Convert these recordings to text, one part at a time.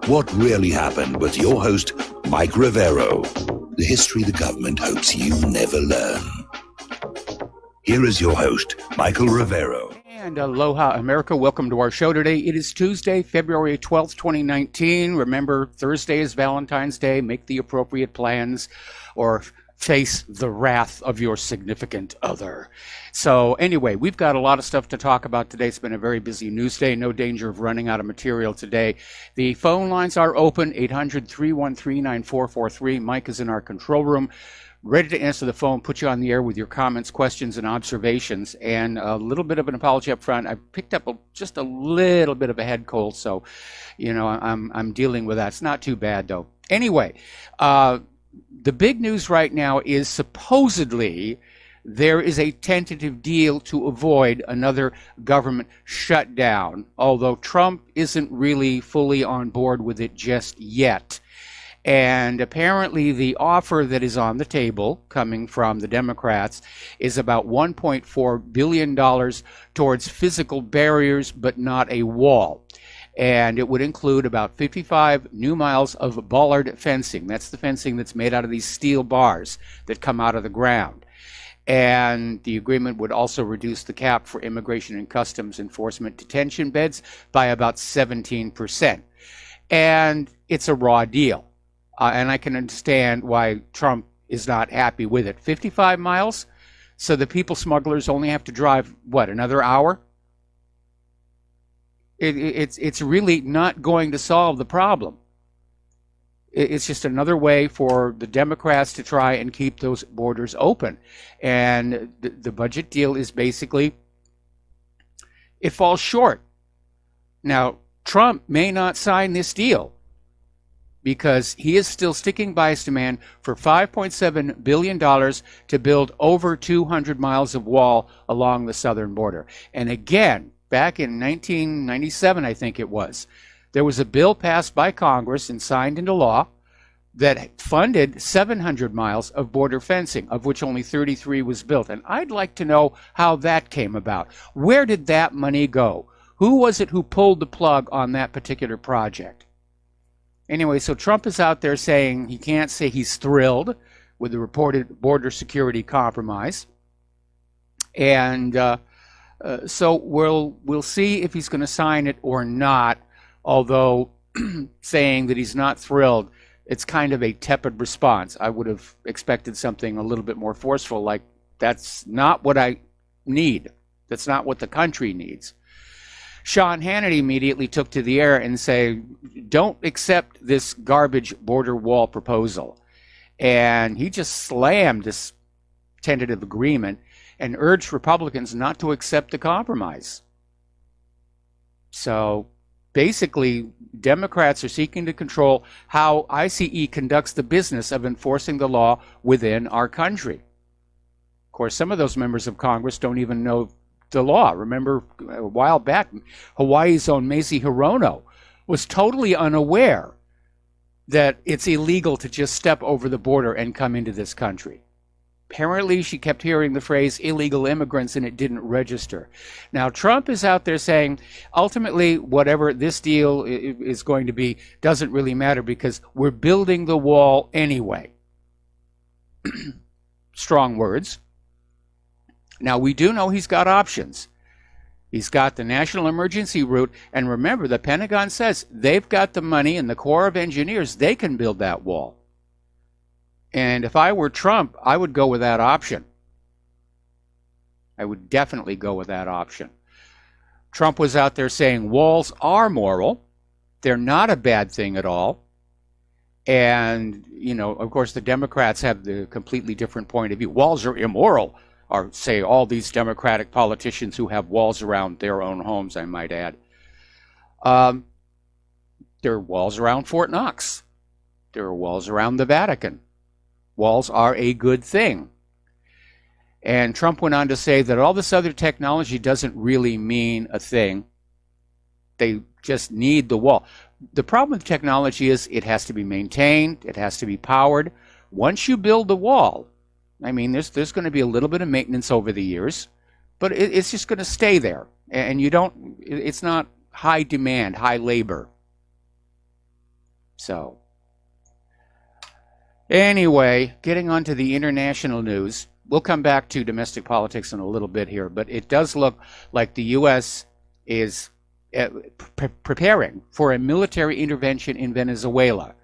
What Really Happened with your host, Mike Rivero. The history the government hopes you never learn. Here is your host, Michael Rivero. And aloha, America. Welcome to our show today. It is Tuesday, February 12th, 2019. Remember, Thursday is Valentine's Day. Make the appropriate plans or face the wrath of your significant other. So anyway, we've got a lot of stuff to talk about today. It's been a very busy news day. No danger of running out of material today. The phone lines are open, 800-313-9443. Mike is in our control room, ready to answer the phone, put you on the air with your comments, questions, and observations. And a little bit of an apology up front. I picked up just a little bit of a head cold, so I'm dealing with that. It's not too bad, though. Anyway, the big news right now is supposedly there is a tentative deal to avoid another government shutdown, although Trump isn't really fully on board with it just yet. And apparently the offer that is on the table coming from the Democrats is about $1.4 billion towards physical barriers, but not a wall. And it would include about 55 new miles of bollard fencing. That's the fencing that's made out of these steel bars that come out of the ground. And the agreement would also reduce the cap for immigration and customs enforcement detention beds by about 17%. And it's a raw deal. And I can understand why Trump is not happy with it. 55 miles? So the people smugglers only have to drive, what, another hour? It's really not going to solve the problem. It's just another way for the Democrats to try and keep those borders open. And the budget deal is basically, it falls short. Now, Trump may not sign this deal because he is still sticking by his demand for $5.7 billion to build over 200 miles of wall along the southern border. And again, back in 1997, I think it was, there was a bill passed by Congress and signed into law that funded 700 miles of border fencing, of which only 33 was built. And I'd like to know how that came about. Where did that money go? Who was it who pulled the plug on that particular project? Anyway, so Trump is out there saying he can't say he's thrilled with the reported border security compromise. And so we'll see if he's going to sign it or not, although saying that he's not thrilled, it's kind of a tepid response. I would have expected something a little bit more forceful, like, that's not what I need. That's not what the country needs. Sean Hannity immediately took to the air and said, don't accept this garbage border wall proposal. And he just slammed this tentative agreement and urged Republicans not to accept the compromise. So basically, Democrats are seeking to control how ICE conducts the business of enforcing the law within our country. Of course, some of those members of Congress don't even know the law. Remember, a while back, Hawaii's own Mazie Hirono was totally unaware that it's illegal to just step over the border and come into this country. Apparently, she kept hearing the phrase illegal immigrants and it didn't register. Now, Trump is out there saying, ultimately, whatever this deal is going to be doesn't really matter because we're building the wall anyway. Strong words. Now, we do know he's got options. He's got the national emergency route. And remember, the Pentagon says they've got the money and the Corps of Engineers. They can build that wall. And if I were Trump, I would go with that option. I would definitely go with that option. Trump was out there saying walls are moral. They're not a bad thing at all. And, of course, the Democrats have the completely different point of view. Walls are immoral, or say all these Democratic politicians who have walls around their own homes, I might add. There are walls around Fort Knox. There are walls around the Vatican. Walls are a good thing. And Trump went on to say that all this other technology doesn't really mean a thing. They just need the wall. The problem with technology is it has to be maintained. It has to be powered. Once you build the wall, I mean, there's going to be a little bit of maintenance over the years, but it's just going to stay there. And it's not high demand, high labor. So, anyway, getting on to the international news. We'll come back to domestic politics in a little bit here, but it does look like the U.S. is preparing for a military intervention in Venezuela.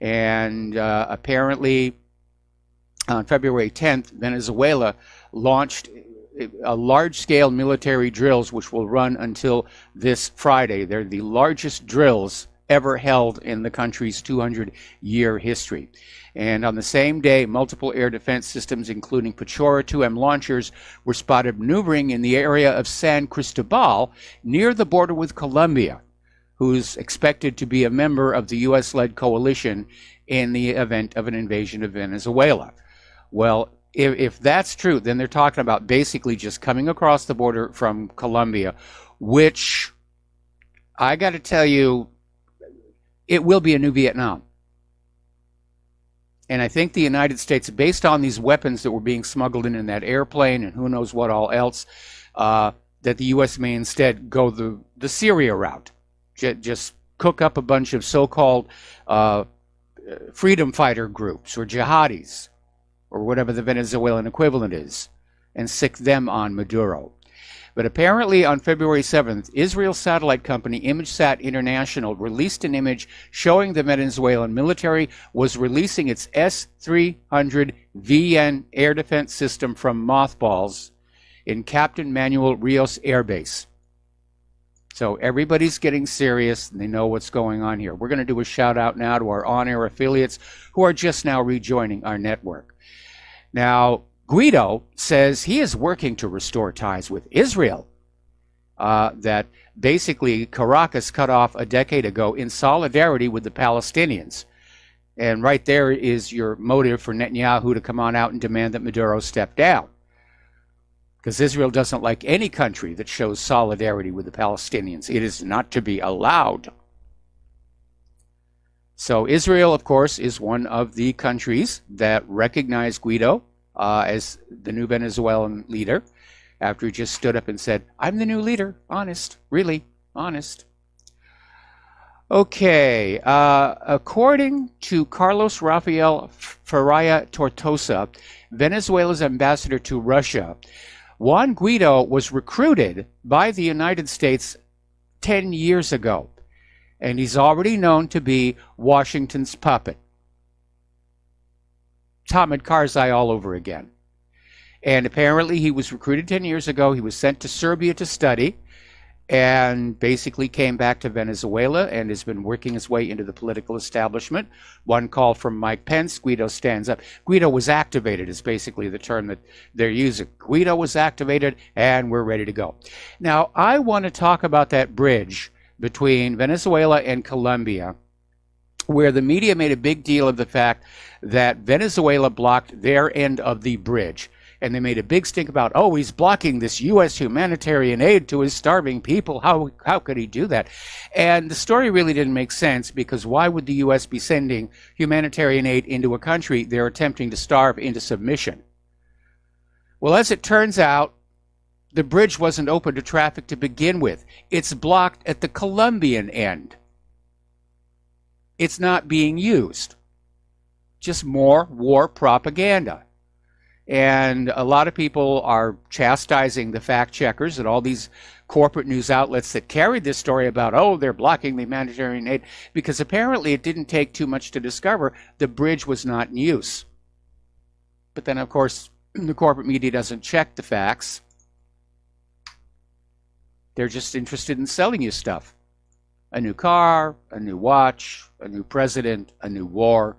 And apparently, on February 10th, Venezuela launched a large-scale military drills, which will run until this Friday. They're the largest drills ever held in the country's 200-year history. And on the same day, multiple air defense systems, including Pechora 2M launchers, were spotted maneuvering in the area of San Cristobal, near the border with Colombia, who's expected to be a member of the U.S.-led coalition in the event of an invasion of Venezuela. Well, if that's true, then they're talking about basically just coming across the border from Colombia, which, I got to tell you, it will be a new Vietnam. And I think the United States, based on these weapons that were being smuggled in that airplane and who knows what all else, that the U.S. may instead go the Syria route. Just cook up a bunch of so-called freedom fighter groups or jihadis or whatever the Venezuelan equivalent is and sick them on Maduro. But apparently on February 7th, Israel's satellite company ImageSat International released an image showing the Venezuelan military was releasing its S-300VN air defense system from mothballs in Captain Manuel Rios Air Base. So everybody's getting serious and they know what's going on here. We're going to do a shout out now to our on-air affiliates who are just now rejoining our network. Now, Guido says he is working to restore ties with Israel that basically Caracas cut off a decade ago in solidarity with the Palestinians. And right there is your motive for Netanyahu to come on out and demand that Maduro step down. Because Israel doesn't like any country that shows solidarity with the Palestinians. It is not to be allowed. So Israel, of course, is one of the countries that recognize Guido as the new Venezuelan leader, after he just stood up and said, I'm the new leader, honest, really, honest. Okay, according to Carlos Rafael Faraya Tortosa, Venezuela's ambassador to Russia, Juan Guido was recruited by the United States 10 years ago, and he's already known to be Washington's puppet. Hamid Karzai all over again. And apparently he was recruited 10 years ago. He was sent to Serbia to study and basically came back to Venezuela and has been working his way into the political establishment. One call from Mike Pence, Guido stands up. Guido was activated is basically the term that they're using. Guido was activated and we're ready to go. Now, I want to talk about that bridge between Venezuela and Colombia, where the media made a big deal of the fact that Venezuela blocked their end of the bridge. And they made a big stink about, oh, he's blocking this U.S. humanitarian aid to his starving people. How could he do that? And the story really didn't make sense, because why would the U.S. be sending humanitarian aid into a country they're attempting to starve into submission? Well, as it turns out, the bridge wasn't open to traffic to begin with. It's blocked at the Colombian end. It's not being used. Just more war propaganda. And a lot of people are chastising the fact checkers and all these corporate news outlets that carried this story about, oh, they're blocking the humanitarian aid, because apparently it didn't take too much to discover the bridge was not in use. But then, of course, the corporate media doesn't check the facts. They're just interested in selling you stuff. A new car, a new watch, a new president, a new war.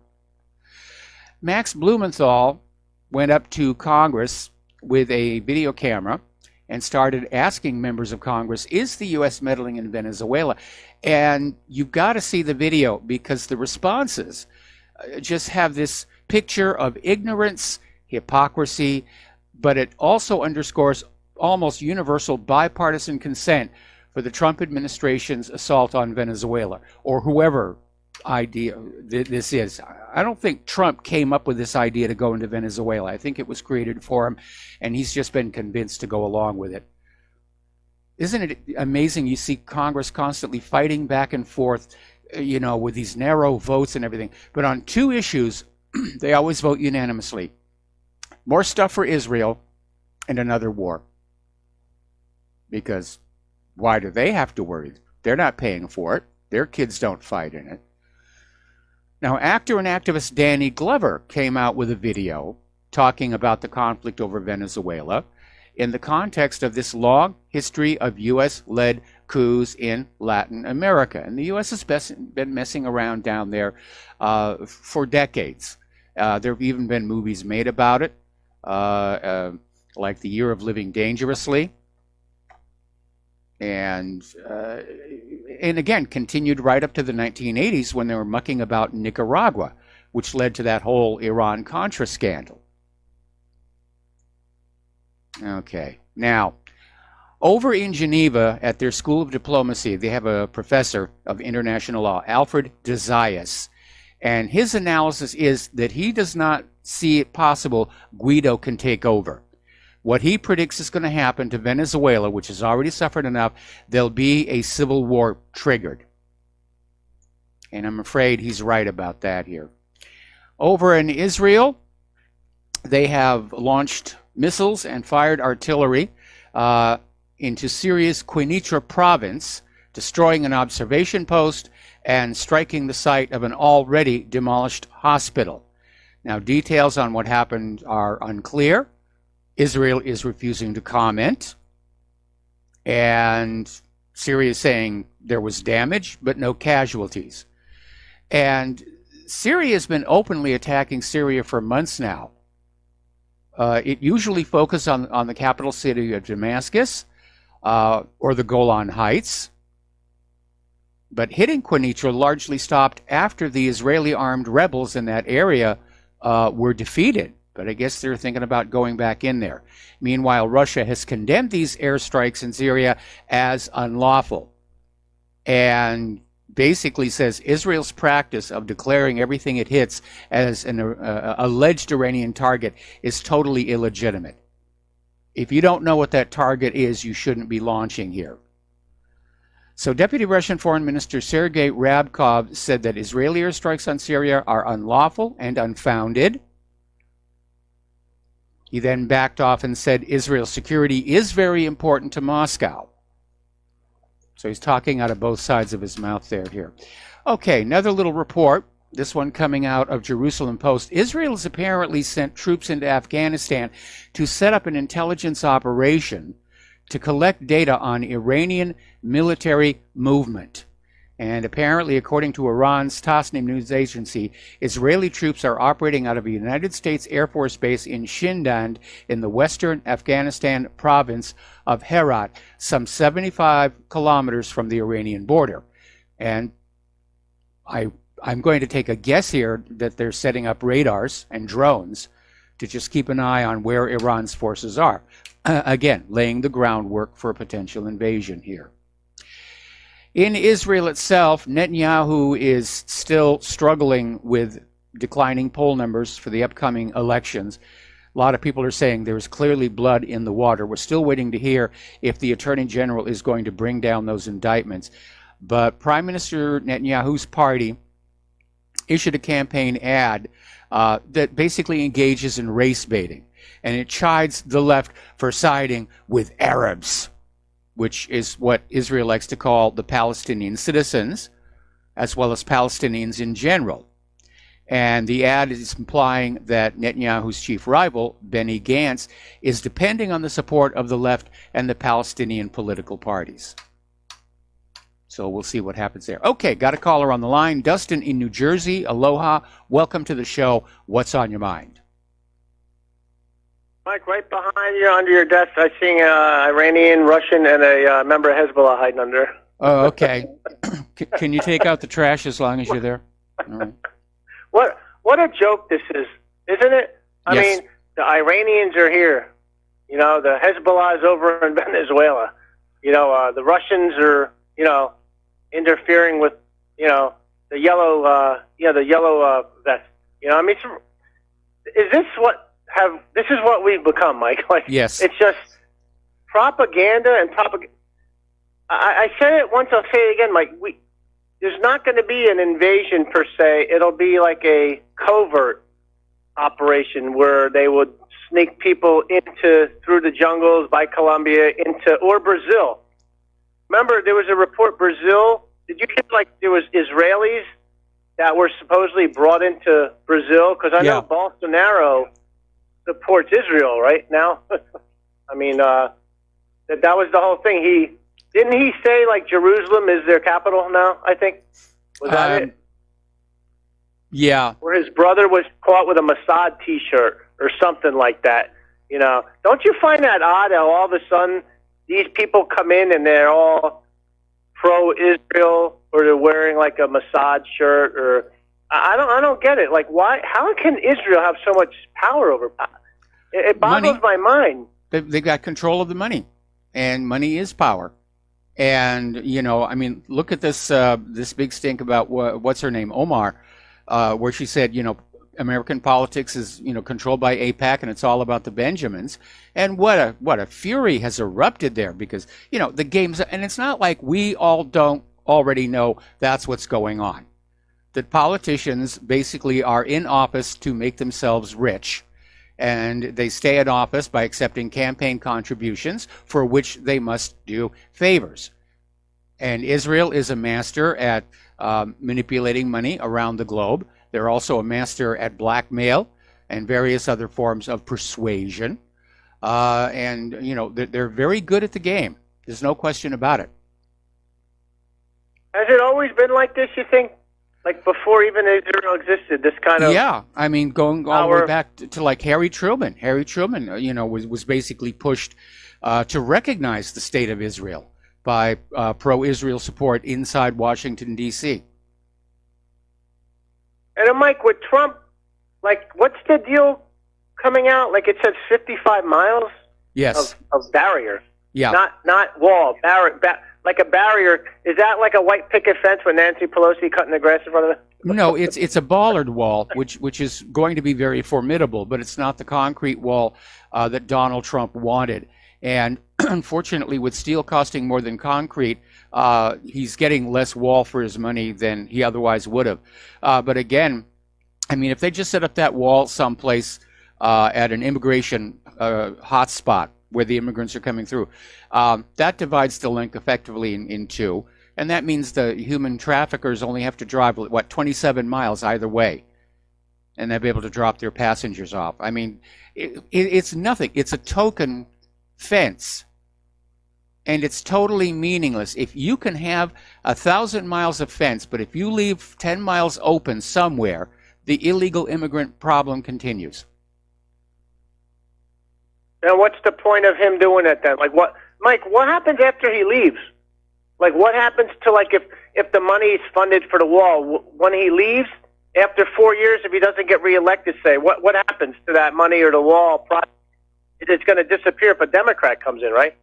Max Blumenthal went up to Congress with a video camera and started asking members of Congress, is the U.S. meddling in Venezuela? And you've got to see the video, because the responses just have this picture of ignorance, hypocrisy, but it also underscores almost universal bipartisan consent for the Trump administration's assault on Venezuela, or whoever idea this is. I don't think Trump came up with this idea to go into Venezuela. I think it was created for him, and he's just been convinced to go along with it. Isn't it amazing? You see Congress constantly fighting back and forth with these narrow votes and everything. But on two issues, they always vote unanimously. More stuff for Israel and another war. Because why do they have to worry? They're not paying for it. Their kids don't fight in it. Now, actor and activist Danny Glover came out with a video talking about the conflict over Venezuela in the context of this long history of U.S.-led coups in Latin America. And the U.S. has been messing around down there for decades. There have even been movies made about it, like The Year of Living Dangerously. And again, continued right up to the 1980s when they were mucking about Nicaragua, which led to that whole Iran-Contra scandal. Okay, now, over in Geneva at their School of Diplomacy, they have a professor of international law, Alfred de Zayas, and his analysis is that he does not see it possible Guaido can take over. What he predicts is going to happen to Venezuela, which has already suffered enough, there'll be a civil war triggered. And I'm afraid he's right about that here. Over in Israel, they have launched missiles and fired artillery into Syria's Quneitra province, destroying an observation post and striking the site of an already demolished hospital. Now, details on what happened are unclear. Israel is refusing to comment, and Syria is saying there was damage but no casualties. And Syria has been openly attacking Syria for months now. It usually focuses on the capital city of Damascus or the Golan Heights, but hitting Quneitra largely stopped after the Israeli armed rebels in that area were defeated. But I guess they're thinking about going back in there. Meanwhile, Russia has condemned these airstrikes in Syria as unlawful and basically says Israel's practice of declaring everything it hits as an alleged Iranian target is totally illegitimate. If you don't know what that target is, you shouldn't be launching here. So Deputy Russian Foreign Minister Sergei Ryabkov said that Israeli airstrikes on Syria are unlawful and unfounded. He then backed off and said Israel's security is very important to Moscow. So he's talking out of both sides of his mouth here. Okay, another little report, this one coming out of Jerusalem Post. Israel has apparently sent troops into Afghanistan to set up an intelligence operation to collect data on Iranian military movement. And apparently, according to Iran's Tasnim news agency, Israeli troops are operating out of a United States Air Force base in Shindand in the western Afghanistan province of Herat, some 75 kilometers from the Iranian border. And I'm going to take a guess here that they're setting up radars and drones to just keep an eye on where Iran's forces are. Again, laying the groundwork for a potential invasion here. In Israel itself, Netanyahu is still struggling with declining poll numbers for the upcoming elections. A lot of people are saying there's clearly blood in the water. We're still waiting to hear if the Attorney General is going to bring down those indictments. But Prime Minister Netanyahu's party issued a campaign ad that basically engages in race baiting. And it chides the left for siding with Arabs, which is what Israel likes to call the Palestinian citizens, as well as Palestinians in general. And the ad is implying that Netanyahu's chief rival, Benny Gantz, is depending on the support of the left and the Palestinian political parties. So we'll see what happens there. Okay, got a caller on the line. Dustin in New Jersey. Aloha. Welcome to the show. What's on your mind? Mike, right behind you under your desk, I see Iranian, Russian, and a member of Hezbollah hiding under. Oh, okay. Can you take out the trash as long as you're there? All right. What a joke this is, isn't it? I Yes. mean, the Iranians are here. You know, the Hezbollah is over in Venezuela. You know, the Russians are, interfering with, the yellow, vest. You know, I mean, this is what we've become, Mike. Like, Yes. It's just propaganda and propaganda. I said it once, I'll say it again, Mike. There's not going to be an invasion per se. It'll be like a covert operation where they would sneak people through the jungles by Colombia or Brazil. Remember, there was a report, Brazil, did you hear like there was Israelis that were supposedly brought into Brazil? Because I know Bolsonaro supports Israel right now. I mean, that was the whole thing. Didn't he say like Jerusalem is their capital now, I think? Was that it? Yeah. Where his brother was caught with a Mossad T-shirt or something like that. You know, don't you find that odd how all of a sudden these people come in and they're all pro-Israel, or they're wearing like a Mossad shirt, or I don't get it. Like, why? How can Israel have so much power over? It boggles my mind. They've got control of the money, and money is power. And you know, I mean, look at this this big stink about what's her name, Omar, where she said, you know, American politics is, you know, controlled by AIPAC, and it's all about the Benjamins. And what a fury has erupted there, because, you know, the game's, and it's not like we all don't already know that's what's going on. That politicians basically are in office to make themselves rich, and they stay in office by accepting campaign contributions for which they must do favors. And Israel is a master at manipulating money around the globe. They're also a master at blackmail and various other forms of persuasion. And, you know, they're very good at the game. There's no question about it. Has it always been like this, you think? Like before even Israel existed, this kind of... Yeah, I mean, going all the way back to like Harry Truman. Harry Truman, you know, was basically pushed to recognize the state of Israel by pro-Israel support inside Washington, D.C. And Mike, with Trump, like, what's the deal coming out? Like, it says 55 miles of barrier. Yeah. Not wall, like a barrier. Is that like a white picket fence with Nancy Pelosi cutting the grass in front of it? No, it's a bollard wall, which is going to be very formidable, but it's not the concrete wall that Donald Trump wanted. And unfortunately, with steel costing more than concrete, he's getting less wall for his money than he otherwise would have. But again, I mean, if they just set up that wall someplace at an immigration hotspot where the immigrants are coming through, that divides the link effectively in two. And that means the human traffickers only have to drive, 27 miles either way. And they'll be able to drop their passengers off. I mean, it's nothing. It's a token fence. And it's totally meaningless. If you can have 1,000 miles of fence, but if you leave 10 miles open somewhere, the illegal immigrant problem continues. And what's the point of him doing it then? Like, what, Mike, what happens after he leaves? Like, what happens to, like, if the money is funded for the wall, when he leaves, after 4 years, if he doesn't get reelected, say, what happens to that money or the wall? It's going to disappear if a Democrat comes in, right?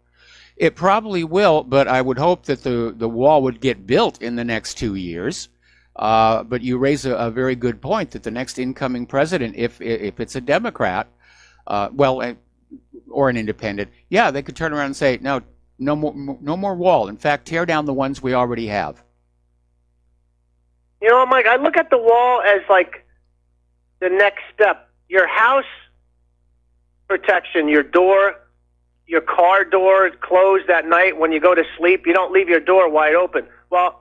It probably will, but I would hope that the wall would get built in the next 2 years. But you raise a very good point that the next incoming president, if it's a Democrat, or an independent, yeah, they could turn around and say, no more wall. In fact, tear down the ones we already have. You know, Mike, I look at the wall as like the next step. Your house protection, your door, your car door closed at night when you go to sleep. You don't leave your door wide open. Well,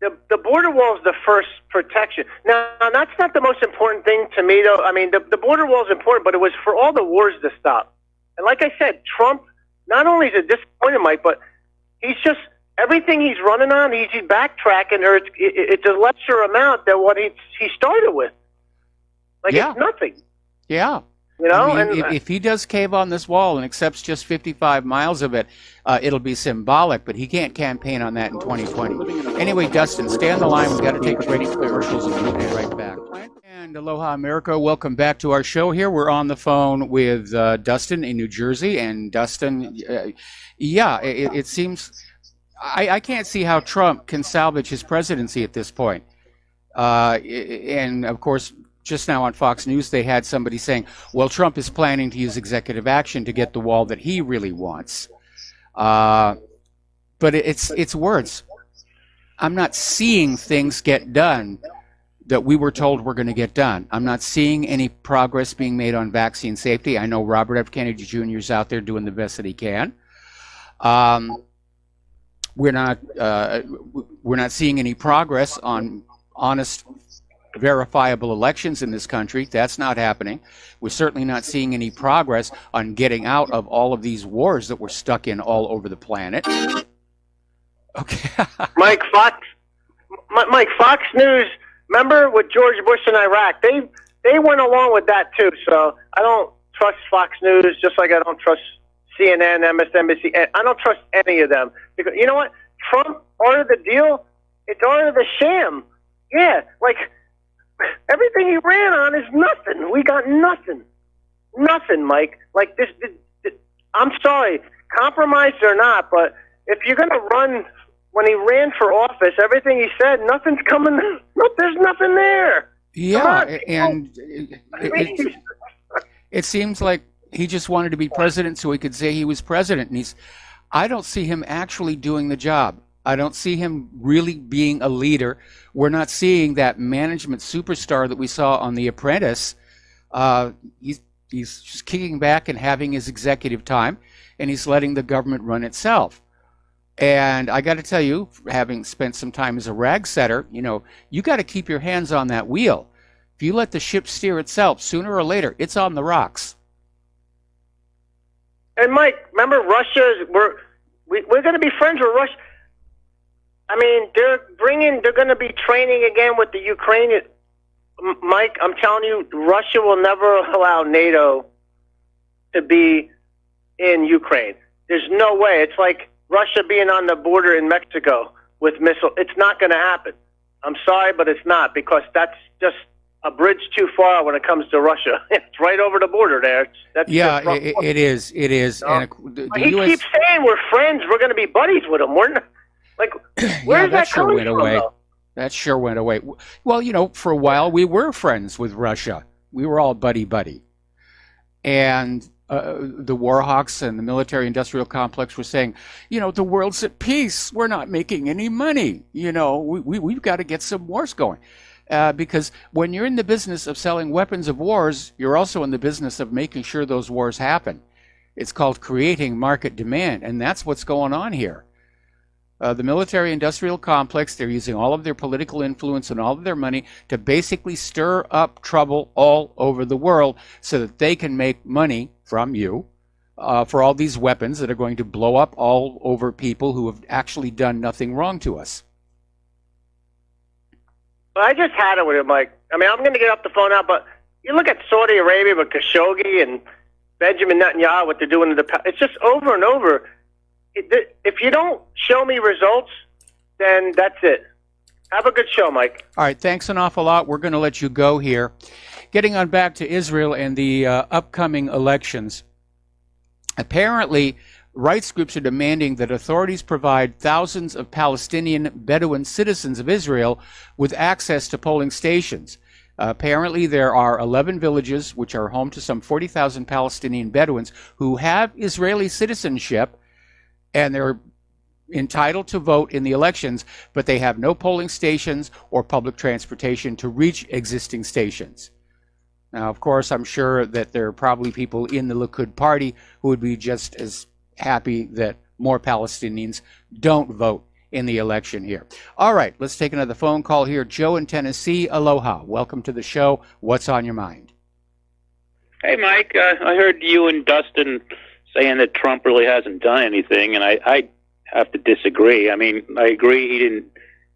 the border wall is the first protection. Now, that's not the most important thing to me, though. I mean, the border wall is important, but it was for all the wars to stop. And like I said, Trump, not only is it disappointing, Mike, but he's just, everything he's running on, he's backtracking, or it's a lesser amount than what he started with. Like, it's nothing. Yeah. You know, I mean, if he does cave on this wall and accepts just 55 miles of it, it'll be symbolic, but he can't campaign on that in 2020. Anyway, Dustin, stay on the line. We've got to take a break for commercials, and we'll be right back. And aloha, America. Welcome back to our show here. We're on the phone with Dustin in New Jersey. And Dustin, it seems I can't see how Trump can salvage his presidency at this point. And, of course, just now on Fox News, they had somebody saying, well, Trump is planning to use executive action to get the wall that he really wants. But it's words. I'm not seeing things get done that we were told were going to get done. I'm not seeing any progress being made on vaccine safety. I know Robert F. Kennedy Jr. is out there doing the best that he can. We're not seeing any progress on honest, verifiable elections in this country. That's not happening. We're certainly not seeing any progress on getting out of all of these wars that we're stuck in all over the planet. Okay. Mike, Fox News. Remember with George Bush in Iraq? They went along with that too. So I don't trust Fox News, just like I don't trust CNN, MSNBC. I don't trust any of them because you know what? Trump ordered the deal. It's ordered the sham. Yeah, like everything he ran on is nothing. We got nothing. Nothing, Mike. Like this I'm sorry, compromised or not, but if you're going to run. When he ran for office, everything he said, nothing's coming. No, there's nothing there. Yeah, and it seems like he just wanted to be president so he could say he was president. And I don't see him actually doing the job. I don't see him really being a leader. We're not seeing that management superstar that we saw on The Apprentice. He's just kicking back and having his executive time, and he's letting the government run itself. And I got to tell you, having spent some time as a rag setter, you got to keep your hands on that wheel. If you let the ship steer itself, sooner or later, it's on the rocks. And Mike, remember Russia? We're going to be friends with Russia. I mean, they're going to be training again with the Ukrainian. Mike, I'm telling you, Russia will never allow NATO to be in Ukraine. There's no way. It's like Russia being on the border in Mexico with missiles. It's not going to happen. I'm sorry, but it's not, because that's just a bridge too far when it comes to Russia. It's right over the border there. It is. It is. No? And he keeps saying we're friends. We're going to be buddies with him. We're not, like, where's that sure coming went from, away. though? That sure went away. Well, for a while we were friends with Russia. We were all buddy. And the war hawks and the military-industrial complex were saying, the world's at peace. We're not making any money. We've got to get some wars going. Because when you're in the business of selling weapons of wars, you're also in the business of making sure those wars happen. It's called creating market demand, and that's what's going on here. The military-industrial complex, they're using all of their political influence and all of their money to basically stir up trouble all over the world so that they can make money from you for all these weapons that are going to blow up all over people who have actually done nothing wrong to us. Well, I just had it with him, Mike. I mean, I'm going to get up the phone now, but you look at Saudi Arabia with Khashoggi and Benjamin Netanyahu, what they're doing to it's just over and over. If you don't show me results, then that's it. Have a good show, Mike. All right, thanks an awful lot. We're going to let you go here. Getting on back to Israel and the upcoming elections. Apparently, rights groups are demanding that authorities provide thousands of Palestinian Bedouin citizens of Israel with access to polling stations. Apparently, there are 11 villages which are home to some 40,000 Palestinian Bedouins who have Israeli citizenship, and they're entitled to vote in the elections, but they have no polling stations or public transportation to reach existing stations. Now, of course, I'm sure that there are probably people in the Likud party who would be just as happy that more Palestinians don't vote in the election here. All right, let's take another phone call here. Joe in Tennessee, aloha. Welcome to the show. What's on your mind? Hey, Mike. I heard you and Dustin saying that Trump really hasn't done anything, and I have to disagree. I mean, I agree he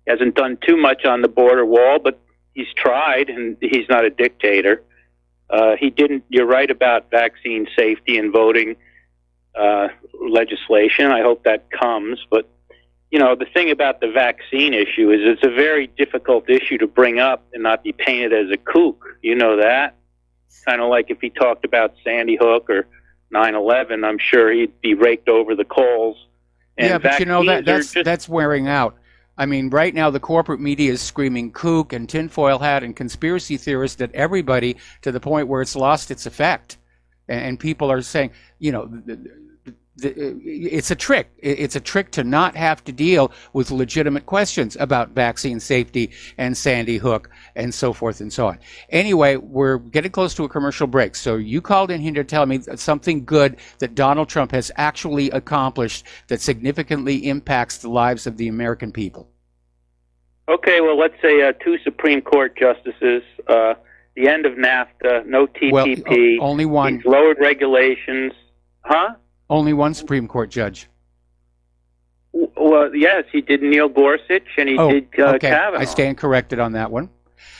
hasn't done too much on the border wall, but he's tried, and he's not a dictator. He didn't. You're right about vaccine safety and voting legislation. I hope that comes, but the thing about the vaccine issue is it's a very difficult issue to bring up and not be painted as a kook. You know that? Kind of like if he talked about Sandy Hook or 9/11, I'm sure he'd be raked over the coals. And yeah, but that's wearing out. I mean, right now the corporate media is screaming kook and tinfoil hat and conspiracy theorist at everybody to the point where it's lost its effect. And people are saying, the it's a trick. It's a trick to not have to deal with legitimate questions about vaccine safety and Sandy Hook and so forth and so on. Anyway, we're getting close to a commercial break. So you called in here to tell me something good that Donald Trump has actually accomplished that significantly impacts the lives of the American people. Okay, well, let's say 2 Supreme Court justices, the end of NAFTA, no TPP. Well, only one. He's lowered regulations. Huh? Only one Supreme Court judge. Well, yes, he did Neil Gorsuch and he did okay. Kavanaugh. I stand corrected on that one.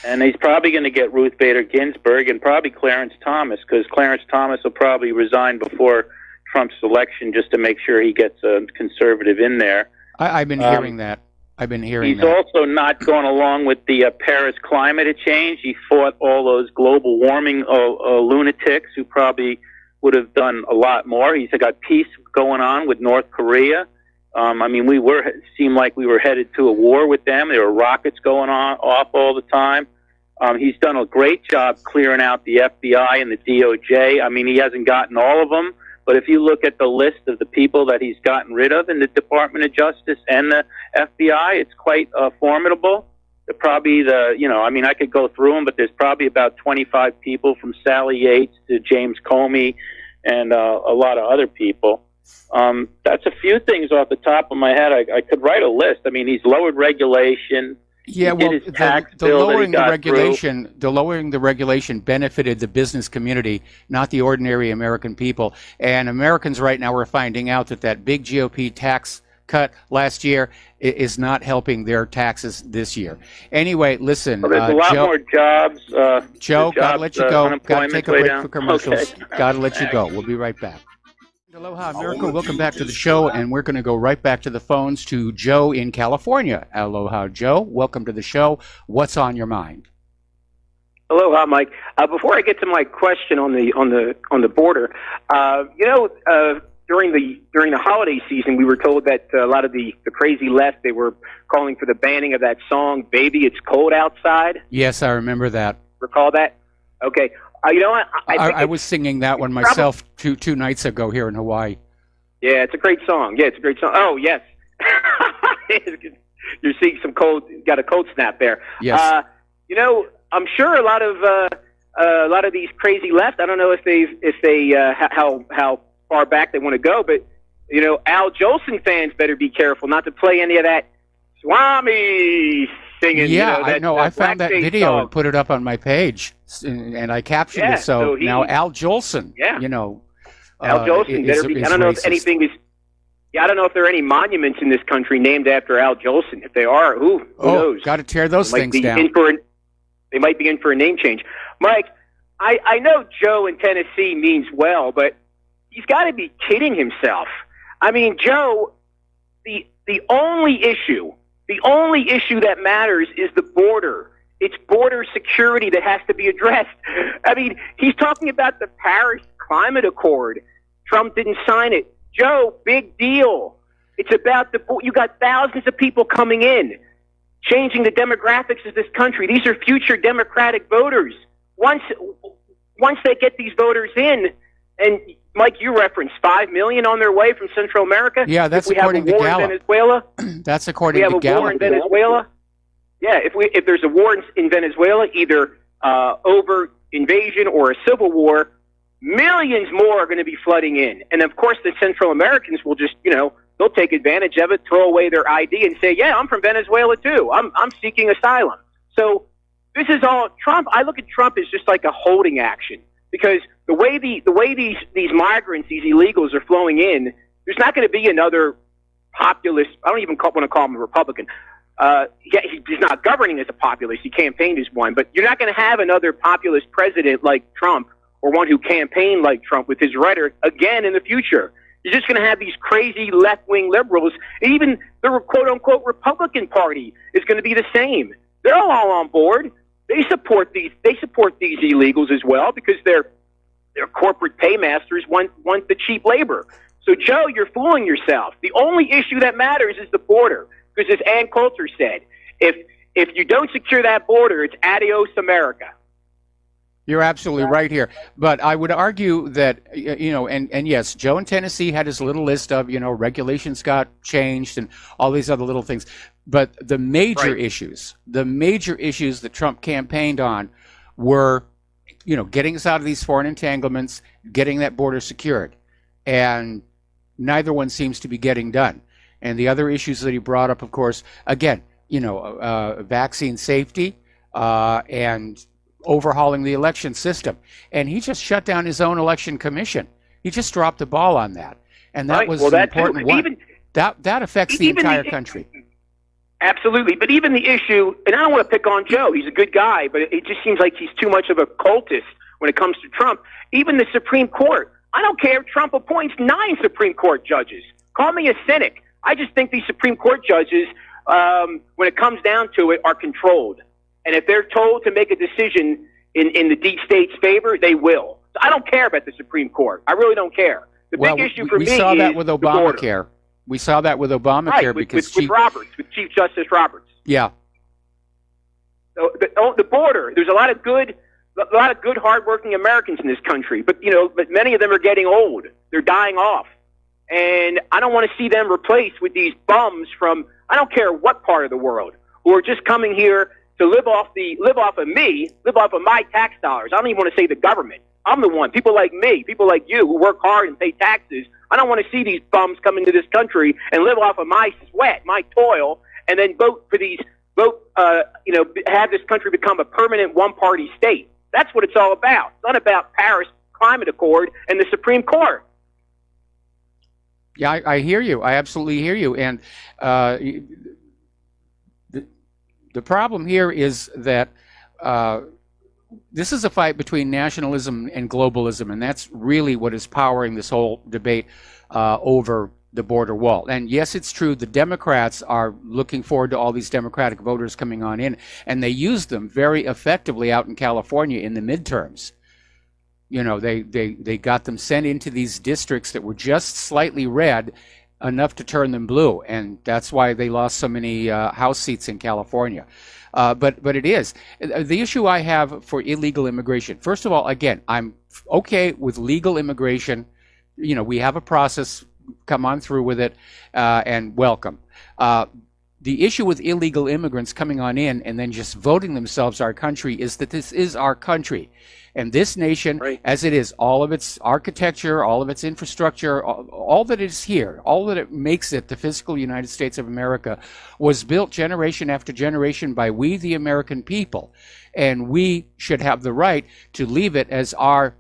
And he's probably going to get Ruth Bader Ginsburg and probably Clarence Thomas, because Clarence Thomas will probably resign before Trump's election just to make sure he gets a conservative in there. I've been hearing that. He's also not going along with the Paris climate change. He fought all those global warming lunatics who probably would have done a lot more. He's got peace going on with North Korea. I mean, seemed like we were headed to a war with them. There were rockets going off all the time. He's done a great job clearing out the FBI and the DOJ. I mean, he hasn't gotten all of them, but if you look at the list of the people that he's gotten rid of in the Department of Justice and the FBI, it's quite formidable. I could go through them, but there's probably about 25 people from Sally Yates to James Comey and a lot of other people. That's a few things off the top of my head. I could write a list. I mean, he's lowered regulation. Yeah, well, the lowering the regulation benefited the business community, not the ordinary American people. And Americans right now are finding out that big GOP tax cut last year is not helping their taxes this year. Anyway, listen. Well, there's a lot more jobs. Joe, got to let you go. Got to take a break down. for commercials. Okay. Got to let you go. We'll be right back. Aloha, America. Welcome back to the show, and we're going to go right back to the phones to Joe in California. Aloha, Joe. Welcome to the show. What's on your mind? Aloha, Mike. Before I get to my question on the border, during the holiday season, we were told that a lot of the crazy left, they were calling for the banning of that song, "Baby, It's Cold Outside." Yes, I remember that. Recall that? Okay. You know what? I was singing that one myself two nights ago here in Hawaii. Yeah, it's a great song. Oh, yes. You're seeing got a cold snap there. Yes. I'm sure a lot of these crazy left, I don't know how far back they want to go, but Al Jolson fans better be careful not to play any of that Swami singing. Yeah, I know. I found that video song. and put it up on my page, and I captioned it. So now Al Jolson, Al Jolson better be. I don't know if anything is. Yeah, I don't know if there are any monuments in this country named after Al Jolson. If they are, who knows? Got to tear those things down. They might be in for a name change. Mike, I know Joe in Tennessee means well, but he's got to be kidding himself. I mean, Joe, the only issue that matters is the border. It's border security that has to be addressed. I mean, he's talking about the Paris Climate Accord. Trump didn't sign it. Joe, big deal. It's about you got thousands of people coming in, changing the demographics of this country. These are future Democratic voters. Once they get these voters in, and Mike, you referenced 5 million on their way from Central America. Yeah, that's according to Gallup. Venezuela, that's according to Gallup. We have a war in Venezuela. Yeah, if there's a war in Venezuela, either over invasion or a civil war, millions more are going to be flooding in. And of course, the Central Americans will just, they'll take advantage of it, throw away their ID, and say, "Yeah, I'm from Venezuela too. I'm seeking asylum." So this is all Trump. I look at Trump as just like a holding action, because the way these migrants, these illegals are flowing in, there's not going to be another populist. I don't even want to call him a Republican. He's not governing as a populist. He campaigned as one, but you're not going to have another populist president like Trump, or one who campaigned like Trump with his rhetoric again in the future. You're just going to have these crazy left-wing liberals. Even the quote-unquote Republican Party is going to be the same. They're all on board. They support these illegals as well, because their corporate paymasters want the cheap labor. So, Joe, you're fooling yourself. The only issue that matters is the border, because as Ann Coulter said, if you don't secure that border, it's adios America. You're absolutely right here. But I would argue that, and yes, Joe in Tennessee had his little list of, regulations got changed and all these other little things. But the major issues that Trump campaigned on were, getting us out of these foreign entanglements, getting that border secured. And neither one seems to be getting done. And the other issues that he brought up, of course, again, vaccine safety and overhauling the election system. And he just shut down his own election commission. He just dropped the ball on that. And that was an important one. That affects the entire country. Absolutely. But even the issue, and I don't want to pick on Joe, he's a good guy, but it just seems like he's too much of a cultist when it comes to Trump. Even the Supreme Court. I don't care if Trump appoints 9 Supreme Court judges. Call me a cynic. I just think these Supreme Court judges, when it comes down to it, are controlled. And if they're told to make a decision in the deep state's favor, they will. So I don't care about the Supreme Court. I really don't care. The big issue for me is we saw that with Obamacare. We saw that with Obamacare because with Chief Justice Roberts. Yeah. So the border. There's a lot of good, hardworking Americans in this country, but many of them are getting old. They're dying off, and I don't want to see them replaced with these bums from I don't care what part of the world who are just coming here to live off of my tax dollars. I don't even want to say the government. I'm the one. People like me, people like you who work hard and pay taxes. I don't want to see these bums come into this country and live off of my sweat, my toil, and then have this country become a permanent one-party state. That's what it's all about. It's not about Paris Climate Accord and the Supreme Court. Yeah, I hear you. I absolutely hear you. And the problem here is that this is a fight between nationalism and globalism, and that's really what is powering this whole debate over the border wall. And yes, it's true, the Democrats are looking forward to all these Democratic voters coming on in, and they used them very effectively out in California in the midterms. They got them sent into these districts that were just slightly red, enough to turn them blue, and that's why they lost so many House seats in California. But it is. The issue I have for illegal immigration, first of all, again, I'm okay with legal immigration. We have a process, come on through with it, and welcome. The issue with illegal immigrants coming on in and then just voting themselves our country is that this is our country. And this nation, as it is, all of its architecture, all of its infrastructure, all that is here, all that it makes it the physical United States of America, was built generation after generation by we, the American people. And we should have the right to leave it as our,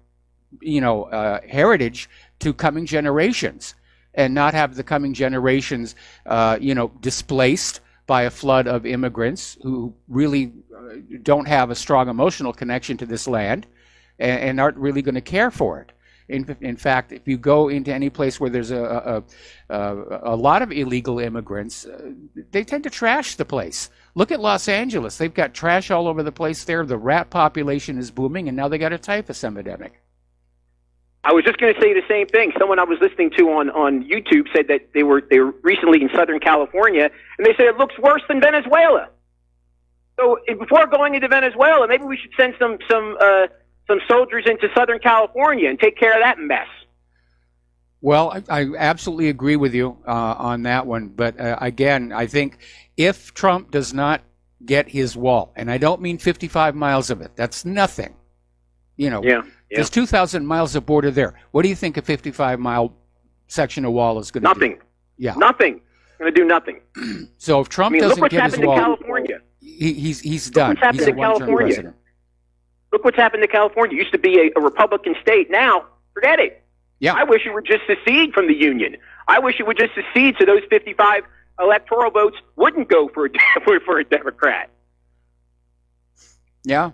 heritage to coming generations, and not have the coming generations, displaced by a flood of immigrants who really don't have a strong emotional connection to this land and aren't really going to care for it. In fact, if you go into any place where there's a lot of illegal immigrants, they tend to trash the place. Look at Los Angeles. They've got trash all over the place there. The rat population is booming, and now they got a typhus epidemic. I was just going to say the same thing. Someone I was listening to on YouTube said that they were recently in Southern California, and they said it looks worse than Venezuela. So before going into Venezuela, maybe we should send some soldiers into Southern California and take care of that mess. Well, I absolutely agree with you on that one. But again, I think if Trump does not get his wall, and I don't mean 55 miles of it, that's nothing. There's 2,000 miles of border there. What do you think a 55-mile section of wall is going to do? Nothing. Yeah. Nothing. Going to do nothing. So if Trump doesn't get his wall, California. He's done. He's a one-term president. Look what's happened to California. It used to be a Republican state. Now, forget it. Yeah. I wish it would just secede from the Union. I wish it would just secede so those 55 electoral votes wouldn't go for a Democrat. Yeah.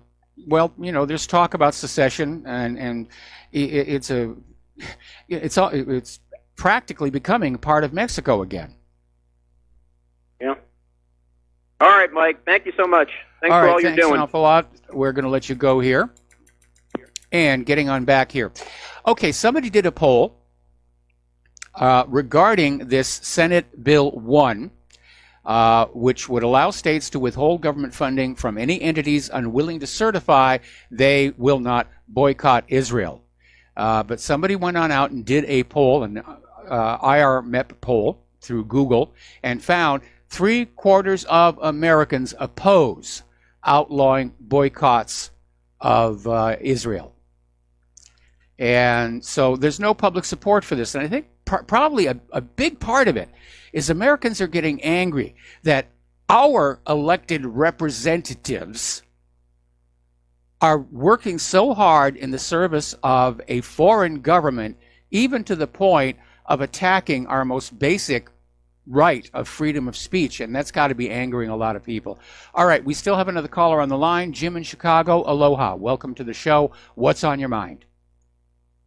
Well, there's talk about secession, and it's practically becoming part of Mexico again. Yeah. All right, Mike. Thank you so much. Thanks for all you're doing. Thanks an awful lot. We're going to let you go here. And getting on back here. Okay, somebody did a poll regarding this Senate Bill 1, which would allow states to withhold government funding from any entities unwilling to certify they will not boycott Israel. But somebody went on out and did a poll, an IR-MEP poll through Google, and found 3/4 of Americans oppose outlawing boycotts of Israel. And so there's no public support for this. And I think probably a big part of it is Americans are getting angry that our elected representatives are working so hard in the service of a foreign government, even to the point of attacking our most basic right of freedom of speech, and that's got to be angering a lot of people. All right, we still have another caller on the line. Jim in Chicago, aloha. Welcome to the show. What's on your mind?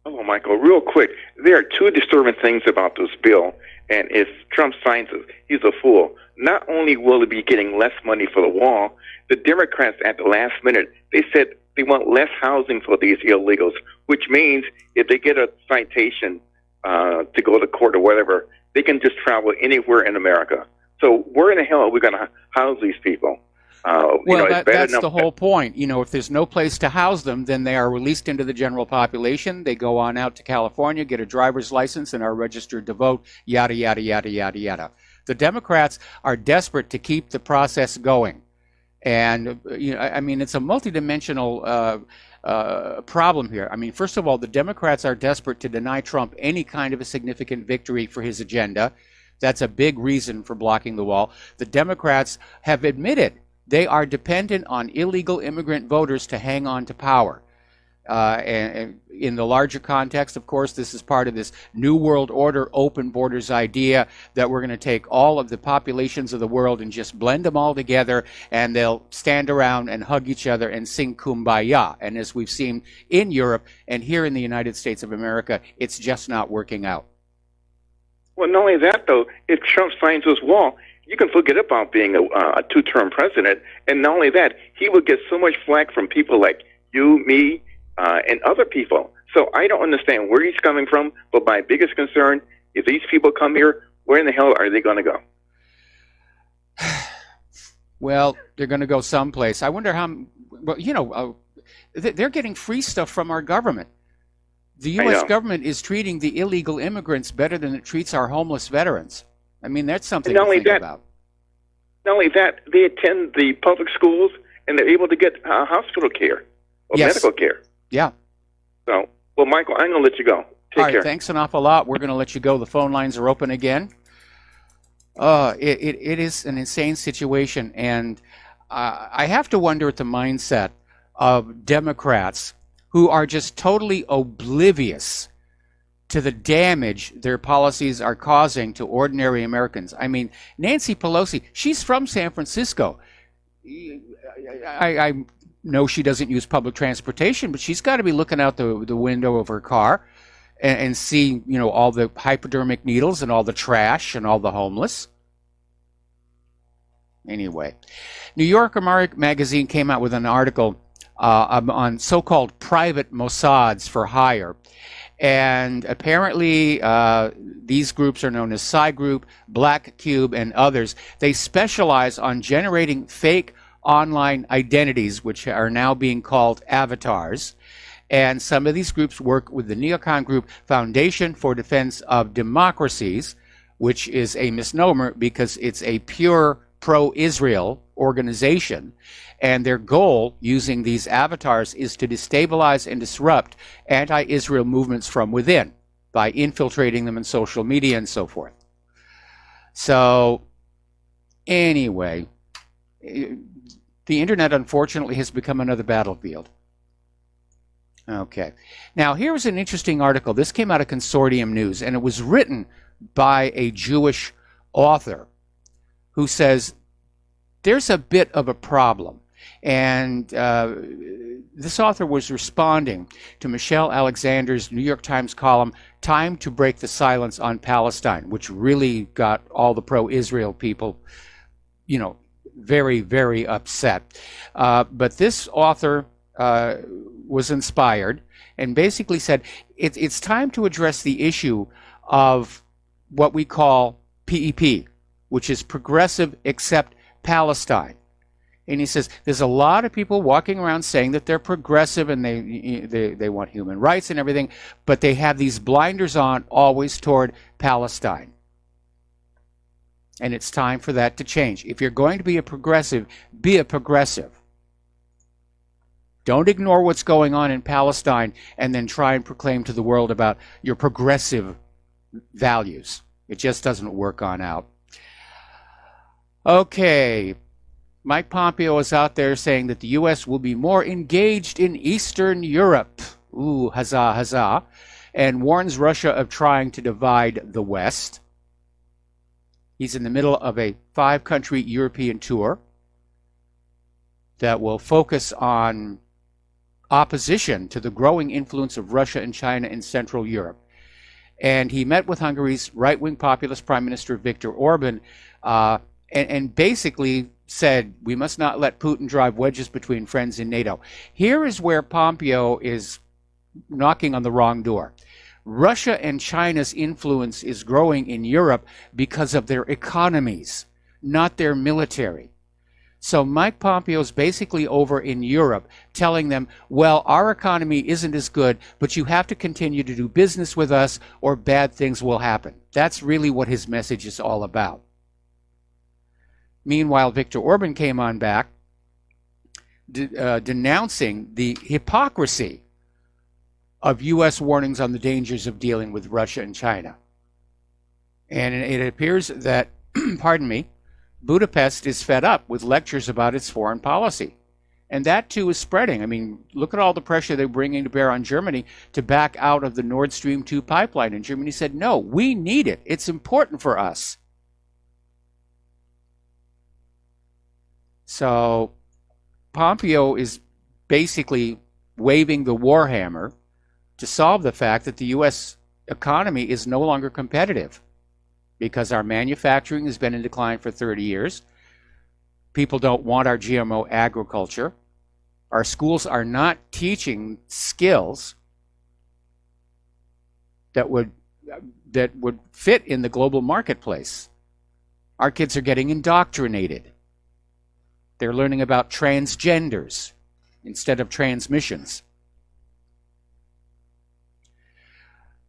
Hello, Michael. Real quick, there are two disturbing things about this bill, and if Trump signs it, he's a fool. Not only will he be getting less money for the wall, the Democrats at the last minute, they said they want less housing for these illegals, which means if they get a citation to go to court or whatever, they can just travel anywhere in America. So where in the hell are we going to house these people? That's the whole point. If there's no place to house them, then they are released into the general population. They go on out to California, get a driver's license, and are registered to vote, yada, yada, yada, yada, yada. The Democrats are desperate to keep the process going. And, it's a multidimensional problem here. First of all, the Democrats are desperate to deny Trump any kind of a significant victory for his agenda. That's a big reason for blocking the wall. The Democrats have admitted they are dependent on illegal immigrant voters to hang on to power. And in the larger context, of course, this is part of this New World Order open borders idea that we're going to take all of the populations of the world and just blend them all together, and they'll stand around and hug each other and sing Kumbaya. And as we've seen in Europe and here in the United States of America, it's just not working out. Well, not only that, though, if Trump signs this wall, you can forget about being a two-term president. And not only that, he will get so much flack from people like you, me, and other people. So I don't understand where he's coming from, but my biggest concern, if these people come here, where in the hell are they going to go? Well, they're going to go someplace. I wonder how, they're getting free stuff from our government. The U.S. government is treating the illegal immigrants better than it treats our homeless veterans. That's something to think about. Not only that, they attend the public schools, and they're able to get hospital care or medical care. Yeah. So, well, Michael, I'm going to let you go. Take care. Thanks an awful lot. We're going to let you go. The phone lines are open again. It is an insane situation, and I have to wonder at the mindset of Democrats who are just totally oblivious to the damage their policies are causing to ordinary Americans. Nancy Pelosi, she's from San Francisco. I know she doesn't use public transportation, but she's got to be looking out the window of her car and see, all the hypodermic needles and all the trash and all the homeless. Anyway, New Yorker magazine came out with an article on so-called private Mossads for hire. And apparently these groups are known as Psy Group, Black Cube, and others. They specialize on generating fake online identities, which are now being called avatars. And some of these groups work with the neocon group Foundation for Defense of Democracies, which is a misnomer because it's a pure pro-Israel organization. And their goal, using these avatars, is to destabilize and disrupt anti-Israel movements from within by infiltrating them in social media and so forth. So, anyway, the internet, unfortunately, has become another battlefield. Okay. Now, here's an interesting article. This came out of Consortium News, and it was written by a Jewish author who says there's a bit of a problem. And this author was responding to Michelle Alexander's New York Times column, Time to Break the Silence on Palestine, which really got all the pro-Israel people, very, very upset. But this author was inspired and basically said it's time to address the issue of what we call PEP, which is progressive except Palestine. And he says there's a lot of people walking around saying that they're progressive and they want human rights and everything, but they have these blinders on always toward Palestine. And it's time for that to change. If you're going to be a progressive, be a progressive. Don't ignore what's going on in Palestine and then try and proclaim to the world about your progressive values. It just doesn't work on out. Okay. Mike Pompeo is out there saying that the U.S. will be more engaged in Eastern Europe. Ooh, huzzah, huzzah. And warns Russia of trying to divide the West. He's in the middle of a 5-country European tour that will focus on opposition to the growing influence of Russia and China in Central Europe. And he met with Hungary's right-wing populist Prime Minister Viktor Orban and basically said, we must not let Putin drive wedges between friends in NATO. Here is where Pompeo is knocking on the wrong door. Russia and China's influence is growing in Europe because of their economies, not their military. So Mike Pompeo's basically over in Europe telling them, well, our economy isn't as good, but you have to continue to do business with us or bad things will happen. That's really what his message is all about. Meanwhile, Viktor Orban came on back denouncing the hypocrisy of U.S. warnings on the dangers of dealing with Russia and China. And it appears that, pardon me, Budapest is fed up with lectures about its foreign policy. And that too is spreading. I mean, look at all the pressure they're bringing to bear on Germany to back out of the Nord Stream 2 pipeline. And Germany said, no, we need it. It's important for us. So Pompeo is basically waving the war hammer to solve the fact that the U.S. economy is no longer competitive because our manufacturing has been in decline for 30 years. People don't want our GMO agriculture. Our schools are not teaching skills that would fit in the global marketplace. Our kids are getting indoctrinated. They're learning about transgenders instead of transmissions.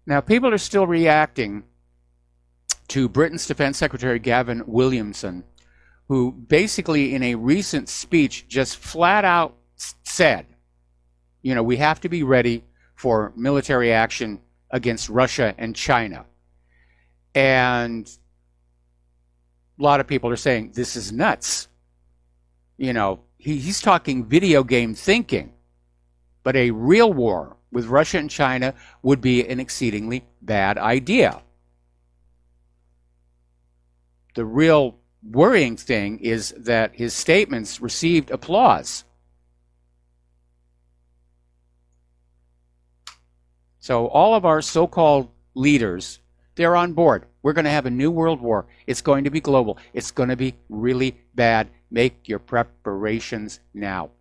Now, people are still reacting to Britain's Defense Secretary Gavin Williamson, who basically in a recent speech just flat out said, you know, we have to be ready for military action against Russia and China. And a lot of people are saying, this is nuts. You know, he's talking video game thinking, but a real war with Russia and China would be an exceedingly bad idea. The real worrying thing is that his statements received applause. So all of our so-called leaders, they're on board. We're going to have a new world war. It's going to be global. It's going to be really bad. Make your preparations now.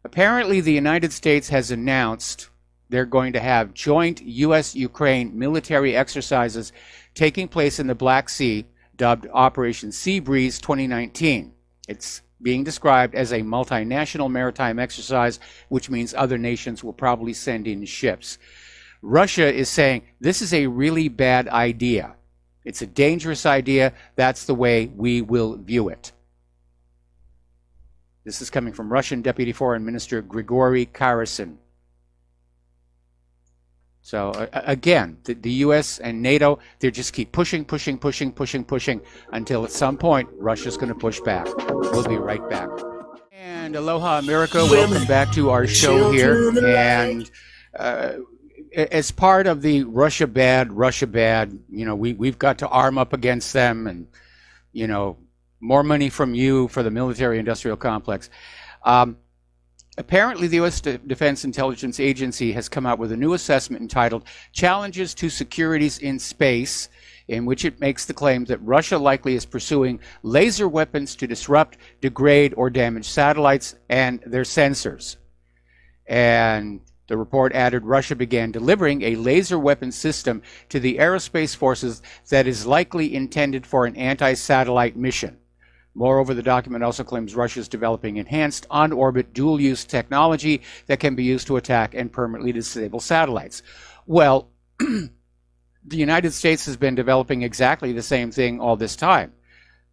Apparently, the United States has announced they're going to have joint U.S.-Ukraine military exercises taking place in the Black Sea, dubbed Operation Sea Breeze 2019. It's being described as a multinational maritime exercise, which means other nations will probably send in ships. Russia is saying this is a really bad idea. It's a dangerous idea. That's the way we will view it. This is coming from Russian Deputy Foreign Minister Grigory Karasin. So again, the U.S. and NATO, they just keep pushing until at some point Russia's going to push back. We'll be right back. And aloha America, welcome back to our show here. And as part of the Russia bad, you know, we've got to arm up against them, and you know, more money from you for the military-industrial complex. Apparently, the U.S. Defense Intelligence Agency has come out with a new assessment entitled Challenges to Securities in Space, in which it makes the claim that Russia likely is pursuing laser weapons to disrupt, degrade, or damage satellites and their sensors. And The report added Russia began delivering a laser weapon system to the aerospace forces that is likely intended for an anti-satellite mission. Moreover, the document also claims Russia is developing enhanced on-orbit dual-use technology that can be used to attack and permanently disable satellites. Well, the United States has been developing exactly the same thing all this time.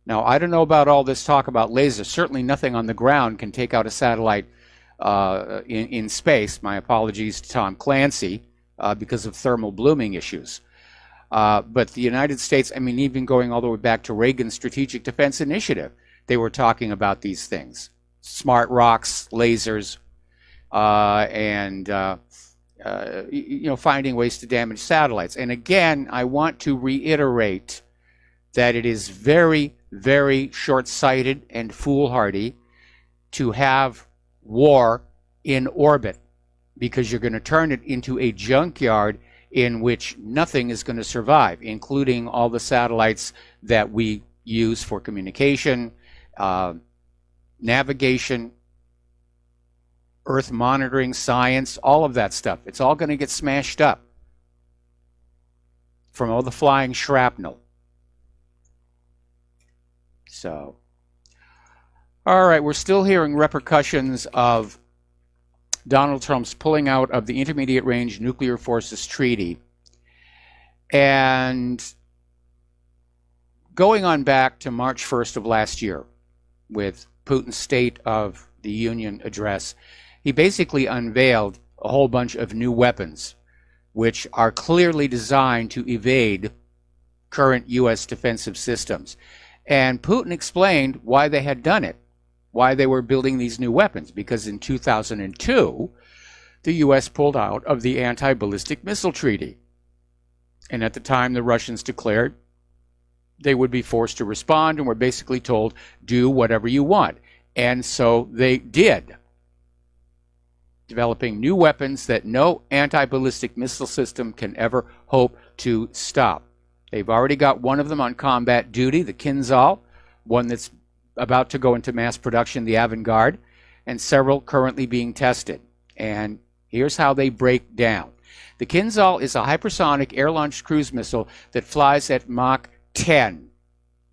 Now, I don't know about all this talk about lasers. Certainly nothing on the ground can take out a satellite in space. My apologies to Tom Clancy because of thermal blooming issues. But the United States, I mean, even going all the way back to Reagan's Strategic Defense Initiative, they were talking about these things. Smart rocks, lasers, and finding ways to damage satellites. And again, I want to reiterate that it is very, very short-sighted and foolhardy to have war in orbit, because you're going to turn it into a junkyard in which nothing is going to survive, including all the satellites that we use for communication, navigation, Earth monitoring, science, all of that stuff. It's all going to get smashed up from all the flying shrapnel. So, all right, we're still hearing repercussions of Donald Trump's pulling out of the Intermediate Range Nuclear Forces Treaty. And going on back to March 1st of last year with Putin's State of the Union address, he basically unveiled a whole bunch of new weapons which are clearly designed to evade current U.S. defensive systems. And Putin explained why they had done it, why they were building these new weapons, because in 2002, the U.S. pulled out of the Anti-Ballistic Missile Treaty. And at the time, the Russians declared they would be forced to respond and were basically told, do whatever you want. And so they did, developing new weapons that no anti-ballistic missile system can ever hope to stop. They've already got one of them on combat duty, the Kinzhal, one that's about to go into mass production, the Avangard, and several currently being tested. And here's how they break down. The Kinzhal is a hypersonic air-launched cruise missile that flies at Mach 10,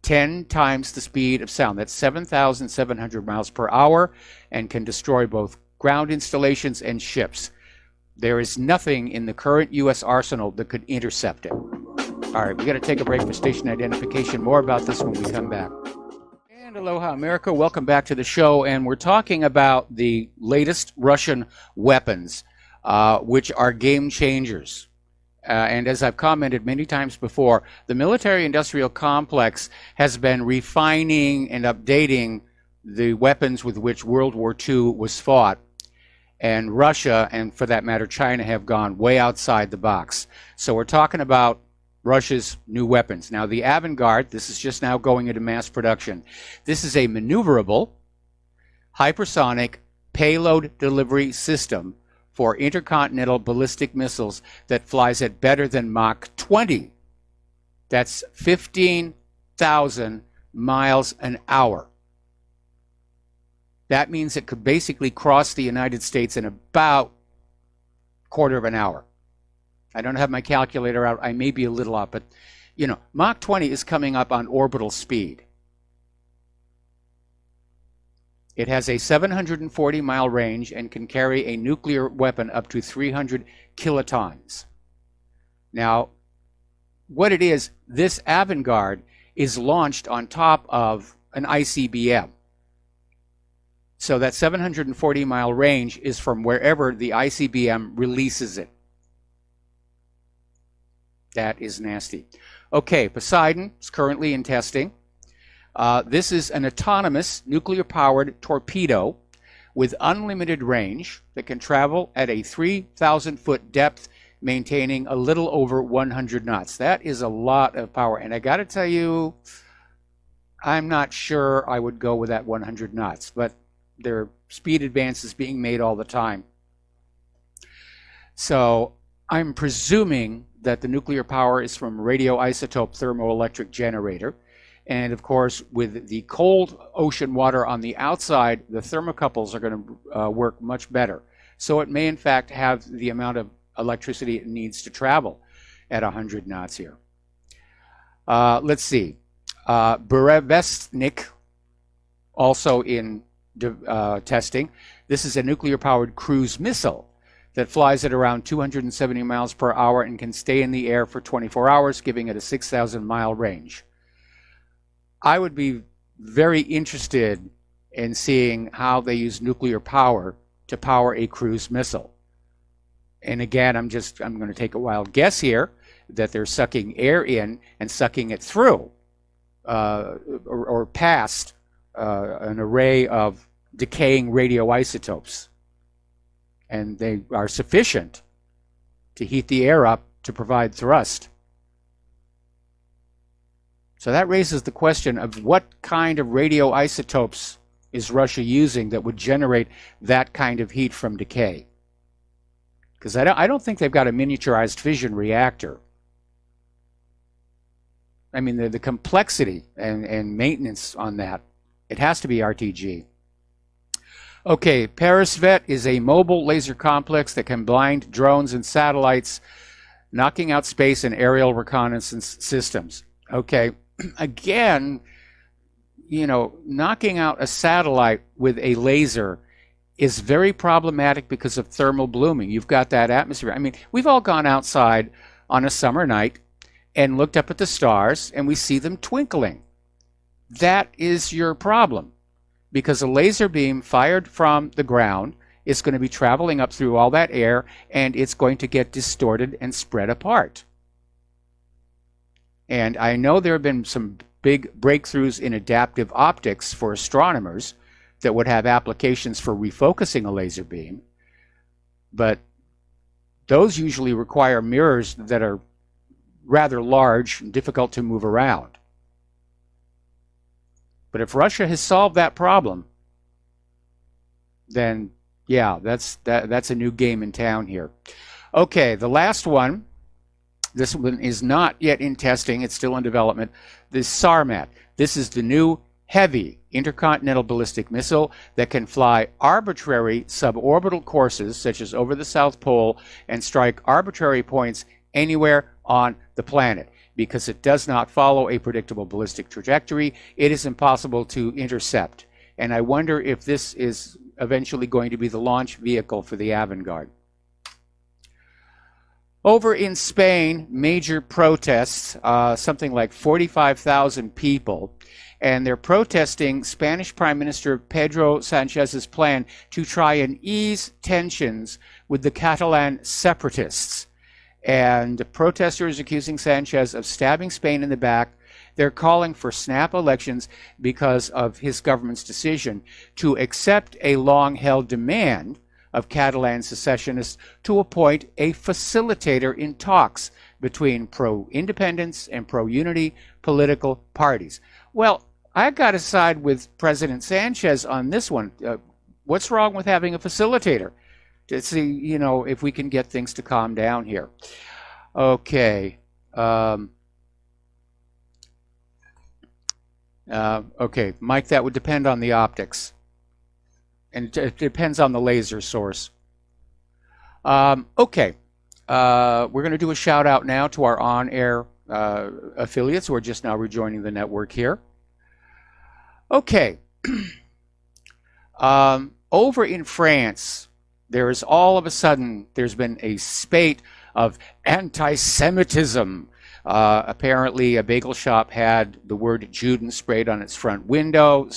10 times the speed of sound. That's 7,700 miles per hour, and can destroy both ground installations and ships. There is nothing in the current U.S. arsenal that could intercept it. All right, we got to take a break for station identification. More about this when we come back. And aloha, America. Welcome back to the show. And we're talking about the latest Russian weapons, which are game changers. And as I've commented many times before, the military-industrial complex has been refining and updating the weapons with which World War II was fought. And Russia, and for that matter, China, have gone way outside the box. So we're talking about Russia's new weapons. Now, the Avangard, this is just now going into mass production. This is a maneuverable, hypersonic payload delivery system for intercontinental ballistic missiles that flies at better than Mach 20. That's 15,000 miles an hour. That means it could basically cross the United States in about a quarter of an hour. I don't have my calculator out. I may be a little off, but, you know, Mach 20 is coming up on orbital speed. It has a 740-mile range and can carry a nuclear weapon up to 300 kilotons. Now, what it is, this Avangard is launched on top of an ICBM. So that 740-mile range is from wherever the ICBM releases it. That is nasty. Okay, Poseidon is currently in testing. This is an autonomous nuclear-powered torpedo with unlimited range that can travel at a 3,000-foot depth, maintaining a little over 100 knots. That is a lot of power. And I got to tell you, I'm not sure I would go with that 100 knots, but there are speed advances being made all the time. So I'm presuming that the nuclear power is from a radioisotope thermoelectric generator. And of course, with the cold ocean water on the outside, the thermocouples are going to work much better. So it may in fact have the amount of electricity it needs to travel at 100 knots here. Let's see. Burevestnik, also in testing. This is a nuclear-powered cruise missile that flies at around 270 miles per hour and can stay in the air for 24 hours, giving it a 6,000-mile range. I would be very interested in seeing how they use nuclear power to power a cruise missile. And again, I'm going to take a wild guess here that they're sucking air in and sucking it through or past an array of decaying radioisotopes. And they are sufficient to heat the air up to provide thrust. So that raises the question of what kind of radioisotopes is Russia using that would generate that kind of heat from decay? Because I don't think they've got a miniaturized fission reactor. I mean, the complexity and maintenance on that, it has to be RTG. Okay, Peresvet is a mobile laser complex that can blind drones and satellites, knocking out space and aerial reconnaissance systems. Okay, again, you know, knocking out a satellite with a laser is very problematic because of thermal blooming. You've got that atmosphere. I mean, we've all gone outside on a summer night and looked up at the stars and we see them twinkling. That is your problem, because a laser beam fired from the ground is going to be traveling up through all that air and it's going to get distorted and spread apart. And I know there have been some big breakthroughs in adaptive optics for astronomers that would have applications for refocusing a laser beam, but those usually require mirrors that are rather large and difficult to move around. But if Russia has solved that problem, then yeah, that's a new game in town here. Okay, the last one. This one is not yet in testing. It's still in development. The SARMAT. This is the new heavy intercontinental ballistic missile that can fly arbitrary suborbital courses, such as over the South Pole, and strike arbitrary points anywhere on the planet. Because it does not follow a predictable ballistic trajectory, it is impossible to intercept. And I wonder if this is eventually going to be the launch vehicle for the Avangard. Over in Spain, major protests, something like 45,000 people, and they're protesting Spanish Prime Minister Pedro Sanchez's plan to try and ease tensions with the Catalan separatists. And the protesters accusing Sanchez of stabbing Spain in the back. They're calling for snap elections because of his government's decision to accept a long-held demand of Catalan secessionists to appoint a facilitator in talks between pro-independence and pro-unity political parties. Well, I've got to side with President Sanchez on this one. What's wrong with having a facilitator to see, you know, if we can get things to calm down here? Okay. Okay, Mike, that would depend on the optics. And it depends on the laser source. Okay, we're going to do a shout out now to our on-air affiliates who are just now rejoining the network here. Okay, over in France, there is all of a sudden, there's been a spate of anti-Semitism. Apparently, a bagel shop had the word Juden sprayed on its front window.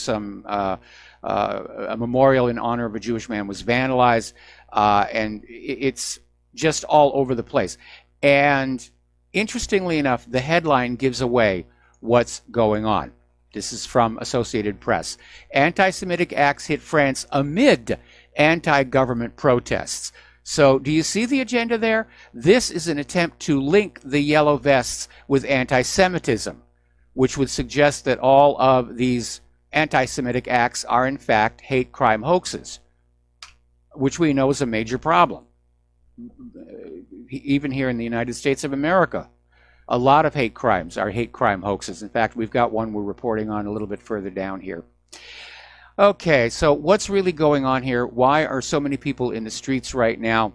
A memorial in honor of a Jewish man was vandalized, and it's just all over the place. And interestingly enough, the headline gives away what's going on. This is from Associated Press. Anti-Semitic acts hit France amid anti-government protests. So do you see the agenda there? This is an attempt to link the yellow vests with anti-Semitism, which would suggest that all of these anti-Semitic acts are in fact hate crime hoaxes, which we know is a major problem. Even here in the United States of America, a lot of hate crimes are hate crime hoaxes. In fact, we've got one we're reporting on a little bit further down here. Okay, so what's really going on here? Why are so many people in the streets right now?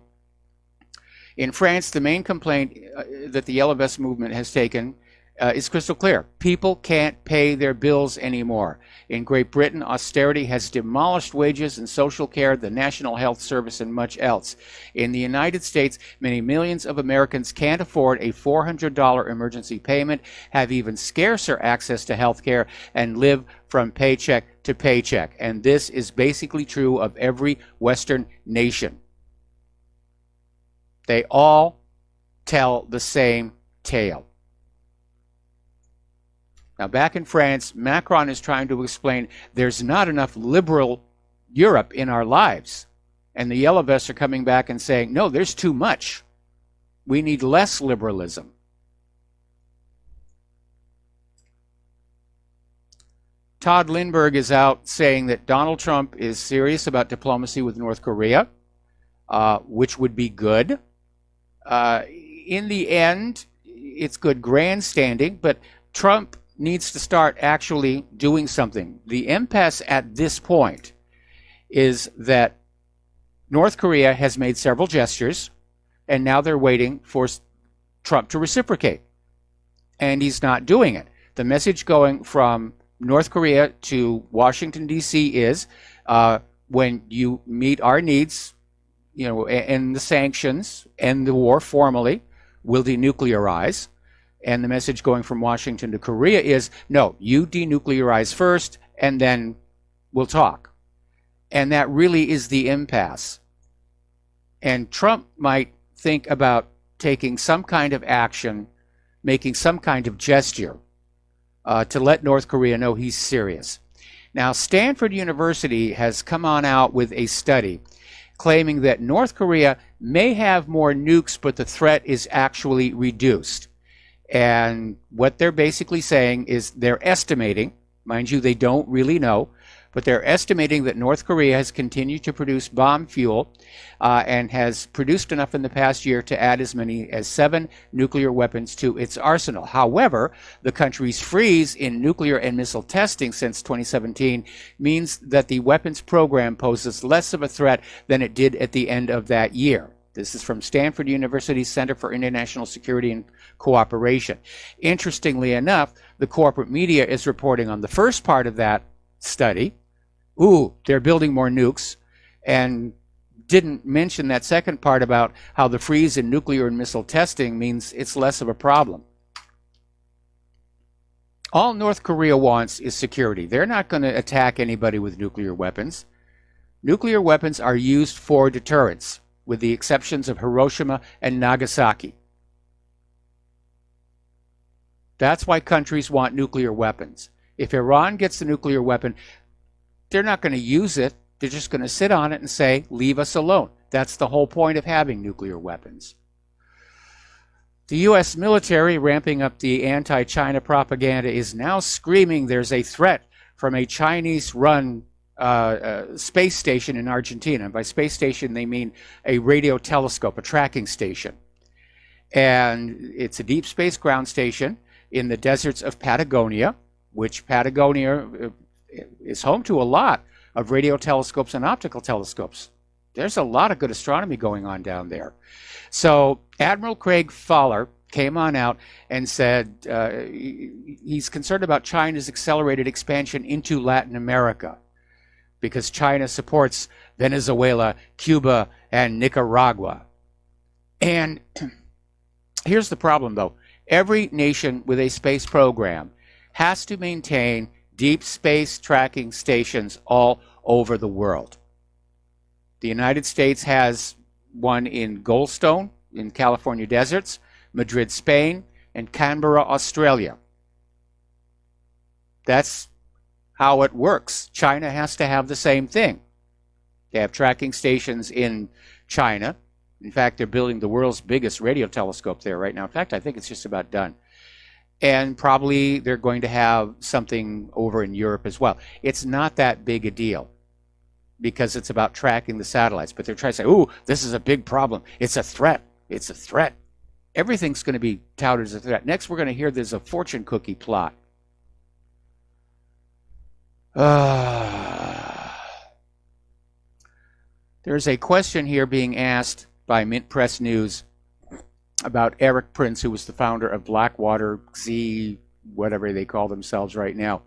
In France, the main complaint that the Yellow Vest movement has taken is crystal clear. People can't pay their bills anymore. In Great Britain, austerity has demolished wages and social care, the National Health Service, and much else. In the United States, many millions of Americans can't afford a $400 emergency payment, have even scarcer access to health care, and live from paycheck to paycheck. And this is basically true of every Western nation. They all tell the same tale. Now, back in France, Macron is trying to explain there's not enough liberal Europe in our lives. And the Yellow Vests are coming back and saying, no, there's too much. We need less liberalism. Todd Lindbergh is out saying that Donald Trump is serious about diplomacy with North Korea, which would be good. In the end, it's good grandstanding, but Trump needs to start actually doing something. The impasse at this point is that North Korea has made several gestures, and now they're waiting for Trump to reciprocate. And he's not doing it. The message going from North Korea to Washington, D.C. is when you meet our needs, and the sanctions, and the war formally, we'll denuclearize. And the message going from Washington to Korea is, no, you denuclearize first, and then we'll talk. And that really is the impasse. And Trump might think about taking some kind of action, making some kind of gesture to let North Korea know he's serious. Now, Stanford University has come on out with a study claiming that North Korea may have more nukes, but the threat is actually reduced. And what they're basically saying is they're estimating, mind you, they don't really know, but they're estimating that North Korea has continued to produce bomb fuel and has produced enough in the past year to add as many as 7 nuclear weapons to its arsenal. However, the country's freeze in nuclear and missile testing since 2017 means that the weapons program poses less of a threat than it did at the end of that year. This is from Stanford University's Center for International Security and Cooperation. Interestingly enough, the corporate media is reporting on the first part of that study, they're building more nukes, and didn't mention that second part about how the freeze in nuclear and missile testing means it's less of a problem. All North Korea wants is security. They're not going to attack anybody with nuclear weapons. Nuclear weapons are used for deterrence, with the exceptions of Hiroshima and Nagasaki. That's why countries want nuclear weapons. If Iran gets the nuclear weapon, they're not going to use it. They're just going to sit on it and say, leave us alone. That's the whole point of having nuclear weapons. The U.S. military, ramping up the anti-China propaganda, is now screaming there's a threat from a Chinese-run space station in Argentina. And by space station, they mean a radio telescope, a tracking station. And it's a deep space ground station in the deserts of Patagonia, which Patagonia is home to a lot of radio telescopes and optical telescopes. There's a lot of good astronomy going on down there. So Admiral Craig Fowler came on out and said he's concerned about China's accelerated expansion into Latin America because China supports Venezuela, Cuba, and Nicaragua. And here's the problem, though. Every nation with a space program has to maintain deep space tracking stations all over the world. The United States has one in Goldstone in California deserts, Madrid, Spain, and Canberra, Australia. That's how it works. China has to have the same thing. They have tracking stations in China. In fact, they're building the world's biggest radio telescope there right now. In fact, I think it's just about done. And probably they're going to have something over in Europe as well. It's not that big a deal because it's about tracking the satellites. But they're trying to say, this is a big problem. It's a threat. It's a threat. Everything's going to be touted as a threat. Next, we're going to hear there's a fortune cookie plot. There's a question here being asked by Mint Press News about Eric Prince, who was the founder of Blackwater Z, whatever they call themselves right now.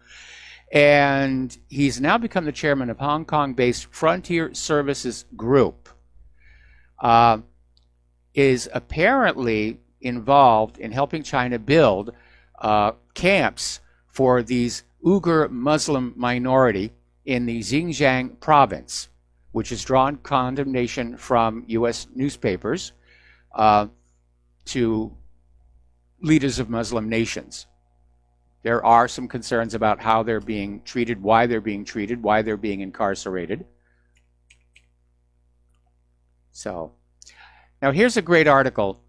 And he's now become the chairman of Hong Kong-based Frontier Services Group. Is apparently involved in helping China build camps for these Uyghur Muslim minority in the Xinjiang province, which has drawn condemnation from U.S. newspapers to leaders of Muslim nations. There are some concerns about how they're being treated, why they're being treated, why they're being incarcerated. So, now here's a great article.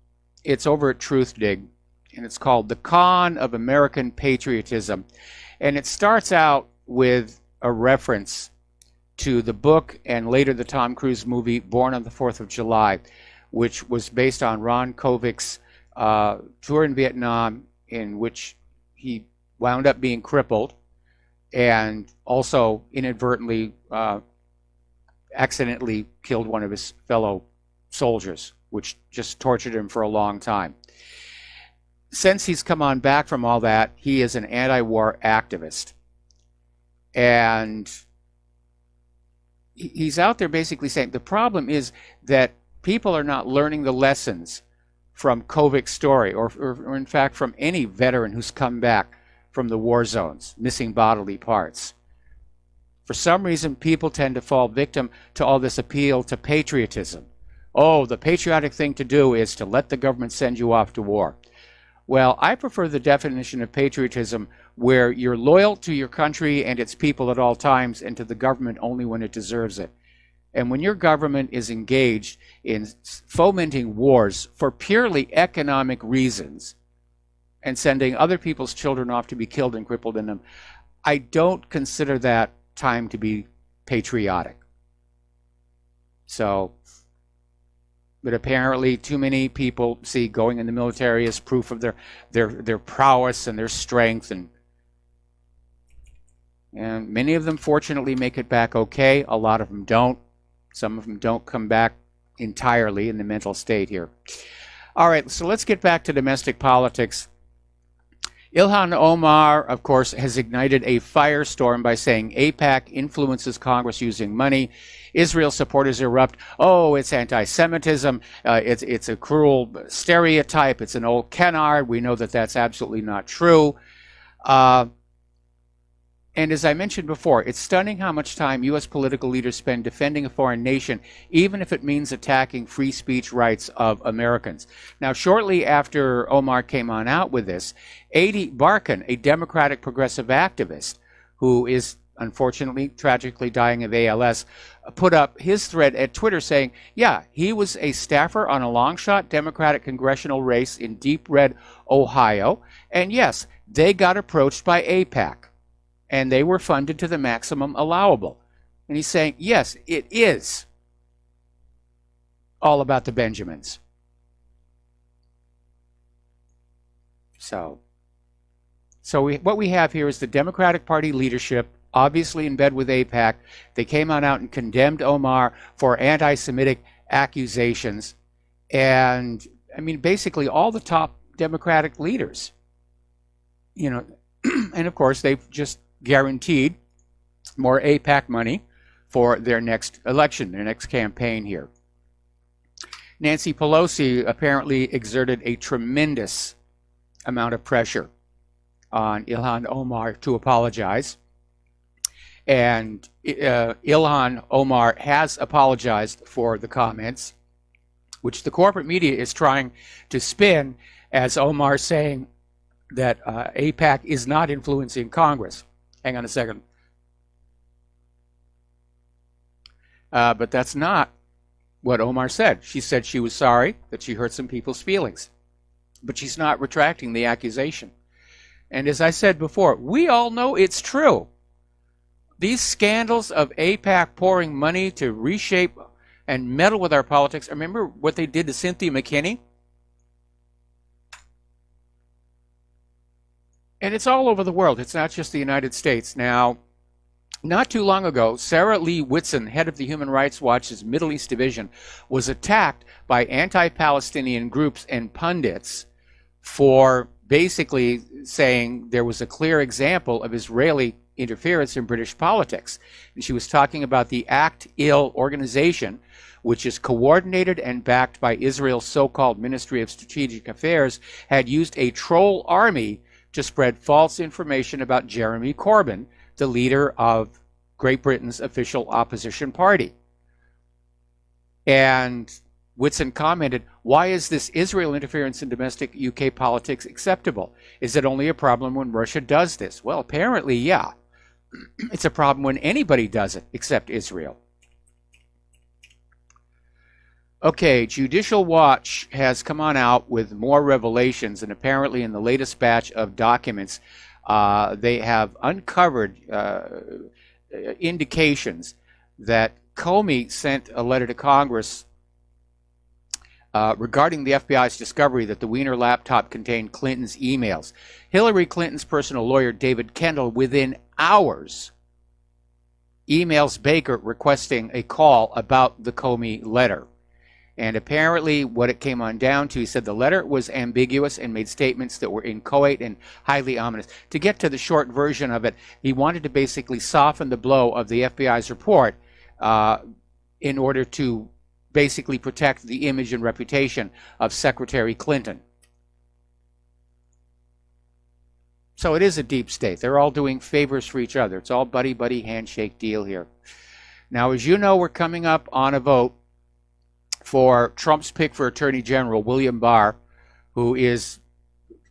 It's over at TruthDig, and it's called The Con of American Patriotism. And it starts out with a reference to the book and later the Tom Cruise movie Born on the 4th of July, which was based on Ron Kovic's tour in Vietnam, in which he wound up being crippled and also inadvertently accidentally killed one of his fellow soldiers, which just tortured him for a long time. Since he's come on back from all that, he is an anti-war activist. And he's out there basically saying the problem is that people are not learning the lessons from Kovic's story, or in fact from any veteran who's come back from the war zones, missing bodily parts. For some reason, people tend to fall victim to all this appeal to patriotism. Oh, the patriotic thing to do is to let the government send you off to war. Well, I prefer the definition of patriotism where you're loyal to your country and its people at all times and to the government only when it deserves it. And when your government is engaged in fomenting wars for purely economic reasons and sending other people's children off to be killed and crippled in them, I don't consider that time to be patriotic. So, but apparently too many people see going in the military as proof of their prowess and their strength, and many of them fortunately make it back okay. A lot of them don't. Some of them don't come back entirely in the mental state here. All right, so let's get back to domestic politics. Ilhan Omar, of course, has ignited a firestorm by saying AIPAC influences Congress using money. Israel supporters erupt. Oh, it's anti-Semitism. It's a cruel stereotype. It's an old canard. We know that that's absolutely not true. And as I mentioned before, it's stunning how much time U.S. political leaders spend defending a foreign nation, even if it means attacking free speech rights of Americans. Now, shortly after Omar came on out with this, Adi Barkan, a Democratic progressive activist who is unfortunately, tragically dying of ALS, put up his thread at Twitter saying, yeah, he was a staffer on a long-shot Democratic congressional race in deep red Ohio, and yes, they got approached by AIPAC. And they were funded to the maximum allowable. And he's saying, yes, it is all about the Benjamins. So what we have here is the Democratic Party leadership, obviously in bed with AIPAC. They came on out and condemned Omar for anti-Semitic accusations. And, I mean, basically all the top Democratic leaders, you know, and of course they've just guaranteed more AIPAC money for their next election, their next campaign here. Nancy Pelosi apparently exerted a tremendous amount of pressure on Ilhan Omar to apologize. And Ilhan Omar has apologized for the comments, which the corporate media is trying to spin as Omar saying that AIPAC is not influencing Congress. Hang on a second. But that's not what Omar said. She said she was sorry that she hurt some people's feelings. But she's not retracting the accusation. And as I said before, we all know it's true. These scandals of AIPAC pouring money to reshape and meddle with our politics. Remember what they did to Cynthia McKinney? And it's all over the world. It's not just the United States. Now, Not too long ago, Sarah Lee Whitson, head of the Human Rights Watch's Middle East Division, was attacked by anti-Palestinian groups and pundits for basically saying there was a clear example of Israeli interference in British politics. And she was talking about the Act Ill organization, which is coordinated and backed by Israel's so-called Ministry of Strategic Affairs, had used a troll army to spread false information about Jeremy Corbyn, the leader of Great Britain's official opposition party. And Whitson commented, "Why is this Israel interference in domestic UK politics acceptable? Is it only a problem when Russia does this?" Well, apparently, yeah. It's a problem when anybody does it except Israel. Okay, Judicial Watch has come on out with more revelations, and apparently in the latest batch of documents, they have uncovered indications that Comey sent a letter to Congress regarding the FBI's discovery that the Wiener laptop contained Clinton's emails. Hillary Clinton's personal lawyer, David Kendall, within hours, emails Baker requesting a call about the Comey letter. And apparently what it came on down to, he said the letter was ambiguous and made statements that were inchoate and highly ominous. To get to the short version of it, he wanted to basically soften the blow of the FBI's report in order to basically protect the image and reputation of Secretary Clinton. So it is a deep state. They're all doing favors for each other. It's all buddy-buddy handshake deal here. Now, as you know, we're coming up on a vote for Trump's pick for Attorney General, William Barr, who is,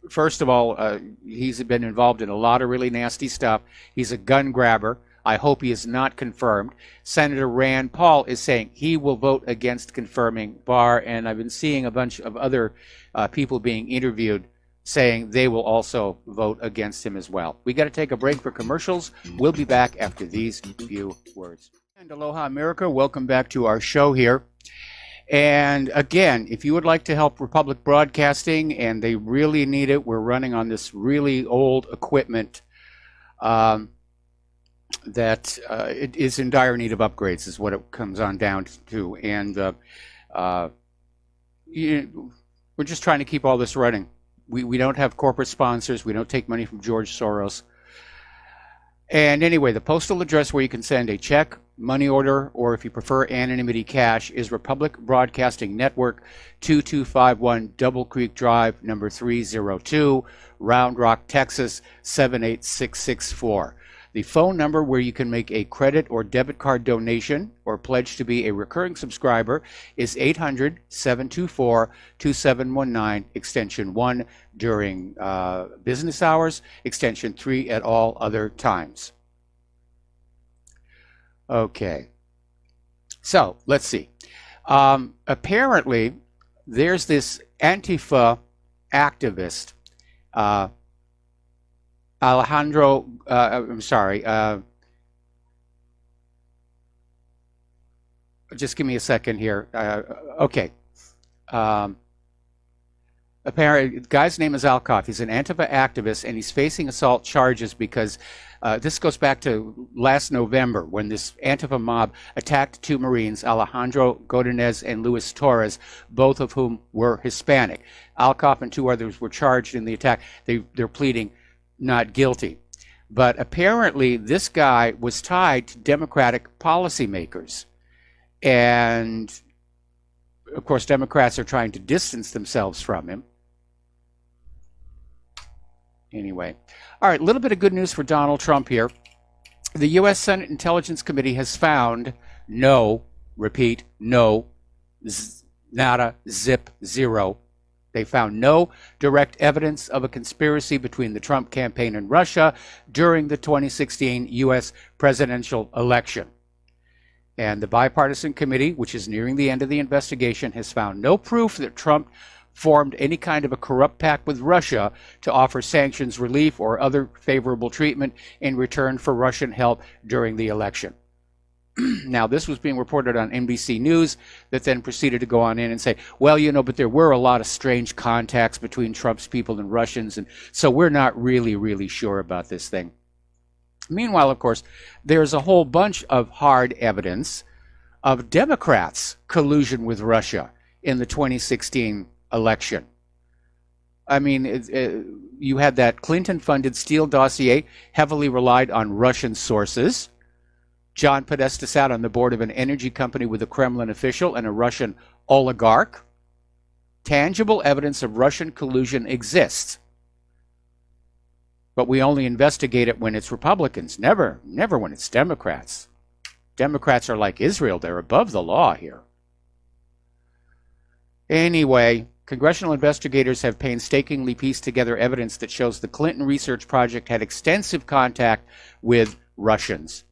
first of all, he's been involved in a lot of really nasty stuff. He's a gun grabber. I hope he is not confirmed. Senator Rand Paul is saying he will vote against confirming Barr, and I've been seeing a bunch of other people being interviewed saying they will also vote against him as well. We got to take a break for commercials. We'll be back after these few words. And aloha, America. Welcome back to our show here. And again, if you would like to help Republic Broadcasting, and they really need it, we're running on this really old equipment that it is in dire need of upgrades, is what it comes on down to. And we're just trying to keep all this running. We don't have corporate sponsors. We don't take money from George Soros. And anyway, the postal address where you can send a check, money order, or if you prefer anonymity cash, is Republic Broadcasting Network, 2251 Double Creek Drive, number 302, Round Rock, Texas, 78664. The phone number where you can make a credit or debit card donation or pledge to be a recurring subscriber is 800-724-2719, extension 1 during business hours, extension 3 at all other times. Okay, so let's see. Apparently, there's this Antifa activist, Alejandro, just give me a second here. Okay. Apparently, the guy's name is Alkoff. He's an Antifa activist, and he's facing assault charges because this goes back to last November when this Antifa mob attacked two Marines, Alejandro Godinez and Luis Torres, both of whom were Hispanic. Alkoff and two others were charged in the attack. They're pleading not guilty. But apparently this guy was tied to Democratic policymakers. And of course, Democrats are trying to distance themselves from him. Anyway, all right, a little bit of good news for Donald Trump here. The U.S. Senate Intelligence Committee has found no, repeat, no, nada, zip, zero. They found no direct evidence of a conspiracy between the Trump campaign and Russia during the 2016 U.S. presidential election. And the bipartisan committee, which is nearing the end of the investigation, has found no proof that Trump formed any kind of a corrupt pact with Russia to offer sanctions relief or other favorable treatment in return for Russian help during the election. Now, this was being reported on NBC News that then proceeded to go on in and say, well, you know, but there were a lot of strange contacts between Trump's people and Russians, and so we're not really sure about this thing. Meanwhile, of course, there's a whole bunch of hard evidence of Democrats' collusion with Russia in the 2016 election. I mean, you had that Clinton-funded Steele dossier heavily relied on Russian sources. John Podesta sat on the board of an energy company with a Kremlin official and a Russian oligarch. Tangible evidence of Russian collusion exists. But we only investigate it when it's Republicans, never when it's Democrats. Democrats are like Israel, they're above the law here. Anyway, congressional investigators have painstakingly pieced together evidence that shows the Clinton Research Project had extensive contact with Russians.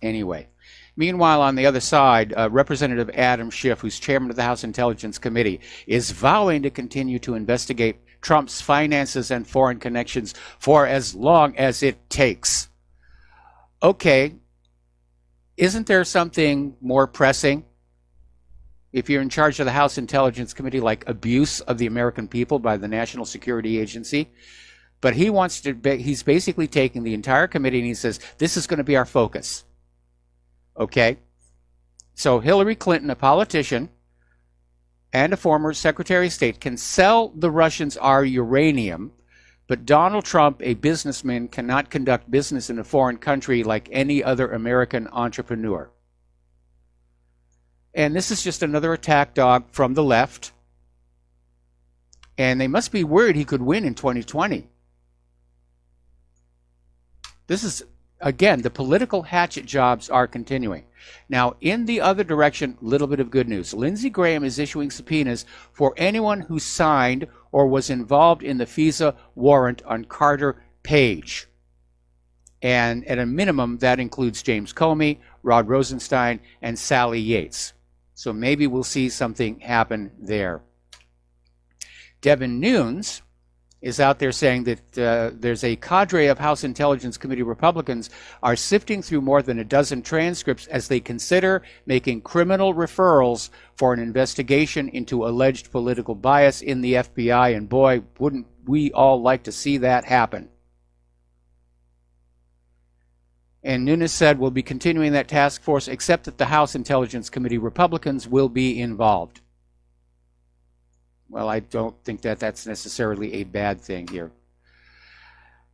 Anyway, meanwhile, on the other side, Representative Adam Schiff, who's chairman of the House Intelligence Committee, is vowing to continue to investigate Trump's finances and foreign connections for as long as it takes. Okay, isn't there something more pressing? If you're in charge of the House Intelligence Committee, like abuse of the American people by the National Security Agency, but he's basically taking the entire committee and he says, this is going to be our focus. Okay? So Hillary Clinton, a politician and a former Secretary of State, can sell the Russians our uranium, but Donald Trump, a businessman, cannot conduct business in a foreign country like any other American entrepreneur. And this is just another attack dog from the left. And they must be worried he could win in 2020. This is, again, the political hatchet jobs are continuing. Now, in the other direction, little bit of good news. Lindsey Graham is issuing subpoenas for anyone who signed or was involved in the FISA warrant on Carter Page. And at a minimum, that includes James Comey, Rod Rosenstein, and Sally Yates. So maybe we'll see something happen there. Devin Nunes is out there saying that there's a cadre of House Intelligence Committee Republicans are sifting through more than a dozen transcripts as they consider making criminal referrals for an investigation into alleged political bias in the FBI. And boy, wouldn't we all like to see that happen. And Nunes said we'll be continuing that task force, except that the House Intelligence Committee Republicans will be involved. Well, I don't think that that's necessarily a bad thing here.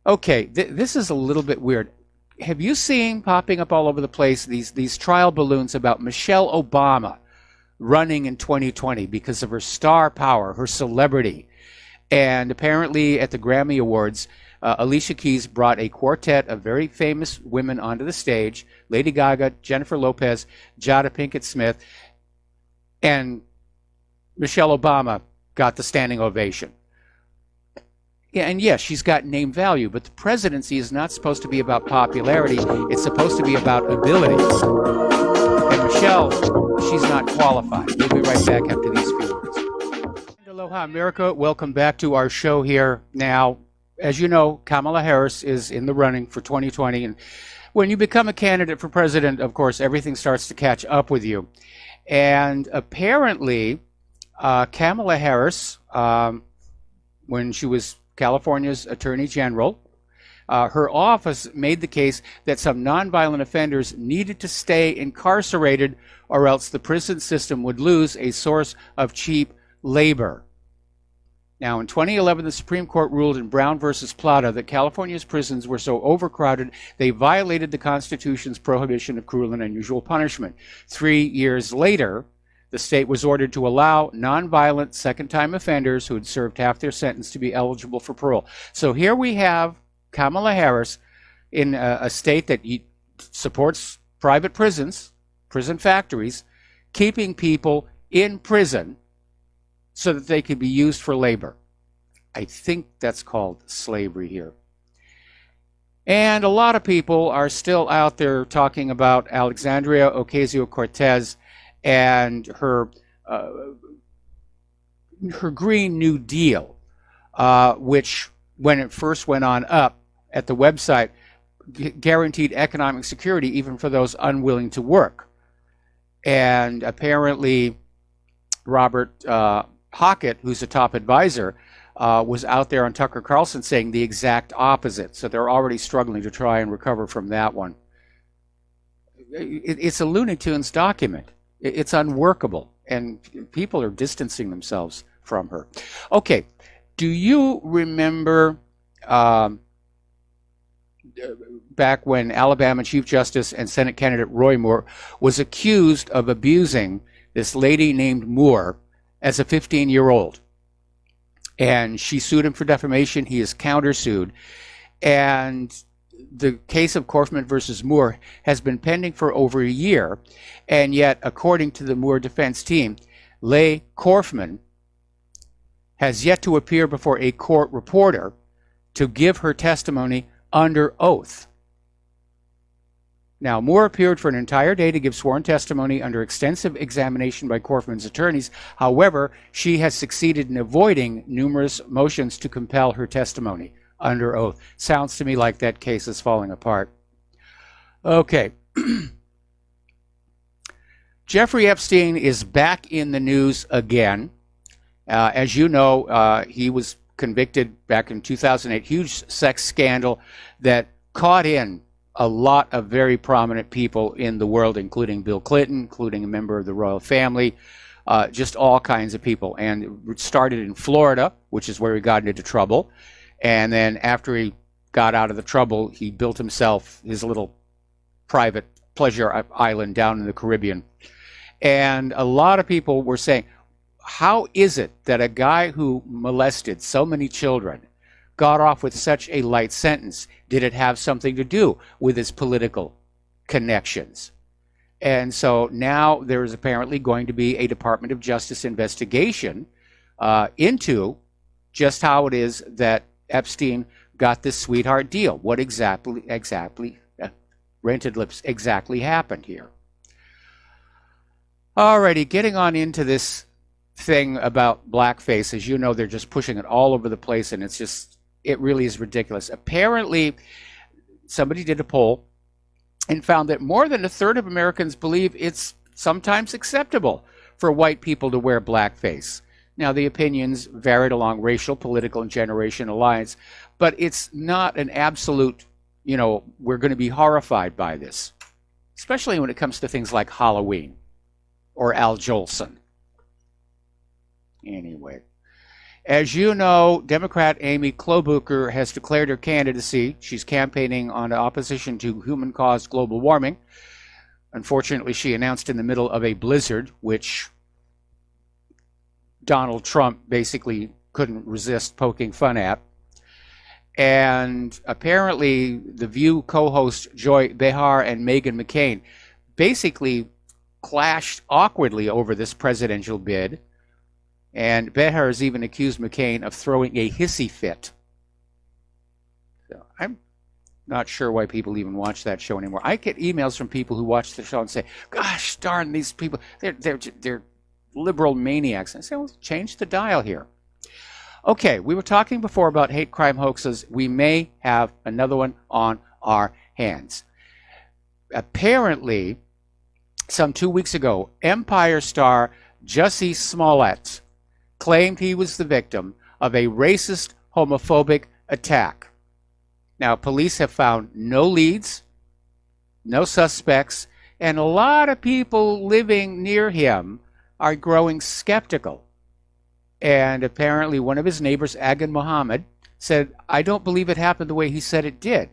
Okay, this is a little bit weird. Have you seen popping up all over the place these trial balloons about Michelle Obama running in 2020 because of her star power, her celebrity? And apparently at the Grammy Awards, Alicia Keys brought a quartet of very famous women onto the stage: Lady Gaga, Jennifer Lopez, Jada Pinkett Smith, and Michelle Obama got the standing ovation. Yeah, and yes, she's got name value, but the presidency is not supposed to be about popularity. It's supposed to be about ability. And Michelle, she's not qualified. We'll be right back after these few words. Aloha, America. Welcome back to our show here. Now, as you know, Kamala Harris is in the running for 2020. And when you become a candidate for president, of course, everything starts to catch up with you. And apparently, Kamala Harris, when she was California's Attorney General, her office made the case that some nonviolent offenders needed to stay incarcerated or else the prison system would lose a source of cheap labor. Now, in 2011, the Supreme Court ruled in Brown versus Plata that California's prisons were so overcrowded they violated the Constitution's prohibition of cruel and unusual punishment. 3 years later, the state was ordered to allow nonviolent second-time offenders who had served half their sentence to be eligible for parole. So here we have Kamala Harris in a state that supports private prisons, prison factories, keeping people in prison so that they could be used for labor. I think that's called slavery here. And a lot of people are still out there talking about Alexandria Ocasio-Cortez and her Green New Deal, which, when it first went on up at the website, guaranteed economic security even for those unwilling to work. And apparently, Robert Hockett, who's a top advisor, was out there on Tucker Carlson saying the exact opposite. So they're already struggling to try and recover from that one. It's a Looney Tunes document. It's unworkable, and people are distancing themselves from her. Okay, do you remember back when Alabama Chief Justice and Senate candidate Roy Moore was accused of abusing this lady named Moore as a 15-year-old? And she sued him for defamation. He is countersued. And the case of Korfman versus Moore has been pending for over a year. And yet, according to the Moore defense team, Leigh Korfman has yet to appear before a court reporter to give her testimony under oath. Now, Moore appeared for an entire day to give sworn testimony under extensive examination by Korfman's attorneys. However, she has succeeded in avoiding numerous motions to compel her testimony under oath. Sounds to me like that case is falling apart. Okay. Jeffrey Epstein is back in the news again. As you know, he was convicted back in 2008, huge sex scandal that caught in a lot of very prominent people in the world, including Bill Clinton, including a member of the royal family, just all kinds of people. And it started in Florida, which is where he got into trouble. And then after he got out of the trouble, he built himself his little private pleasure island down in the Caribbean. And a lot of people were saying, how is it that a guy who molested so many children got off with such a light sentence? Did it have something to do with his political connections? And so now there is apparently going to be a Department of Justice investigation into just how it is that Epstein got this sweetheart deal. What exactly rented lips exactly happened here? Alrighty, getting on into this thing about blackface. As you know, they're just pushing it all over the place, and it really is ridiculous. Apparently, somebody did a poll and found that more than a third of Americans believe it's sometimes acceptable for white people to wear blackface. Now, the opinions varied along racial, political, and generational lines, but it's not an absolute, we're going to be horrified by this, especially when it comes to things like Halloween or Al Jolson. Anyway, as you know, Democrat Amy Klobuchar has declared her candidacy. She's campaigning on opposition to human-caused global warming. Unfortunately, she announced in the middle of a blizzard, which Donald Trump basically couldn't resist poking fun at. And apparently, The View co-host Joy Behar and Meghan McCain basically clashed awkwardly over this presidential bid. And Behar has even accused McCain of throwing a hissy fit. So I'm not sure why people even watch that show anymore. I get emails from people who watch the show and say, "Gosh darn, these people, they're liberal maniacs." And I say, "Well, change the dial here." Okay, we were talking before about hate crime hoaxes. We may have another one on our hands. Apparently, some 2 weeks ago, Empire star Jussie Smollett claimed he was the victim of a racist, homophobic attack. Now, police have found no leads, no suspects, and a lot of people living near him are growing skeptical. And apparently one of his neighbors, Agan Muhammad, said, "I don't believe it happened the way he said it did.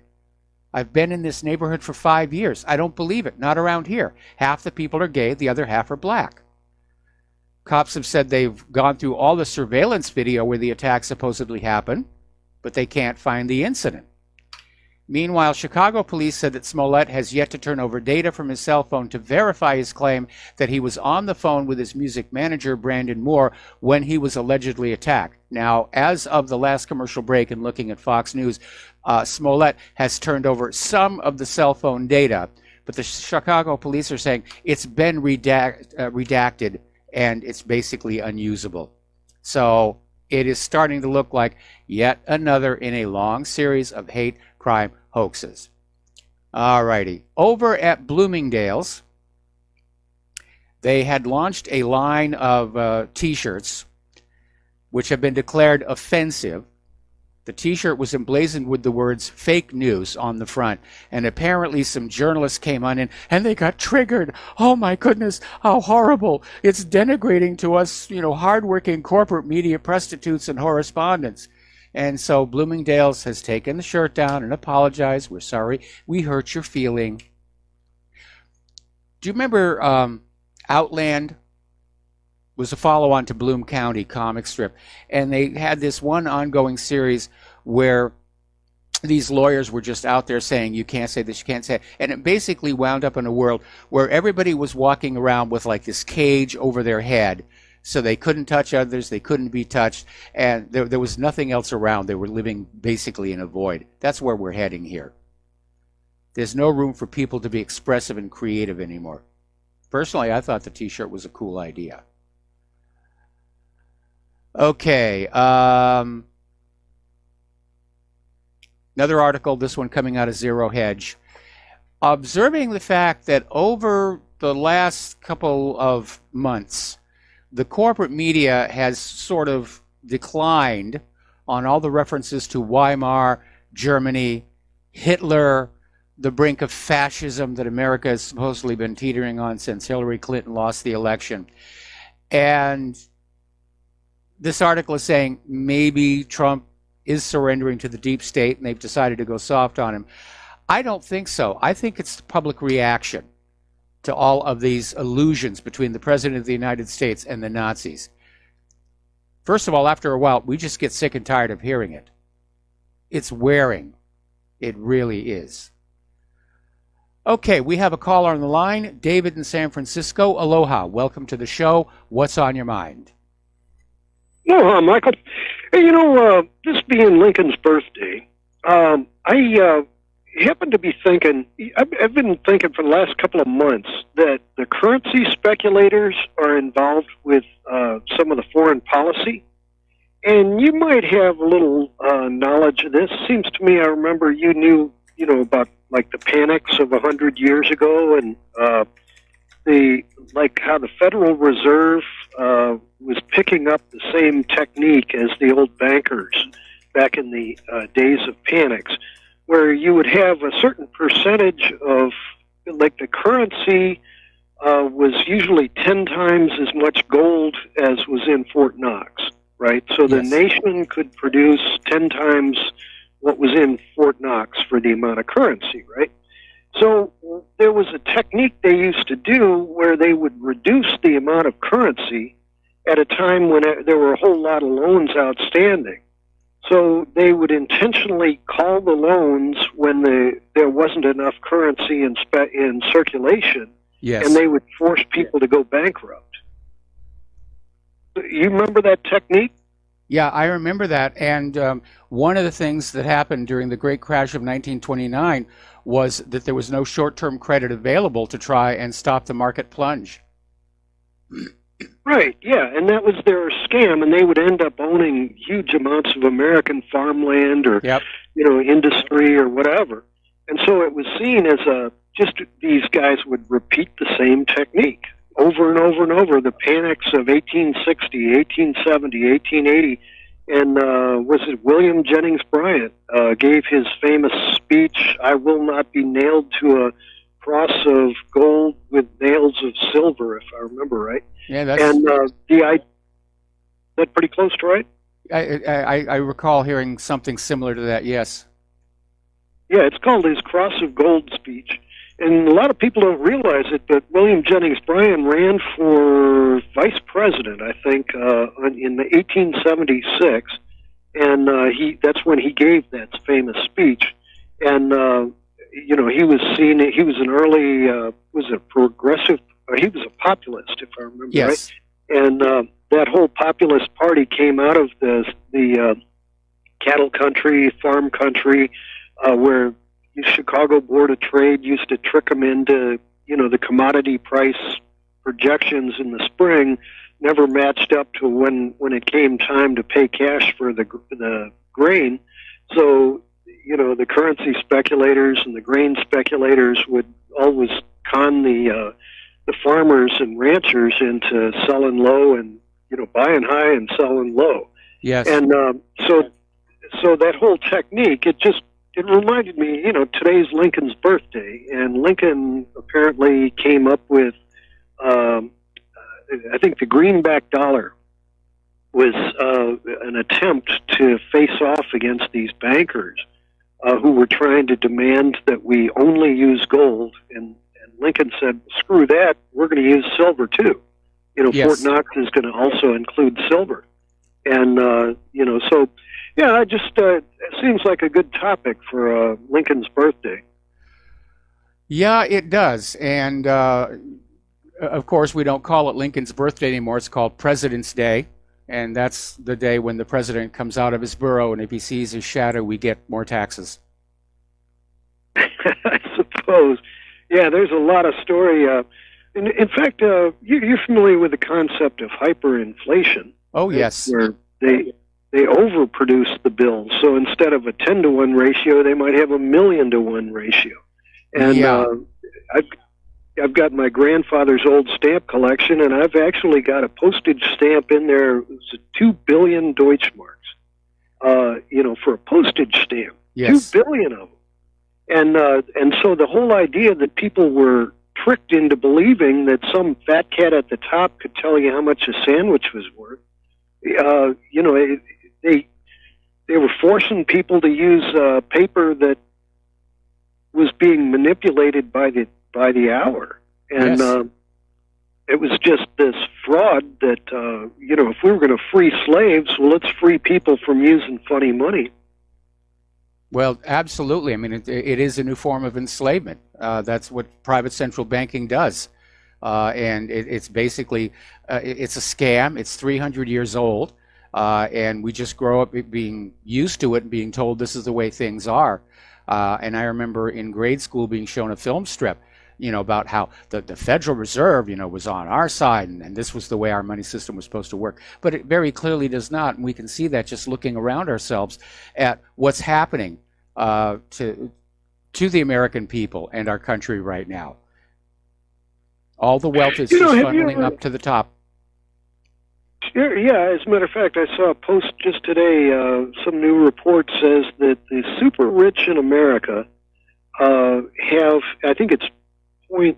I've been in this neighborhood for 5 years. I don't believe it, not around here. Half the people are gay, the other half are black." Cops have said they've gone through all the surveillance video where the attack supposedly happened, but they can't find the incident. Meanwhile, Chicago police said that Smollett has yet to turn over data from his cell phone to verify his claim that he was on the phone with his music manager, Brandon Moore, when he was allegedly attacked. Now, as of the last commercial break and looking at Fox News, Smollett has turned over some of the cell phone data, but the Chicago police are saying it's been redacted and it's basically unusable. So it is starting to look like yet another in a long series of hate crime hoaxes. Alrighty, over at Bloomingdale's, they had launched a line of t-shirts which have been declared offensive. The T-shirt was emblazoned with the words "fake news" on the front, and apparently some journalists came on in and they got triggered. Oh my goodness, how horrible! It's denigrating to us, hardworking corporate media prostitutes and correspondents. And so Bloomingdale's has taken the shirt down and apologized. We're sorry, we hurt your feeling. Do you remember Outland? Was a follow-on to Bloom County comic strip, and they had this one ongoing series where these lawyers were just out there saying you can't say this, you can't say it. And it basically wound up in a world where everybody was walking around with like this cage over their head, so they couldn't touch others, they couldn't be touched, and there was nothing else around. They were living basically in a void. That's where we're heading here. There's no room for people to be expressive and creative anymore. Personally, I thought the T-shirt was a cool idea. Okay, another article, this one coming out of Zero Hedge, observing the fact that over the last couple of months, the corporate media has sort of declined on all the references to Weimar, Germany, Hitler, the brink of fascism that America has supposedly been teetering on since Hillary Clinton lost the election. And this article is saying maybe Trump is surrendering to the deep state and they've decided to go soft on him. I don't think so. I think it's the public reaction to all of these illusions between the President of the United States and the Nazis. First of all, after a while, we just get sick and tired of hearing it. It's wearing. It really is. Okay, we have a caller on the line. David in San Francisco. Aloha. Welcome to the show. What's on your mind? Aloha, Michael. Hey, this being Lincoln's birthday, I happen to be thinking, I've been thinking for the last couple of months that the currency speculators are involved with some of the foreign policy. And you might have a little knowledge of this. Seems to me I remember you knew, about like the panics of 100 years ago and how the Federal Reserve was picking up the same technique as the old bankers back in the days of panics, where you would have a certain percentage of, like the currency was usually 10 times as much gold as was in Fort Knox, right? So the nation could produce 10 times what was in Fort Knox for the amount of currency, right? So there was a technique they used to do where they would reduce the amount of currency at a time when there were a whole lot of loans outstanding. So they would intentionally call the loans when there wasn't enough currency in circulation, and they would force people to go bankrupt. You remember that technique? Yeah, I remember that. And one of the things that happened during the great crash of 1929 was that there was no short-term credit available to try and stop the market plunge. Right, yeah, and that was their scam, and they would end up owning huge amounts of American farmland or, industry or whatever. And so it was seen as these guys would repeat the same technique over and over and over. The panics of 1860, 1870, 1880, and was it William Jennings Bryan gave his famous speech, "I will not be nailed to a cross of gold with nails of silver," if I remember right. Yeah, that's... And that pretty close to right? I recall hearing something similar to that, yes. Yeah, it's called his Cross of Gold speech. And a lot of people don't realize it, but William Jennings Bryan ran for vice president, I think, in 1876, and that's when he gave that famous speech. And he was seen. He was an early, was a progressive. He was a populist, if I remember right. And that whole populist party came out of the cattle country, farm country, where the Chicago Board of Trade used to trick them into, the commodity price projections in the spring never matched up to when it came time to pay cash for the grain. So, the currency speculators and the grain speculators would always con the farmers and ranchers into selling low and, buying high and selling low. Yes. And so that whole technique, it reminded me, today's Lincoln's birthday, and Lincoln apparently came up with, I think the greenback dollar was an attempt to face off against these bankers who were trying to demand that we only use gold. And Lincoln said, screw that, we're going to use silver too. Yes. Fort Knox is going to also include silver. And, so, yeah, it seems like a good topic for Lincoln's birthday. Yeah, it does. And, of course, we don't call it Lincoln's birthday anymore. It's called President's Day. And that's the day when the president comes out of his burrow, and if he sees his shadow, we get more taxes. I suppose. Yeah, there's a lot of story. In fact, you're familiar with the concept of hyperinflation. Oh, yes. Where they overproduce the bills. So instead of a 10-to-1 ratio, they might have a 1,000,000-to-1 ratio. And yeah. I've got my grandfather's old stamp collection, and I've actually got a postage stamp in there. It's 2 billion Deutschmarks, for a postage stamp. Yes. 2 billion of them. And so the whole idea that people were tricked into believing that some fat cat at the top could tell you how much a sandwich was worth, they were forcing people to use paper that was being manipulated by the hour, and yes. It was just this fraud that if we were going to free slaves, well, let's free people from using funny money. Well, absolutely. I mean, it is a new form of enslavement. That's what private central banking does, and it's basically it's a scam. It's 300 years old, and we just grow up being used to it and being told this is the way things are. And I remember in grade school being shown a film strip, about how the Federal Reserve, was on our side, and this was the way our money system was supposed to work. But it very clearly does not, and we can see that just looking around ourselves at what's happening to the American people and our country right now. All the wealth is just funneling up to the top. Yeah, as a matter of fact, I saw a post just today. Some new report says that the super rich in America have, I think it's 3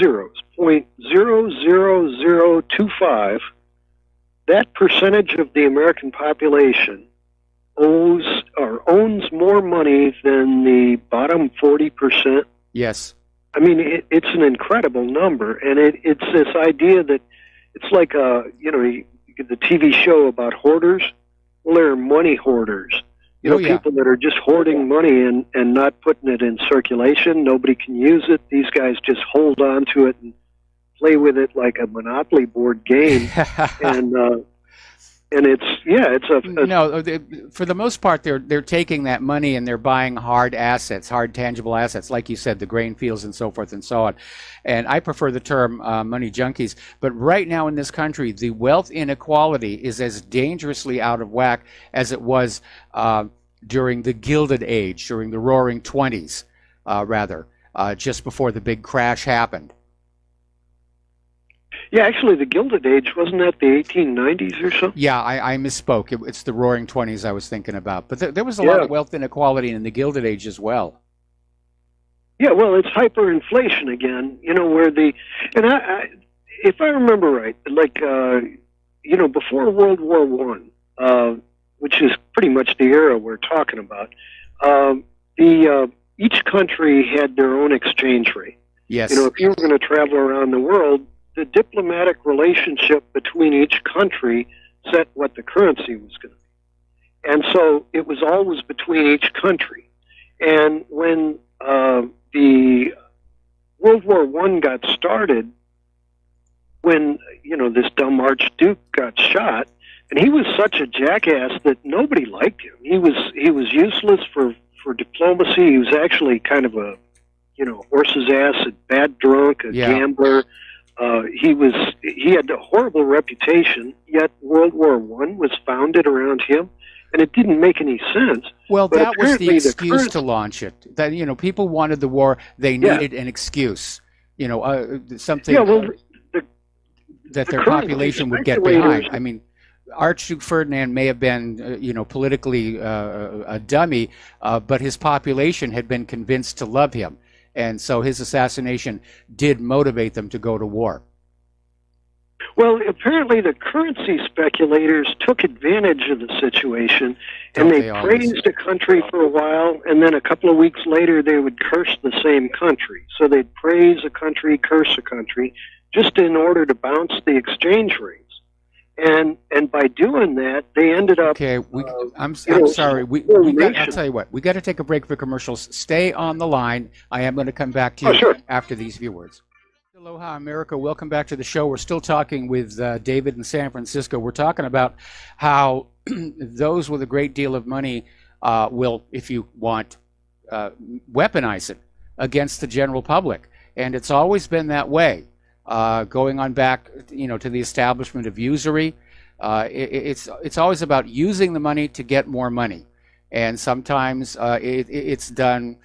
zeros, 0.00025. That percentage of the American population owns more money than the bottom 40%. Yes. I mean, it's an incredible number, and it's this idea that it's like the TV show about hoarders. Well, they're money hoarders. People that are just hoarding money and not putting it in circulation. Nobody can use it. These guys just hold on to it and play with it like a Monopoly board game. And for the most part, they're taking that money and they're buying hard assets, hard tangible assets, like you said, the grain fields and so forth and so on. And I prefer the term money junkies. But right now in this country, the wealth inequality is as dangerously out of whack as it was during the Gilded Age, during the Roaring '20s, just before the big crash happened. Yeah, actually, the Gilded Age, wasn't that the 1890s or so? Yeah, I misspoke. It's the Roaring '20s I was thinking about. But there was a lot of wealth inequality in the Gilded Age as well. Yeah, well, it's hyperinflation again, if I remember right, before World War I, which is pretty much the era we're talking about, each country had their own exchange rate. Yes. If you were going to travel around the world, the diplomatic relationship between each country set what the currency was going to be. And so it was always between each country. And when the World War I got started, when, this dumb Archduke got shot, and he was such a jackass that nobody liked him. He was useless for diplomacy. He was actually kind of a, horse's ass, a bad drunk, a gambler. He had a horrible reputation, yet World War I was founded around him, and it didn't make any sense. Well, that was the excuse to launch it. That people wanted the war, they needed an excuse. Something that their population would get behind. I mean, Archduke Ferdinand may have been, politically a dummy, but his population had been convinced to love him. And so his assassination did motivate them to go to war. Well, apparently the currency speculators took advantage of the situation, and they praised a country for a while, and then a couple of weeks later they would curse the same country. So they'd praise a country, curse a country, just in order to bounce the exchange rates. And by doing that, they ended up. Okay, I'm sorry. I'll tell you what. We got to take a break for commercials. Stay on the line. I am going to come back to you after these few words. Aloha, America. Welcome back to the show. We're still talking with David in San Francisco. We're talking about how those with a great deal of money will, if you want, weaponize it against the general public, and it's always been that way. Going on back, to the establishment of usury, it's always about using the money to get more money, and sometimes it's done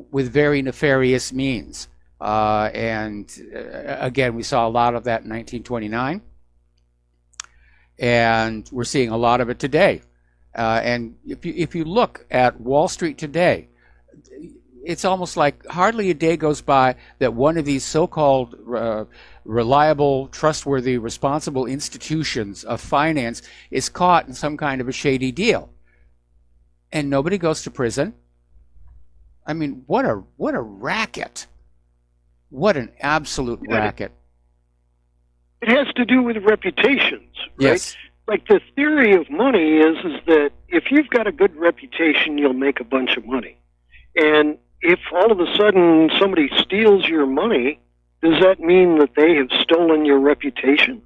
with very nefarious means. And again, we saw a lot of that in 1929, and we're seeing a lot of it today. And if you look at Wall Street today, it's almost like hardly a day goes by that one of these so-called reliable, trustworthy, responsible institutions of finance is caught in some kind of a shady deal, and nobody goes to prison. I mean, what a racket! What an absolute racket! It has to do with reputations, right? Yes. Like the theory of money is that if you've got a good reputation, you'll make a bunch of money, and if all of a sudden somebody steals your money, does that mean that they have stolen your reputation?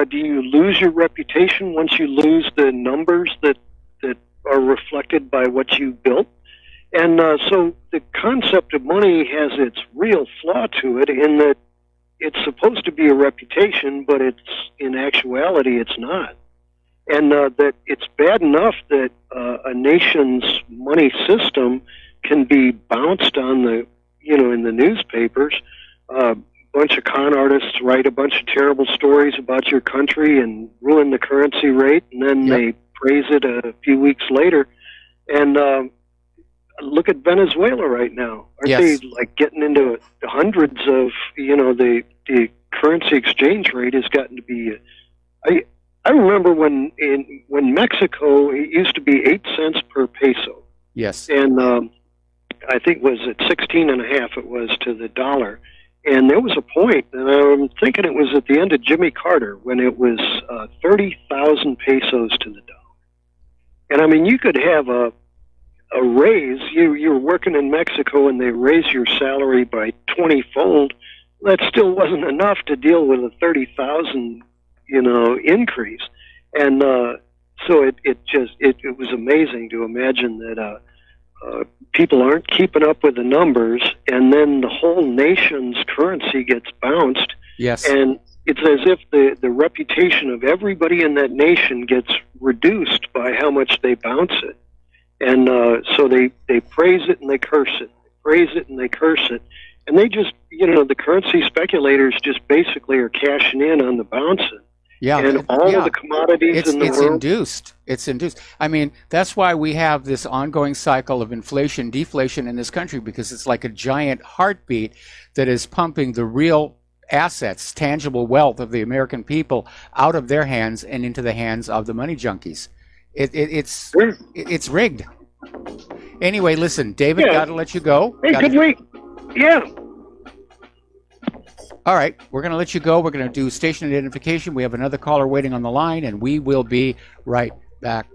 Do you lose your reputation once you lose the numbers that are reflected by what you built? And so the concept of money has its real flaw to it in that it's supposed to be a reputation, but in actuality it's not. And that it's bad enough that a nation's money system can be bounced on in the newspapers. A bunch of con artists write a bunch of terrible stories about your country and ruin the currency rate, and then they praise it a few weeks later. And look at Venezuela right now. Aren't they like getting into the hundreds of, the currency exchange rate has gotten to be, I remember when Mexico, it used to be 8 cents per peso. Yes. And I think was at 16.5 it was to the dollar. And there was a point, and I'm thinking it was at the end of Jimmy Carter, when it was 30,000 pesos to the dollar. And I mean, you could have a raise. You're working in Mexico and they raise your salary by 20-fold. That still wasn't enough to deal with a 30,000, increase. And so it was amazing to imagine that people aren't keeping up with the numbers, and then the whole nation's currency gets bounced. Yes. And it's as if the reputation of everybody in that nation gets reduced by how much they bounce it. And so they praise it and they curse it. They praise it and they curse it. And they just, the currency speculators just basically are cashing in on the bouncing. Yeah, and all of the commodities in the world. It's induced. I mean, that's why we have this ongoing cycle of inflation, deflation in this country, because it's like a giant heartbeat that is pumping the real assets, tangible wealth of the American people out of their hands and into the hands of the money junkies. It's rigged. Anyway, listen, David, got to let you go. Hey, good week. Yeah. All right, we're going to let you go. We're going to do station identification. We have another caller waiting on the line, and we will be right back.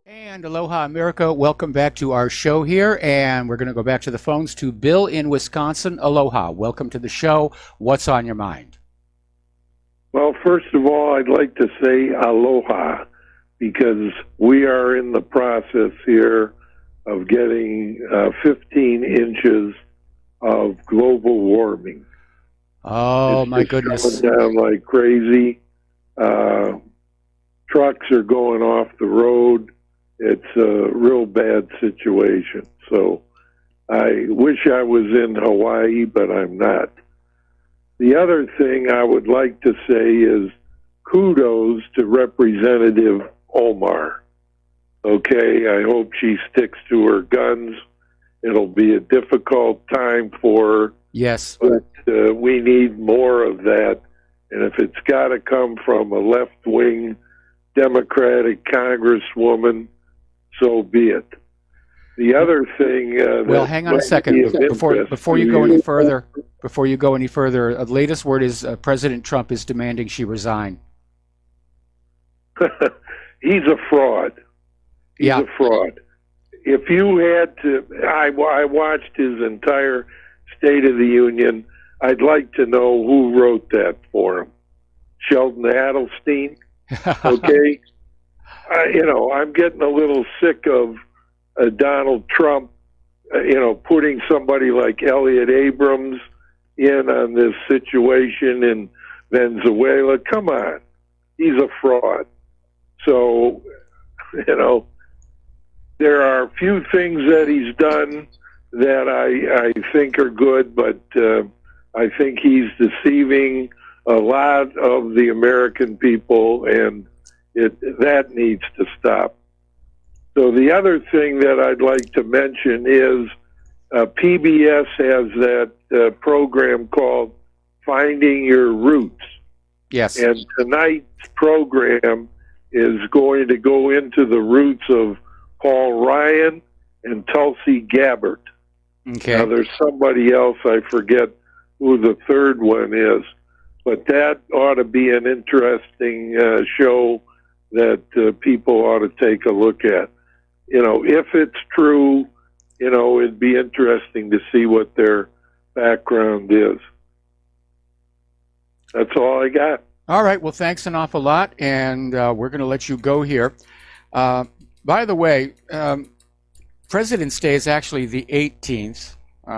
And aloha, America. Welcome back to our show here, and we're going to go back to the phones to Bill in Wisconsin. Aloha. Welcome to the show. What's on your mind? Well, first of all, I'd like to say aloha, because we are in the process here of getting 15 inches of global warming. Oh, it's my goodness. Coming down like crazy. Trucks are going off the road. It's a real bad situation. So I wish I was in Hawaii, but I'm not. The other thing I would like to say is kudos to Representative Omar. Okay, I hope she sticks to her guns. It'll be a difficult time for her. Yes. But we need more of that. And if it's got to come from a left-wing Democratic congresswoman, so be it. The other thing. Well, hang on a second before you go any further. Before you go any further, the latest word is President Trump is demanding she resign. He's a fraud. He's a fraud. If you had to, I watched his entire State of the Union. I'd like to know who wrote that for him. Sheldon Adelstein. Okay. I'm getting a little sick of Donald Trump, putting somebody like Elliot Abrams in on this situation in Venezuela. Come on. He's a fraud. So, there are a few things that he's done that I think are good, but I think he's deceiving a lot of the American people, and that needs to stop. So the other thing that I'd like to mention is PBS has that program called Finding Your Roots. Yes. And tonight's program is going to go into the roots of Paul Ryan and Tulsi Gabbard. Okay. Now, there's somebody else, I forget who the third one is, but that ought to be an interesting show that people ought to take a look at. If it's true, it'd be interesting to see what their background is. That's all I got. All right. Well, thanks an awful lot, and we're going to let you go here. By the way, President's Day is actually the 18th,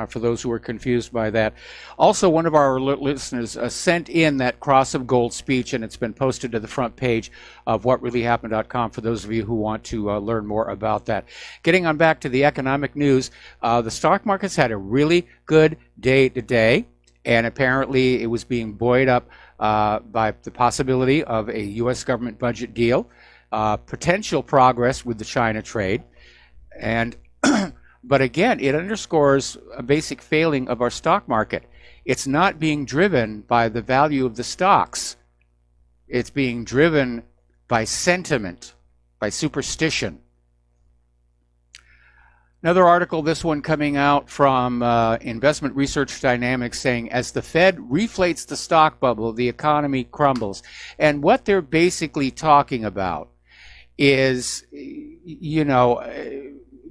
for those who are confused by that. Also, one of our listeners sent in that Cross of Gold speech, and it's been posted to the front page of whatreallyhappened.com for those of you who want to learn more about that. Getting on back to the economic news, the stock market's had a really good day today, and apparently it was being buoyed up by the possibility of a U.S. government budget deal, potential progress with the China trade, and but again, it underscores a basic failing of our stock market. It's not being driven by the value of the stocks. It's being driven by sentiment, by superstition. Another article, this one coming out from Investment Research Dynamics, saying, as the Fed reflates the stock bubble, the economy crumbles. And what they're basically talking about is,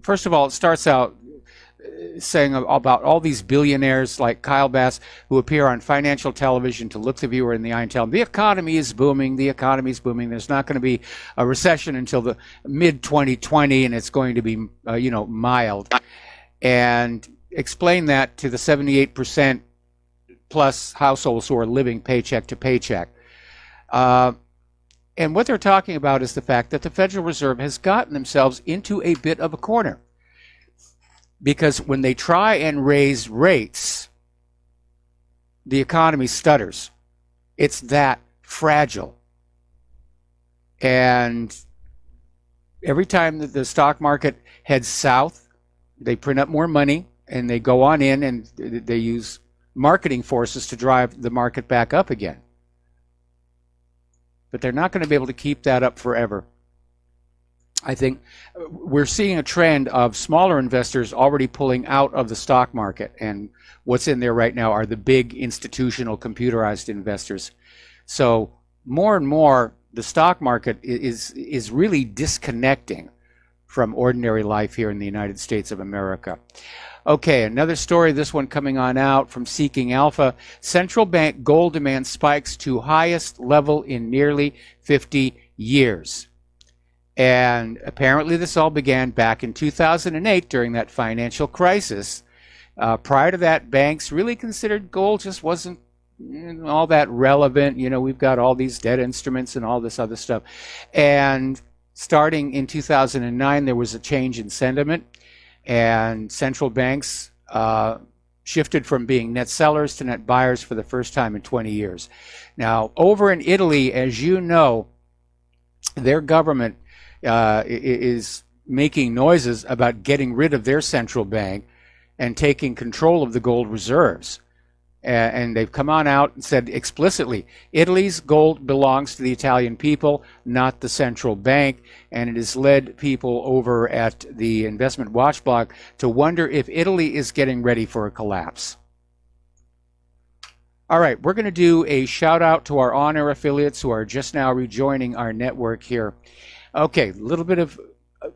first of all, it starts out saying about all these billionaires like Kyle Bass who appear on financial television to look the viewer in the eye and tell them the economy is booming, there's not going to be a recession until the mid-2020, and it's going to be, mild. And explain that to the 78% plus households who are living paycheck to paycheck. And what they're talking about is the fact that the Federal Reserve has gotten themselves into a bit of a corner. Because when they try and raise rates, the economy stutters. It's that fragile. And every time that the stock market heads south, they print up more money and they go on in and they use marketing forces to drive the market back up again. But they're not going to be able to keep that up forever. I think we're seeing a trend of smaller investors already pulling out of the stock market, and what's in there right now are the big institutional computerized investors. So more and more, the stock market is really disconnecting from ordinary life here in the United States of America. Okay, another story, this one coming on out from Seeking Alpha. Central bank gold demand spikes to highest level in nearly 50 years. And apparently this all began back in 2008 during that financial crisis. Prior to that, banks really considered gold just wasn't all that relevant. We've got all these debt instruments and all this other stuff. And starting in 2009, there was a change in sentiment. And central banks shifted from being net sellers to net buyers for the first time in 20 years. Now, over in Italy, as you know, their government is making noises about getting rid of their central bank and taking control of the gold reserves. And they've come on out and said explicitly, Italy's gold belongs to the Italian people, not the central bank. And it has led people over at the Investment Watch blog to wonder if Italy is getting ready for a collapse. All right, we're going to do a shout out to our on-air affiliates who are just now rejoining our network here. Okay, a little bit of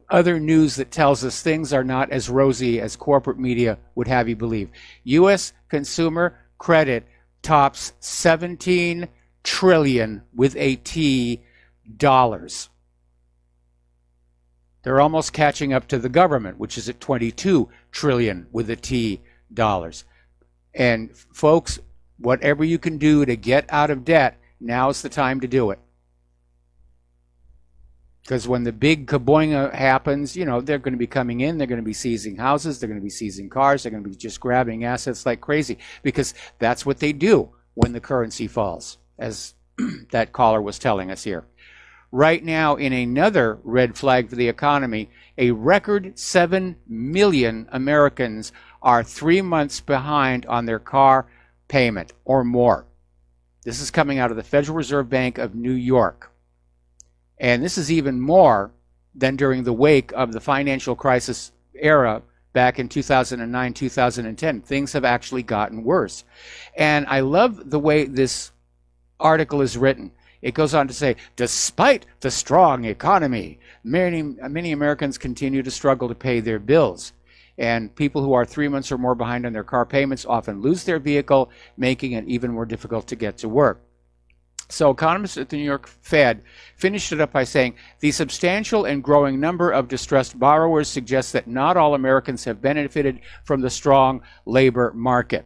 other news that tells us things are not as rosy as corporate media would have you believe. U.S. consumer credit tops 17 trillion with a T dollars. They're almost catching up to the government, which is at 22 trillion with a T dollars. And folks, whatever you can do to get out of debt, now's the time to do it. Because when the big kaboinga happens, you know, they're going to be coming in, they're going to be seizing houses, they're going to be seizing cars, they're going to be just grabbing assets like crazy, because that's what they do when the currency falls, as that caller was telling us here. Right now, in another red flag for the economy, a record 7 million Americans are 3 months behind on their car payment or more. This is coming out of the Federal Reserve Bank of New York. And this is even more than during the wake of the financial crisis era back in 2009, 2010. Things have actually gotten worse. And I love the way this article is written. It goes on to say, despite the strong economy, many Americans continue to struggle to pay their bills. And people who are 3 months or more behind on their car payments often lose their vehicle, making it even more difficult to get to work. So economists at the New York Fed finished it up by saying, the substantial and growing number of distressed borrowers suggests that not all Americans have benefited from the strong labor market,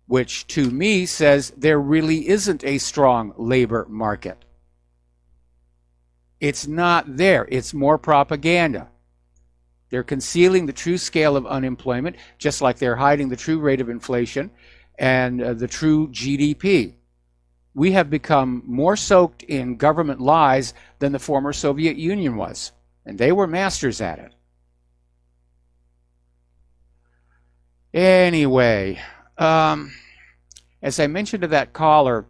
which to me says there really isn't a strong labor market. It's not there. It's more propaganda. They're concealing the true scale of unemployment, just like they're hiding the true rate of inflation and the true GDP. We have become more soaked in government lies than the former Soviet Union was, and they were masters at it. Anyway, as I mentioned to that caller,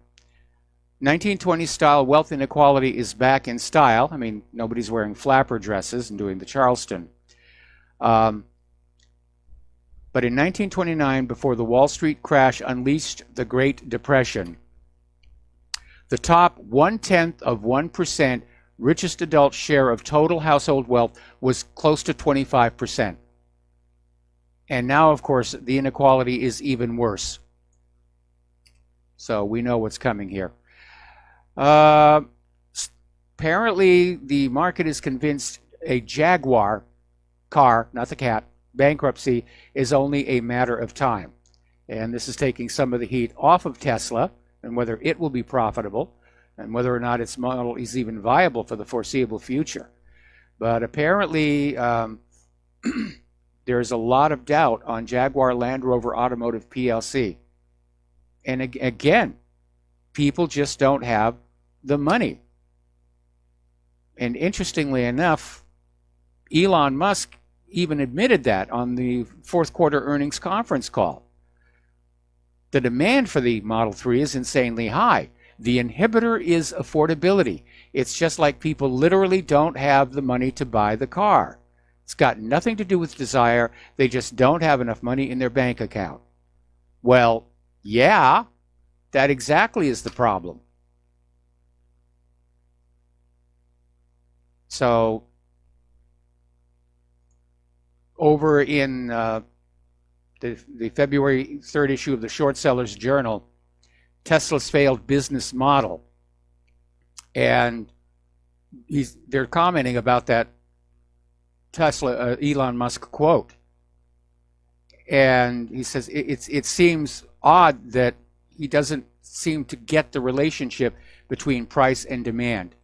1920s style wealth inequality is back in style. I mean, nobody's wearing flapper dresses and doing the Charleston. But in 1929, before the Wall Street crash unleashed the Great Depression, the top 0.1% richest adult share of total household wealth was close to 25%. And now, of course, the inequality is even worse. So we know what's coming here. Apparently, the market is convinced a Jaguar car, not the cat, bankruptcy is only a matter of time. And this is taking some of the heat off of Tesla and whether it will be profitable and whether or not its model is even viable for the foreseeable future. But apparently, there's a lot of doubt on Jaguar Land Rover Automotive PLC. And again, people just don't have the money. And interestingly enough, Elon Musk even admitted that on the fourth quarter earnings conference call. The demand for the Model 3 is insanely high. The inhibitor is affordability. It's just like people literally don't have the money to buy the car. It's got nothing to do with desire. They just don't have enough money in their bank account. Well, yeah, that exactly is the problem. So, over in the February 3rd issue of the Short Sellers Journal, Tesla's failed business model. And they're commenting about that Tesla Elon Musk quote. And he says it seems odd that he doesn't seem to get the relationship between price and demand.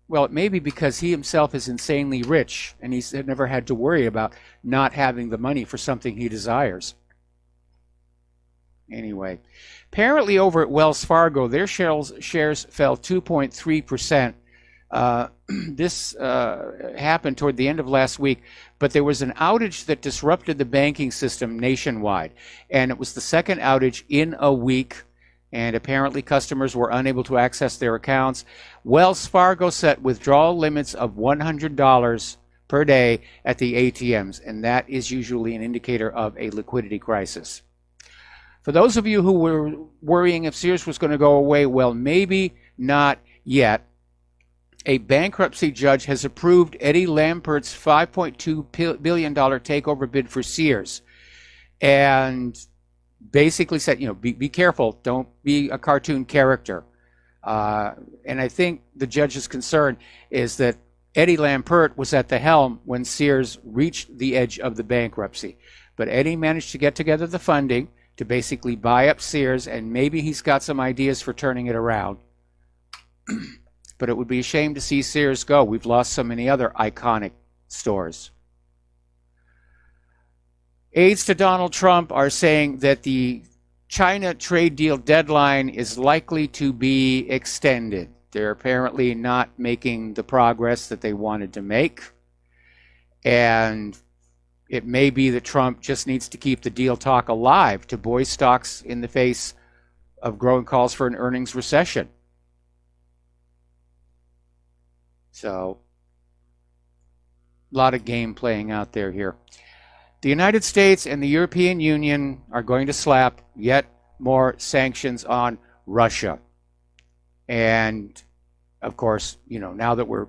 Well, it may be because he himself is insanely rich and he's never had to worry about not having the money for something he desires. Anyway, apparently over at Wells Fargo, their shares fell 2.3%. This happened toward the end of last week, but there was an outage that disrupted the banking system nationwide, and it was the second outage in a week, and apparently customers were unable to access their accounts. Wells Fargo set withdrawal limits of $100 per day at the ATMs, and that is usually an indicator of a liquidity crisis. For those of you who were worrying if Sears was going to go away, well, maybe not yet. A bankruptcy judge has approved Eddie Lampert's $5.2 billion takeover bid for Sears, and basically said, be careful, don't be a cartoon character. And I think the judge's concern is that Eddie Lampert was at the helm when Sears reached the edge of the bankruptcy. But Eddie managed to get together the funding to basically buy up Sears, and maybe he's got some ideas for turning it around. But it would be a shame to see Sears go. We've lost so many other iconic stores. Aides to Donald Trump are saying that the China trade deal deadline is likely to be extended. They're apparently not making the progress that they wanted to make. And it may be that Trump just needs to keep the deal talk alive to buoy stocks in the face of growing calls for an earnings recession. So, a lot of game playing out there here. The United States and the European Union are going to slap yet more sanctions on Russia. And, of course, now that we're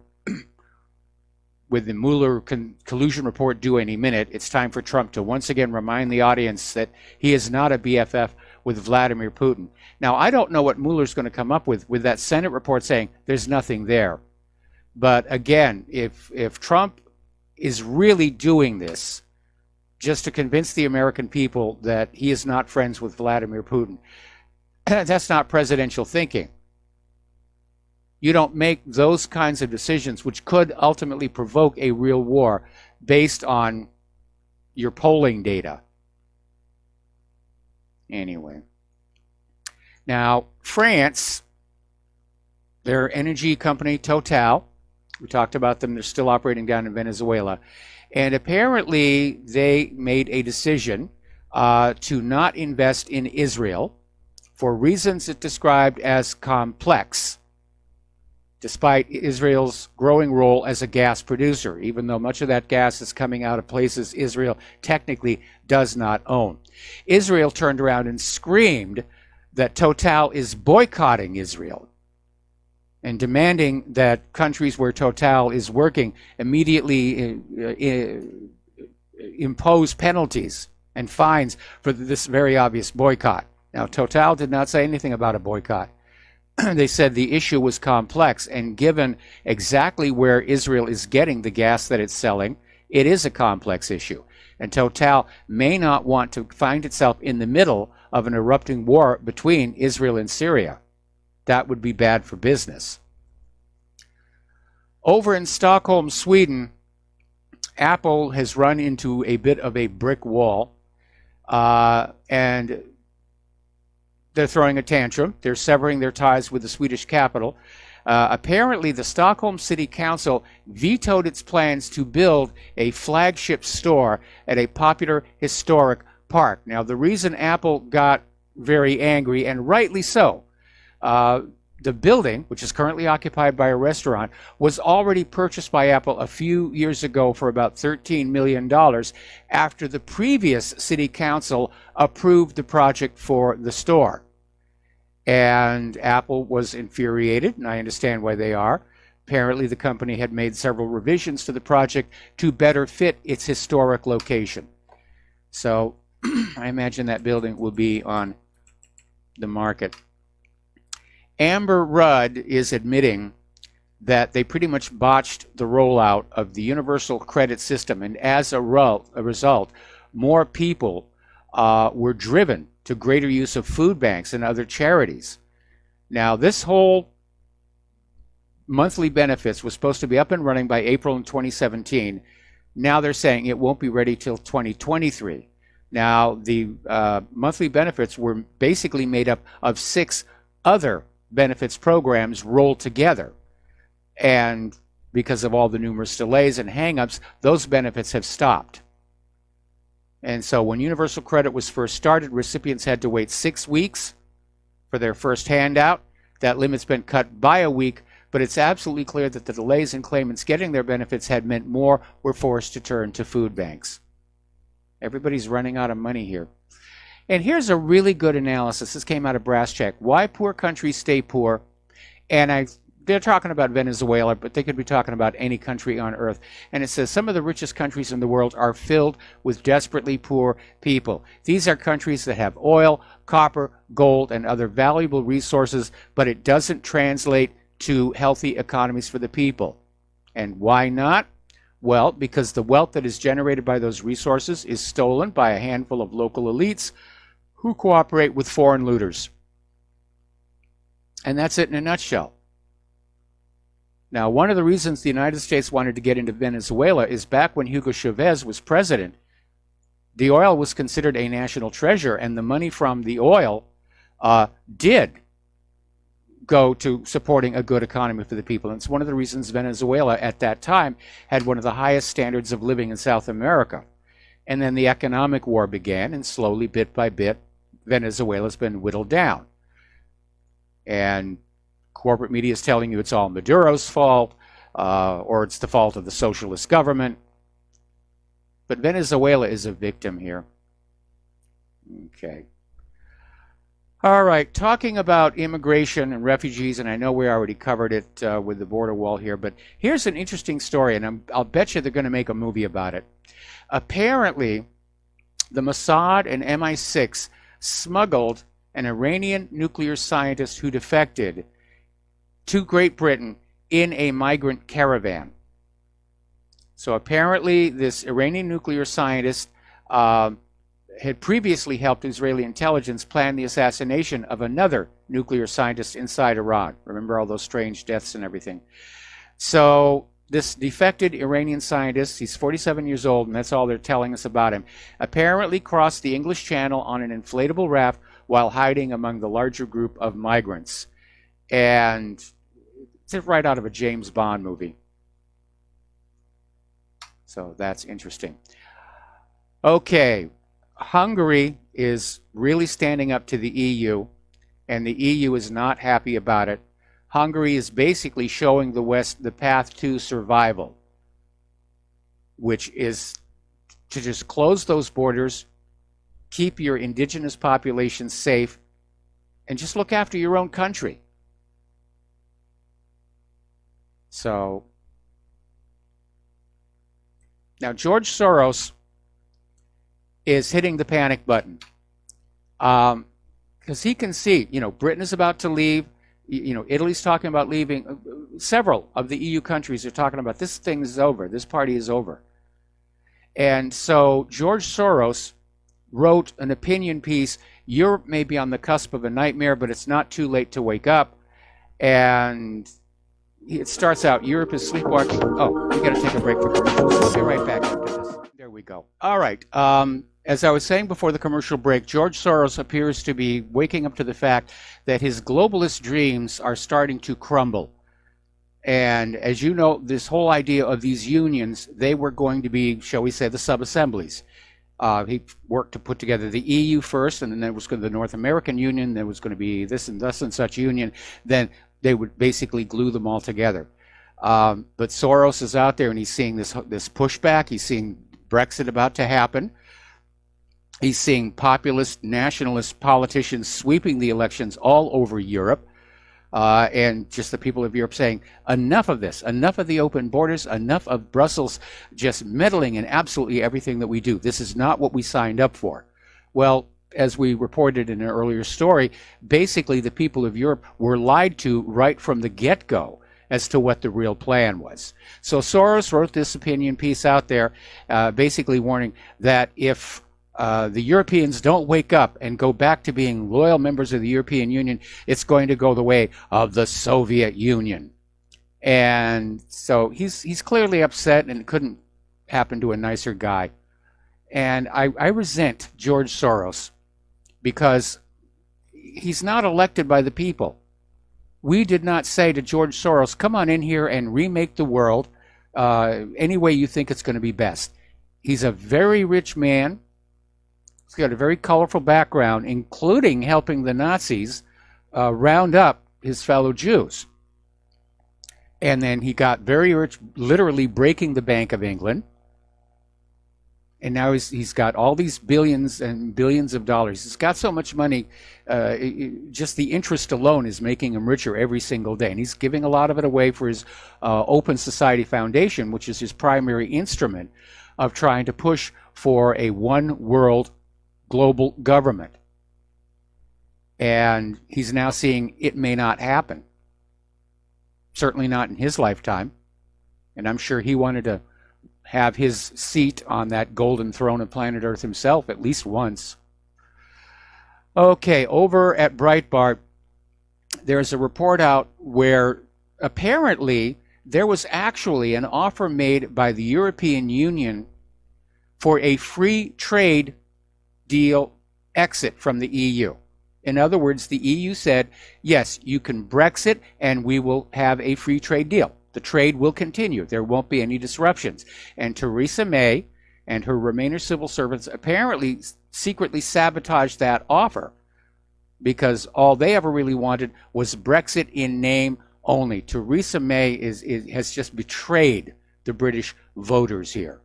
with the Mueller collusion report due any minute, it's time for Trump to once again remind the audience that he is not a BFF with Vladimir Putin. Now, I don't know what Mueller's going to come up with that Senate report saying there's nothing there. But again, if Trump is really doing this just to convince the American people that he is not friends with Vladimir Putin, that's not presidential thinking. You don't make those kinds of decisions, which could ultimately provoke a real war, based on your polling data. Anyway. Now, France, their energy company, Total, we talked about them, they're still operating down in Venezuela. And apparently they made a decision to not invest in Israel for reasons it described as complex, despite Israel's growing role as a gas producer, even though much of that gas is coming out of places Israel technically does not own. Israel turned around and screamed that Total is boycotting Israel and demanding that countries where Total is working immediately impose penalties and fines for this very obvious boycott. Now, Total did not say anything about a boycott. They said the issue was complex, and given exactly where Israel is getting the gas that it's selling, it is a complex issue. And Total may not want to find itself in the middle of an erupting war between Israel and Syria. That would be bad for business. Over in Stockholm, Sweden, Apple has run into a bit of a brick wall, and they're throwing a tantrum. They're severing their ties with the Swedish capital. Apparently, the Stockholm City Council vetoed its plans to build a flagship store at a popular historic park. Now, the reason Apple got very angry, and rightly so, the building, which is currently occupied by a restaurant, was already purchased by Apple a few years ago for about $13 million after the previous city council approved the project for the store. And Apple was infuriated, and I understand why they are. Apparently, the company had made several revisions to the project to better fit its historic location. So I imagine that building will be on the market. Amber Rudd is admitting that they pretty much botched the rollout of the universal credit system, and as a result, more people were driven to greater use of food banks and other charities. Now, this whole monthly benefits was supposed to be up and running by April in 2017. Now they're saying it won't be ready till 2023. Now, the monthly benefits were basically made up of 6 other benefits programs rolled together. And because of all the numerous delays and hang-ups, those benefits have stopped. And so when universal credit was first started, recipients had to wait 6 weeks for their first handout. That limit's been cut by a week, but it's absolutely clear that the delays in claimants getting their benefits had meant more were forced to turn to food banks. Everybody's running out of money here. And here's a really good analysis. This came out of Brass Check. Why poor countries stay poor. And they're talking about Venezuela, but they could be talking about any country on earth. And it says some of the richest countries in the world are filled with desperately poor people. These are countries that have oil, copper, gold, and other valuable resources, but it doesn't translate to healthy economies for the people. And why not? Well, because the wealth that is generated by those resources is stolen by a handful of local elites who cooperate with foreign looters. And that's it in a nutshell. Now, one of the reasons the United States wanted to get into Venezuela is back when Hugo Chavez was president, the oil was considered a national treasure, and the money from the oil did go to supporting a good economy for the people. And it's one of the reasons Venezuela at that time had one of the highest standards of living in South America. And then the economic war began, and slowly, bit by bit, Venezuela's been whittled down. And corporate media is telling you it's all Maduro's fault, or it's the fault of the socialist government. But Venezuela is a victim here. Okay. All right, talking about immigration and refugees, and I know we already covered it with the border wall here, but here's an interesting story, and I'll bet you they're going to make a movie about it. Apparently, the Mossad and MI6 smuggled an Iranian nuclear scientist who defected to Great Britain in a migrant caravan. So apparently, this Iranian nuclear scientist had previously helped Israeli intelligence plan the assassination of another nuclear scientist inside Iran. Remember all those strange deaths and everything. So this defected Iranian scientist, he's 47 years old, and that's all they're telling us about him, apparently crossed the English Channel on an inflatable raft while hiding among the larger group of migrants. And it's right out of a James Bond movie. So that's interesting. Okay. Hungary is really standing up to the EU, and the EU is not happy about it. Hungary is basically showing the West the path to survival, which is to just close those borders, keep your indigenous population safe, and just look after your own country. So, now George Soros is hitting the panic button because he can see, Britain is about to leave, Italy's talking about leaving, several of the EU countries are talking about this thing is over, this party is over. And so George Soros wrote an opinion piece, Europe may be on the cusp of a nightmare, but it's not too late to wake up. And it starts out, Europe is sleepwalking. Oh, we got to take a break for commercials. We'll be right back after this. There we go. All right. As I was saying before the commercial break, George Soros appears to be waking up to the fact that his globalist dreams are starting to crumble. And as you know, this whole idea of these unions, they were going to be, shall we say, the sub-assemblies. He worked to put together the EU first, and then there was going to the North American Union, there was going to be this and thus and such union. Then they would basically glue them all together. But Soros is out there, and he's seeing this pushback. He's seeing Brexit about to happen. He's seeing populist, nationalist politicians sweeping the elections all over Europe. And just the people of Europe saying, enough of this, enough of the open borders, enough of Brussels just meddling in absolutely everything that we do. This is not what we signed up for. Well, as we reported in an earlier story, basically the people of Europe were lied to right from the get-go as to what the real plan was. So Soros wrote this opinion piece out there, basically warning that if the Europeans don't wake up and go back to being loyal members of the European Union, it's going to go the way of the Soviet Union. And so he's clearly upset, and it couldn't happen to a nicer guy. And I resent George Soros because he's not elected by the people. We did not say to George Soros, come on in here and remake the world any way you think it's going to be best. He's a very rich man. He's got a very colorful background, including helping the Nazis round up his fellow Jews. And then he got very rich, literally breaking the Bank of England. And now he's got all these billions and billions of dollars. He's got so much money, just the interest alone is making him richer every single day. And he's giving a lot of it away for his Open Society Foundation, which is his primary instrument of trying to push for a one world global government. And he's now seeing it may not happen. Certainly not in his lifetime. And I'm sure he wanted to have his seat on that golden throne of planet Earth himself at least once. Okay, over at Breitbart, there's a report out where apparently there was actually an offer made by the European Union for a free trade deal exit from the EU. In other words, the EU said, yes, you can Brexit and we will have a free trade deal. The trade will continue. There won't be any disruptions. And Theresa May and her Remainer civil servants apparently secretly sabotaged that offer because all they ever really wanted was Brexit in name only. Theresa May has just betrayed the British voters here.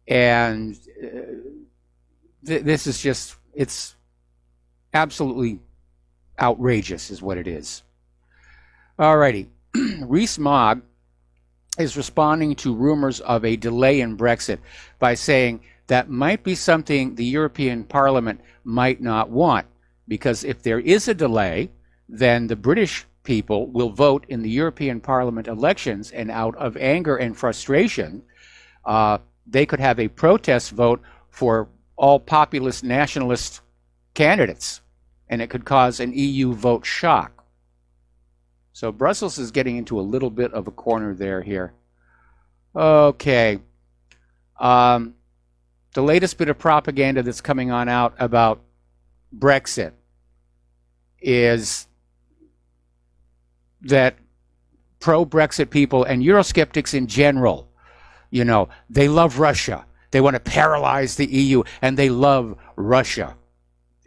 And this is just, it's absolutely outrageous is what it is. Alrighty. Rees-Mogg is responding to rumors of a delay in Brexit by saying that might be something the European Parliament might not want, because if there is a delay, then the British people will vote in the European Parliament elections, and out of anger and frustration, they could have a protest vote for all populist nationalist candidates, and it could cause an EU vote shock. So Brussels is getting into a little bit of a corner there here. Okay. The latest bit of propaganda that's coming on out about Brexit is that pro-Brexit people and Eurosceptics in general, you know, they love Russia. They want to paralyze the EU, and they love Russia.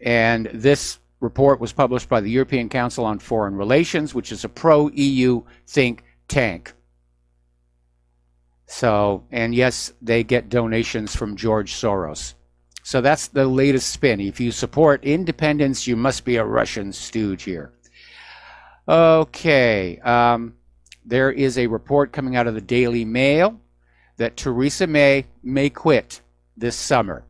And this report was published by the European Council on Foreign Relations, which is a pro-EU think tank. So, and yes, they get donations from George Soros. So that's the latest spin. If you support independence, you must be a Russian stooge here. Okay, there is a report coming out of the Daily Mail that Theresa May quit this summer.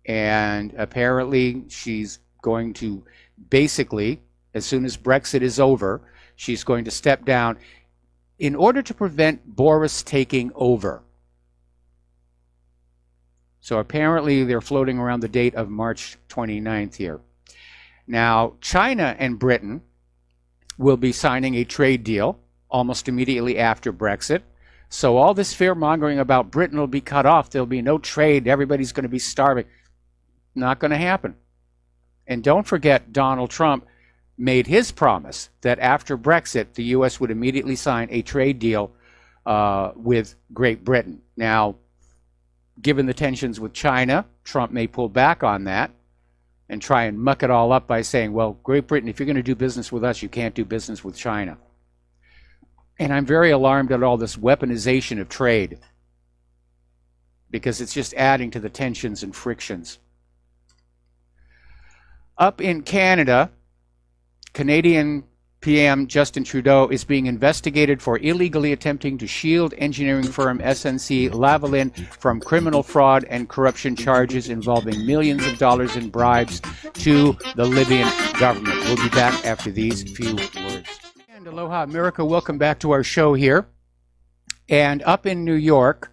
And apparently she's going to basically, as soon as Brexit is over, she's going to step down in order to prevent Boris taking over. So apparently they're floating around the date of March 29th here. Now, China and Britain will be signing a trade deal almost immediately after Brexit. So all this fear-mongering about Britain will be cut off, there'll be no trade, everybody's going to be starving. Not going to happen. And don't forget, Donald Trump made his promise that after Brexit, the U.S. would immediately sign a trade deal with Great Britain. Now, given the tensions with China, Trump may pull back on that and try and muck it all up by saying, well, Great Britain, if you're going to do business with us, you can't do business with China. And I'm very alarmed at all this weaponization of trade, because it's just adding to the tensions and frictions. Up in Canada, Canadian PM Justin Trudeau is being investigated for illegally attempting to shield engineering firm SNC Lavalin from criminal fraud and corruption charges involving millions of dollars in bribes to the Libyan government. We'll be back after these few words. And aloha, America. Welcome back to our show here. And up in New York,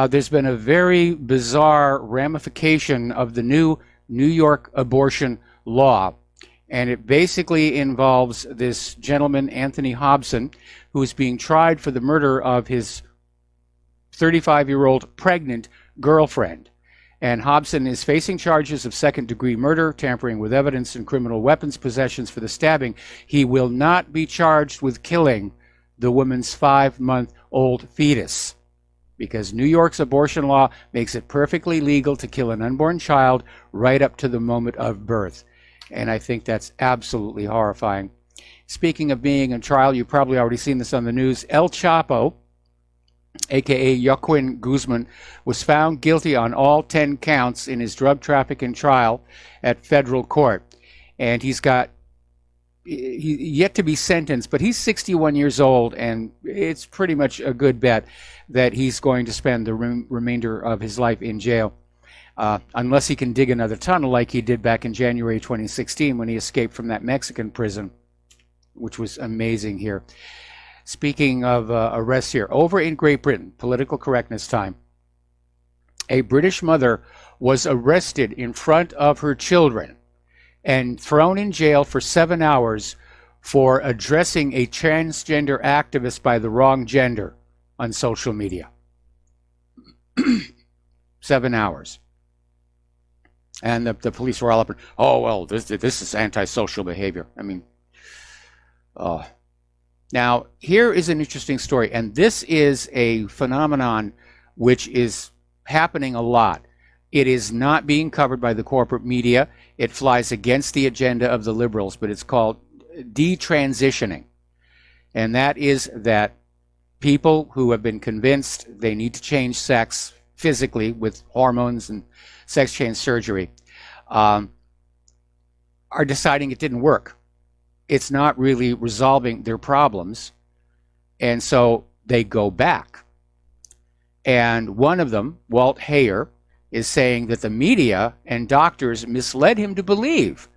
there's been a very bizarre ramification of the new New York abortion law. And it basically involves this gentleman, Anthony Hobson, who is being tried for the murder of his 35-year-old pregnant girlfriend. And Hobson is facing charges of second-degree murder, tampering with evidence, and criminal weapons possessions for the stabbing. He will not be charged with killing the woman's 5-month-old fetus, because New York's abortion law makes it perfectly legal to kill an unborn child right up to the moment of birth. And I think that's absolutely horrifying. Speaking of being in trial, you've probably already seen this on the news. El Chapo, a.k.a. Joaquin Guzman, was found guilty on all 10 counts in his drug trafficking trial at federal court. And he's yet to be sentenced, but he's 61 years old, and it's pretty much a good bet that he's going to spend the remainder of his life in jail, unless he can dig another tunnel like he did back in January 2016 when he escaped from that Mexican prison, which was amazing here. Speaking of arrests here, over in Great Britain, political correctness time, a British mother was arrested in front of her children and thrown in jail for 7 hours for addressing a transgender activist by the wrong gender on social media. 7 hours. And the police were all up, oh, well, this is antisocial behavior. I mean, now, here is an interesting story, and this is a phenomenon which is happening a lot. It is not being covered by the corporate media. It flies against the agenda of the liberals, but it's called detransitioning. And that is that people who have been convinced they need to change sex physically with hormones and sex change surgery are deciding it didn't work. It's not really resolving their problems, and so they go back. And one of them, Walt Aiea, is saying that the media and doctors misled him to believe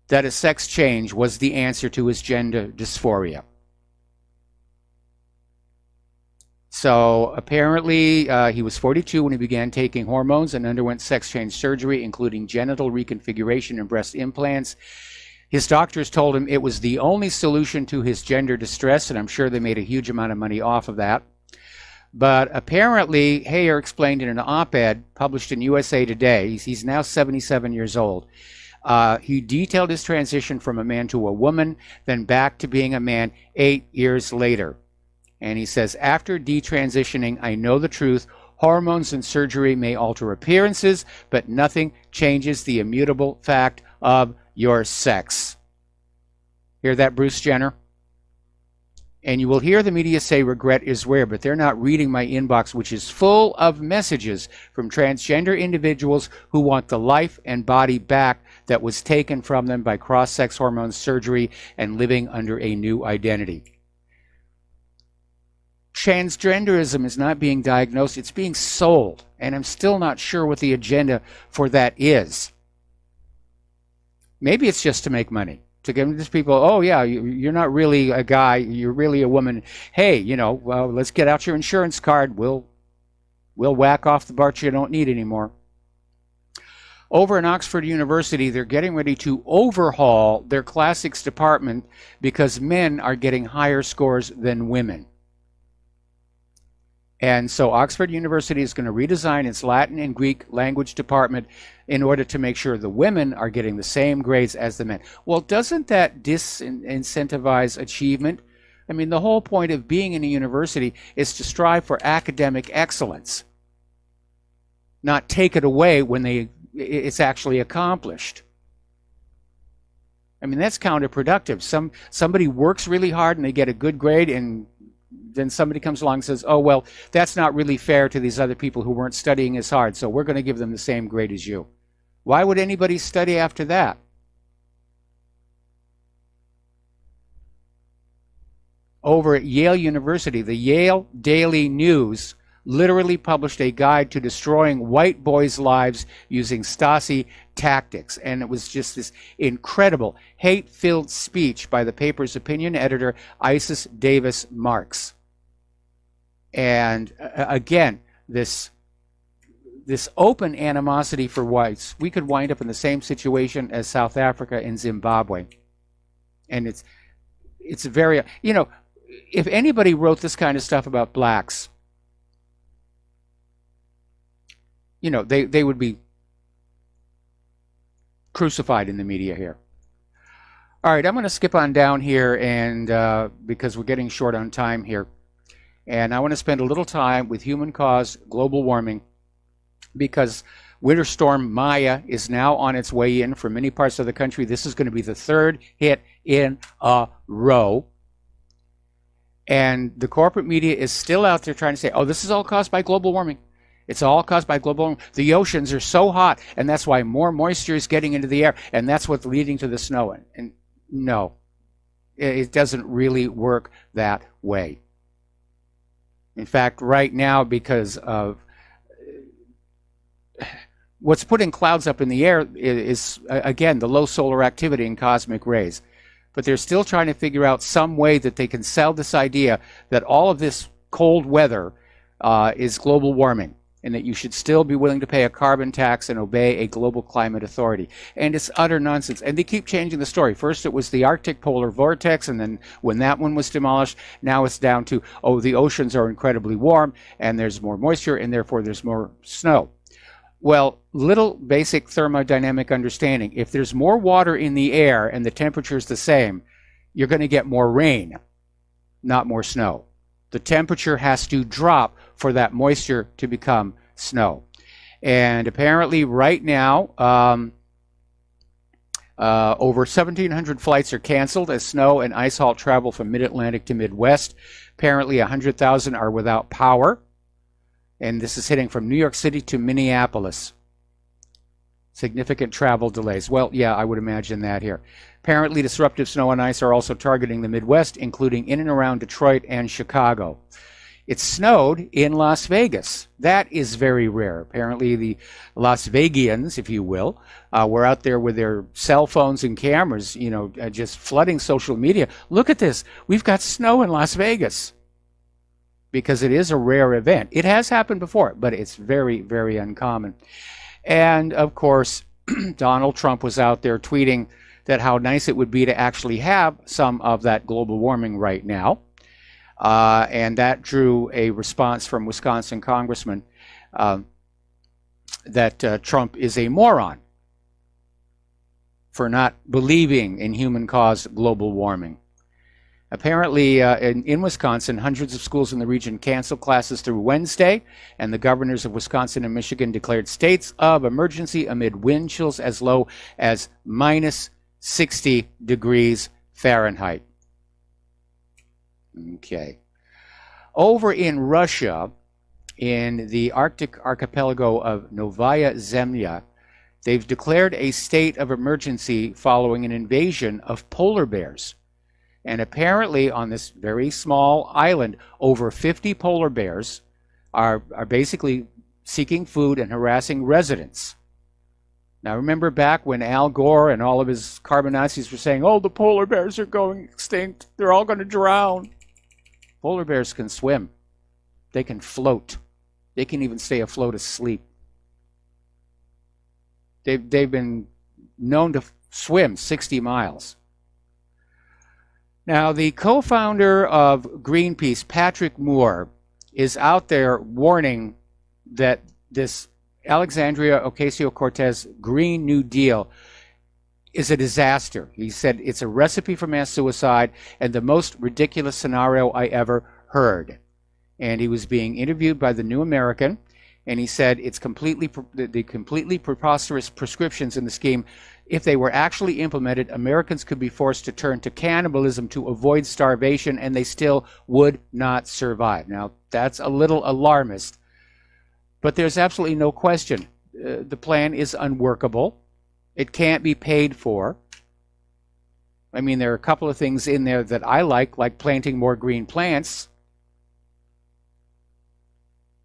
that a sex change was the answer to his gender dysphoria. So apparently he was 42 when he began taking hormones and underwent sex change surgery, including genital reconfiguration and breast implants. His doctors told him it was the only solution to his gender distress, and I'm sure they made a huge amount of money off of that. But apparently, Aiea explained in an op-ed published in USA Today, he's now 77 years old, he detailed his transition from a man to a woman, then back to being a man 8 years later. And he says, after detransitioning, I know the truth. Hormones and surgery may alter appearances, but nothing changes the immutable fact of your sex. Hear that, Bruce Jenner? And you will hear the media say regret is rare, but they're not reading my inbox, which is full of messages from transgender individuals who want the life and body back that was taken from them by cross-sex hormone surgery and living under a new identity. Transgenderism is not being diagnosed, it's being sold, and I'm still not sure what the agenda for that is. Maybe it's just to make money, to give these people, oh yeah, you're not really a guy, you're really a woman. Hey, well, let's get out your insurance card. We'll whack off the parts you don't need anymore. Over in Oxford University, they're getting ready to overhaul their classics department because men are getting higher scores than women. And so Oxford University is going to redesign its Latin and Greek language department in order to make sure the women are getting the same grades as the men. Well, doesn't that disincentivize achievement? I mean, the whole point of being in a university is to strive for academic excellence, not take it away when it's actually accomplished. I mean, that's counterproductive. Somebody works really hard and they get a good grade, and then somebody comes along and says, oh, well, that's not really fair to these other people who weren't studying as hard, so we're going to give them the same grade as you. Why would anybody study after that? Over at Yale University, the Yale Daily News literally published a guide to destroying white boys' lives using Stasi tactics. And it was just this incredible hate-filled speech by the paper's opinion editor, Isis Davis Marks. And again, this open animosity for whites, we could wind up in the same situation as South Africa and Zimbabwe. And it's very, if anybody wrote this kind of stuff about blacks, they would be crucified in the media here. All right, I'm going to skip on down here, and because we're getting short on time here, and I want to spend a little time with human-caused global warming, because Winter Storm Maya is now on its way in for many parts of the country. This is going to be the third hit in a row. And the corporate media is still out there trying to say, oh, this is all caused by global warming. It's all caused by global warming. The oceans are so hot, and that's why more moisture is getting into the air, and that's what's leading to the snow. And no, it doesn't really work that way. In fact, right now, because of what's putting clouds up in the air is, again, the low solar activity and cosmic rays. But they're still trying to figure out some way that they can sell this idea that all of this cold weather is global warming, and that you should still be willing to pay a carbon tax and obey a global climate authority. And it's utter nonsense. And they keep changing the story. First it was the Arctic polar vortex, and then when that one was demolished, now it's down to, oh, the oceans are incredibly warm, and there's more moisture, and therefore there's more snow. Well, little basic thermodynamic understanding. If there's more water in the air and the temperature is the same, you're going to get more rain, not more snow. The temperature has to drop for that moisture to become snow. And apparently right now, over 1,700 flights are canceled as snow and ice halt travel from mid-Atlantic to Midwest. Apparently 100,000 are without power. And this is hitting from New York City to Minneapolis. Significant travel delays. Well, yeah, I would imagine that here. Apparently, disruptive snow and ice are also targeting the Midwest, including in and around Detroit and Chicago. It snowed in Las Vegas. That is very rare. Apparently, the Las Vegians, if you will, were out there with their cell phones and cameras, just flooding social media. Look at this. We've got snow in Las Vegas. Because it is a rare event. It has happened before, but it's very, very uncommon. And, of course, Donald Trump was out there tweeting that how nice it would be to actually have some of that global warming right now. And that drew a response from Wisconsin Congressman that Trump is a moron for not believing in human-caused global warming. Apparently, in Wisconsin, hundreds of schools in the region canceled classes through Wednesday, and the governors of Wisconsin and Michigan declared states of emergency amid wind chills as low as minus 60 degrees Fahrenheit. Okay. Over in Russia, in the Arctic archipelago of Novaya Zemlya, they've declared a state of emergency following an invasion of polar bears. And apparently on this very small island, over 50 polar bears are basically seeking food and harassing residents. Now remember back when Al Gore and all of his carbon Nazis were saying, oh, the polar bears are going extinct. They're all going to drown. Polar bears can swim. They can float. They can even stay afloat asleep. They've been known to swim 60 miles. Now, the co-founder of Greenpeace, Patrick Moore, is out there warning that this Alexandria Ocasio-Cortez Green New Deal is a disaster. He said it's a recipe for mass suicide and the most ridiculous scenario I ever heard. And he was being interviewed by the New American, and he said it's the completely preposterous prescriptions in the scheme. If they were actually implemented, Americans could be forced to turn to cannibalism to avoid starvation, and they still would not survive. Now, that's a little alarmist, but there's absolutely no question. The plan is unworkable. It can't be paid for. I mean, there are a couple of things in there that I like planting more green plants.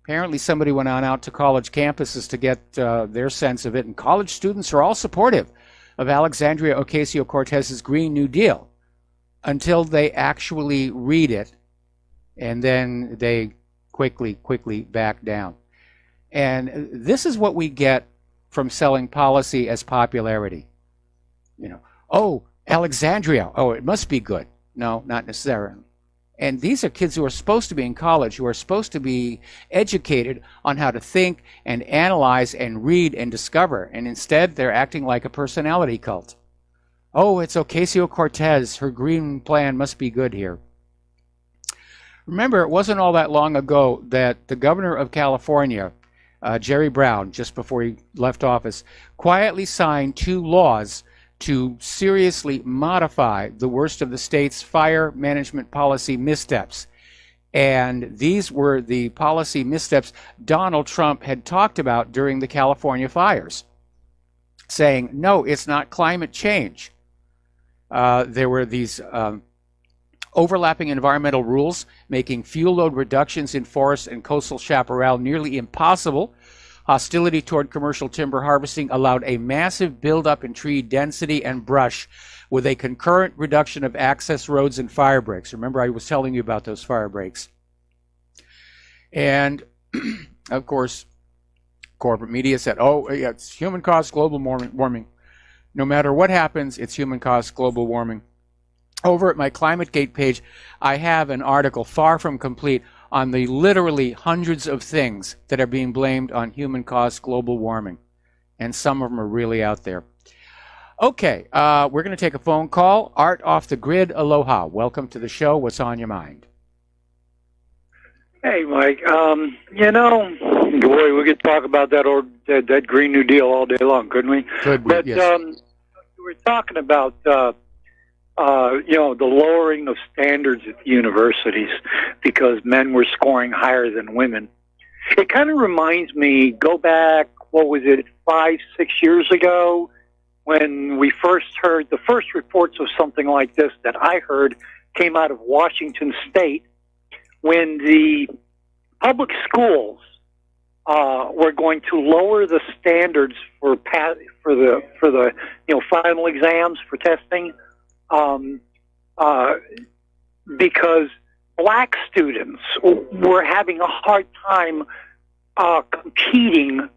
Apparently somebody went out to college campuses to get their sense of it, and college students are all supportive of Alexandria Ocasio-Cortez's Green New Deal until they actually read it, and then they quickly back down. And this is what we get from selling policy as popularity. Oh, Alexandria, oh, it must be good. No, not necessarily. And these are kids who are supposed to be in college, who are supposed to be educated on how to think and analyze and read and discover. And instead, they're acting like a personality cult. Oh, it's Ocasio-Cortez. Her green plan must be good here. Remember, it wasn't all that long ago that the governor of California, Jerry Brown, just before he left office, quietly signed 2 laws to seriously modify the worst of the state's fire management policy missteps. And these were the policy missteps Donald Trump had talked about during the California fires, saying, no, it's not climate change. There were these overlapping environmental rules, making fuel load reductions in forest and coastal chaparral nearly impossible. Hostility toward commercial timber harvesting allowed a massive buildup in tree density and brush with a concurrent reduction of access roads and fire breaks. Remember, I was telling you about those fire breaks. And, of course, corporate media said, oh, yeah, it's human-caused global warming. No matter what happens, it's human-caused global warming. Over at my ClimateGate page, I have an article far from complete on the literally hundreds of things that are being blamed on human-caused global warming. And some of them are really out there. Okay, we're going to take a phone call. Art off the grid, aloha. Welcome to the show. What's on your mind? Hey, Mike. Boy, we could talk about that Green New Deal all day long, couldn't we? Could we? But yes. We were talking about the lowering of standards at the universities because men were scoring higher than women. It kind of reminds me, go back, 5-6 years ago, when we first heard the first reports of something like this that I heard came out of Washington State, when the public schools were going to lower the standards for the final exams for testing. Because black students were having a hard time competing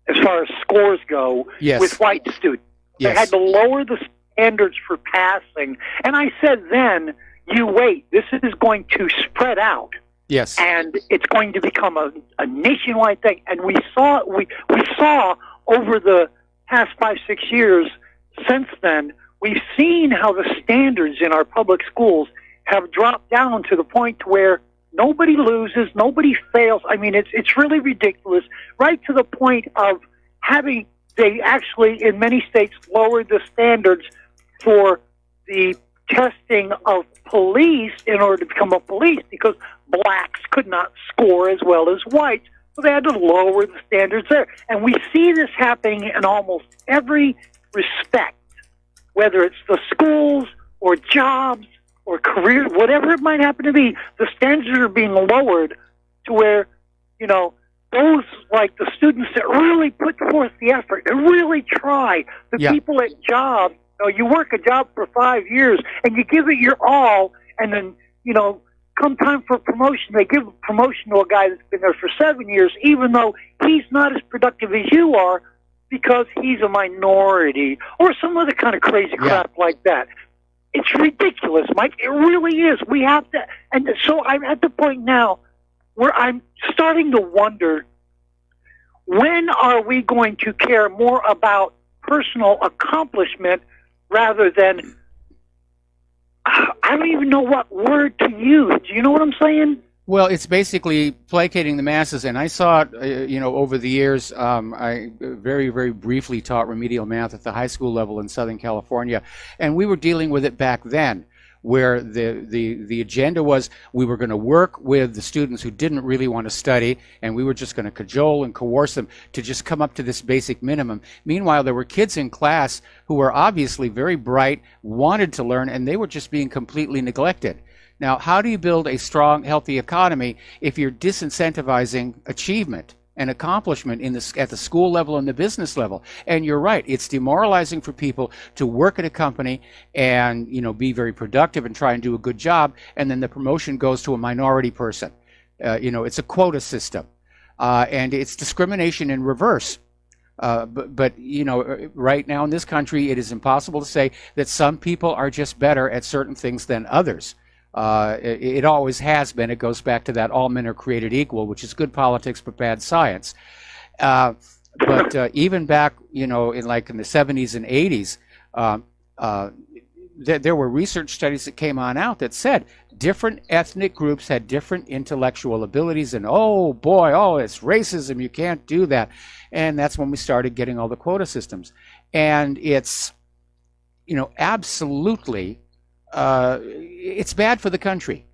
as far as scores go with white students. They had to lower the standards for passing. And I said then, you wait, this is going to spread out. Yes. And it's going to become a nationwide thing. And we saw over the past 5-6 years since then, we've seen how the standards in our public schools have dropped down to the point where nobody loses, nobody fails. I mean, it's really ridiculous, right to the point of they actually, in many states, lowered the standards for the testing of police in order to become a police because blacks could not score as well as whites. So they had to lower the standards there. And we see this happening in almost every respect, whether it's the schools or jobs or career, whatever it might happen to be, the standards are being lowered to where, those like the students that really put forth the effort and really try, the people at jobs, you work a job for 5 years and you give it your all, and then, come time for promotion, they give a promotion to a guy that's been there for 7 years, even though he's not as productive as you are because he's a minority or some other kind of crazy crap like that. It's ridiculous, Mike. It really is. We have to, and so I'm at the point now where I'm starting to wonder, when are we going to care more about personal accomplishment rather than, I don't even know what word to use. Do you know what I'm saying? Well, it's basically placating the masses, and I saw it, over the years. I very, very briefly taught remedial math at the high school level in Southern California, and we were dealing with it back then, where the agenda was we were going to work with the students who didn't really want to study, and we were just going to cajole and coerce them to just come up to this basic minimum. Meanwhile, there were kids in class who were obviously very bright, wanted to learn, and they were just being completely neglected. Now, how do you build a strong, healthy economy if you're disincentivizing achievement and accomplishment at the school level and the business level? And you're right, it's demoralizing for people to work at a company and be very productive and try and do a good job, and then the promotion goes to a minority person. It's a quota system, and it's discrimination in reverse. But right now in this country, it is impossible to say that some people are just better at certain things than others. It always has been. It goes back to that all men are created equal, which is good politics but bad science. But even back, in the 70s and 80s, there were research studies that came out that said different ethnic groups had different intellectual abilities, and it's racism, you can't do that. And that's when we started getting all the quota systems. And it's, absolutely, it's bad for the country.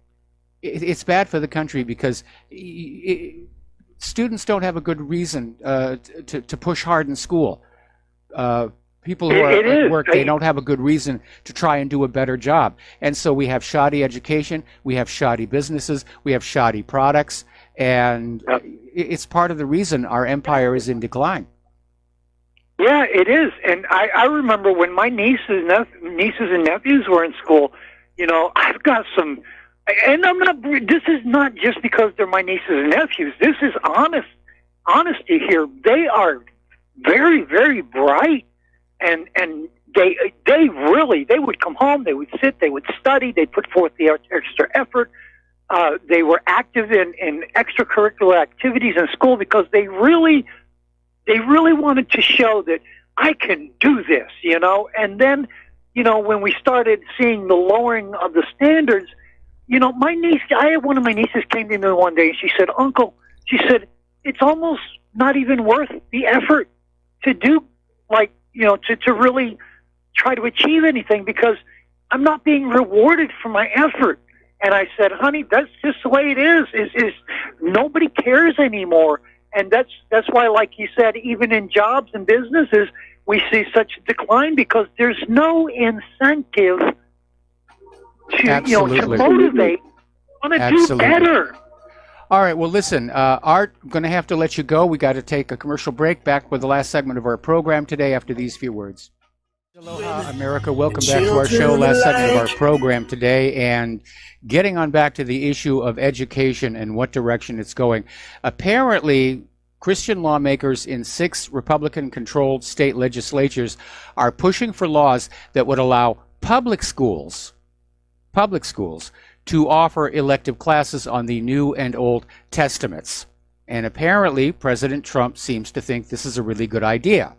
It's bad for the country because students don't have a good reason to push hard in school. People who are at work, they don't have a good reason to try and do a better job. And so we have shoddy education, we have shoddy businesses, we have shoddy products, and it's part of the reason our empire is in decline. Yeah, it is. And I remember when my nieces and nephews were in school, I've got some, and this is not just because they're my nieces and nephews. This is honesty here. They are very, very bright. And they would come home, they would sit, they would study, they'd put forth the extra effort. They were active in extracurricular activities in school because they really wanted to show that I can do this, And then, when we started seeing the lowering of the standards, I had one of my nieces came to me one day and she said, "Uncle," she said, "it's almost not even worth the effort to do, to really try to achieve anything because I'm not being rewarded for my effort." And I said, "Honey, that's just the way it is nobody cares anymore." And that's why, like you said, even in jobs and businesses, we see such a decline because there's no incentive to, to motivate want to do better. All right, well, listen, Art, I'm going to have to let you go. We got to take a commercial break. Back with the last segment of our program today after these few words. Aloha, America. Welcome back to our show. Last segment of our program today, and getting on back to the issue of education and what direction it's going. Apparently, Christian lawmakers in 6 Republican-controlled state legislatures are pushing for laws that would allow public schools to offer elective classes on the New and Old Testaments. And apparently, President Trump seems to think this is a really good idea,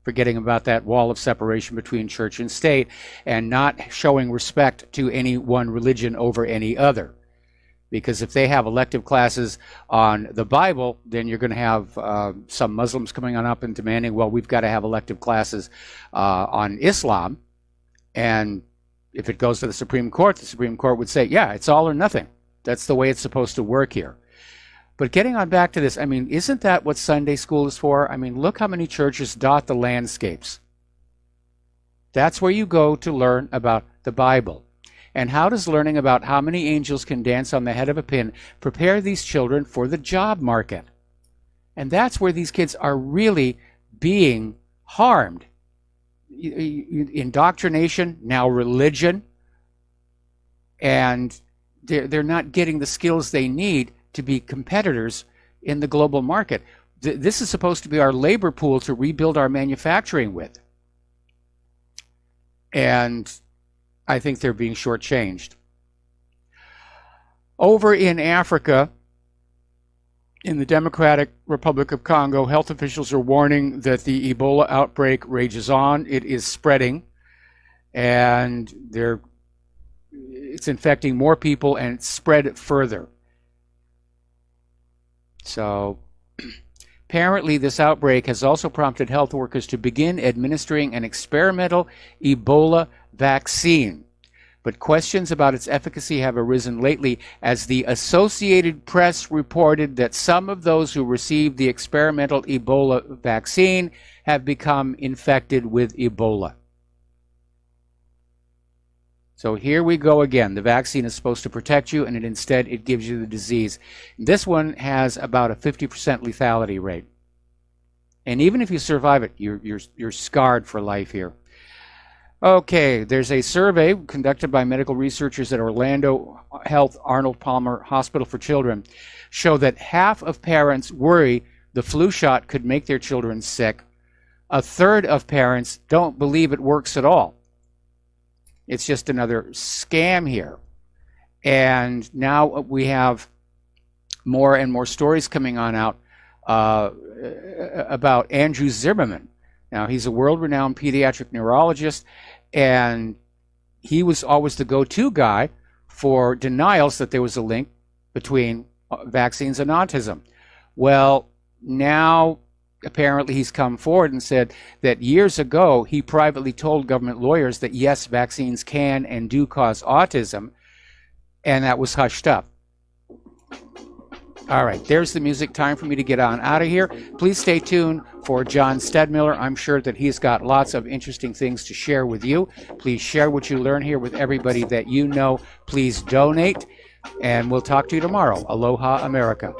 forgetting about that wall of separation between church and state and not showing respect to any one religion over any other. Because if they have elective classes on the Bible, then you're going to have some Muslims coming on up and demanding, well, we've got to have elective classes on Islam. And if it goes to the Supreme Court would say, yeah, it's all or nothing. That's the way it's supposed to work here. But getting on back to this, isn't that what Sunday school is for? Look how many churches dot the landscapes. That's where you go to learn about the Bible. And how does learning about how many angels can dance on the head of a pin prepare these children for the job market? And that's where these kids are really being harmed. Indoctrination, now religion, and they're not getting the skills they need to be competitors in the global market. This is supposed to be our labor pool to rebuild our manufacturing with. And I think they're being shortchanged. Over in Africa, in the Democratic Republic of Congo, health officials are warning that the Ebola outbreak rages on. It is spreading, and it's infecting more people, and it's spread further. So apparently this outbreak has also prompted health workers to begin administering an experimental Ebola vaccine. But questions about its efficacy have arisen lately as the Associated Press reported that some of those who received the experimental Ebola vaccine have become infected with Ebola. So here we go again. The vaccine is supposed to protect you, and instead it gives you the disease. This one has about a 50% lethality rate. And even if you survive it, you're scarred for life here. Okay, there's a survey conducted by medical researchers at Orlando Health Arnold Palmer Hospital for Children show that half of parents worry the flu shot could make their children sick. A third of parents don't believe it works at all. It's just another scam here. And now we have more and more stories coming on out about Andrew Zimmerman. Now, he's a world-renowned pediatric neurologist, and he was always the go-to guy for denials that there was a link between vaccines and autism. Well, now apparently he's come forward and said that years ago he privately told government lawyers that yes, vaccines can and do cause autism, and that was hushed up. All right, there's the music. Time for me to get on out of here. Please stay tuned for John Stedmiller. I'm sure that he's got lots of interesting things to share with you. Please share what you learn here with everybody that you know. Please donate, and we'll talk to you tomorrow. Aloha, America.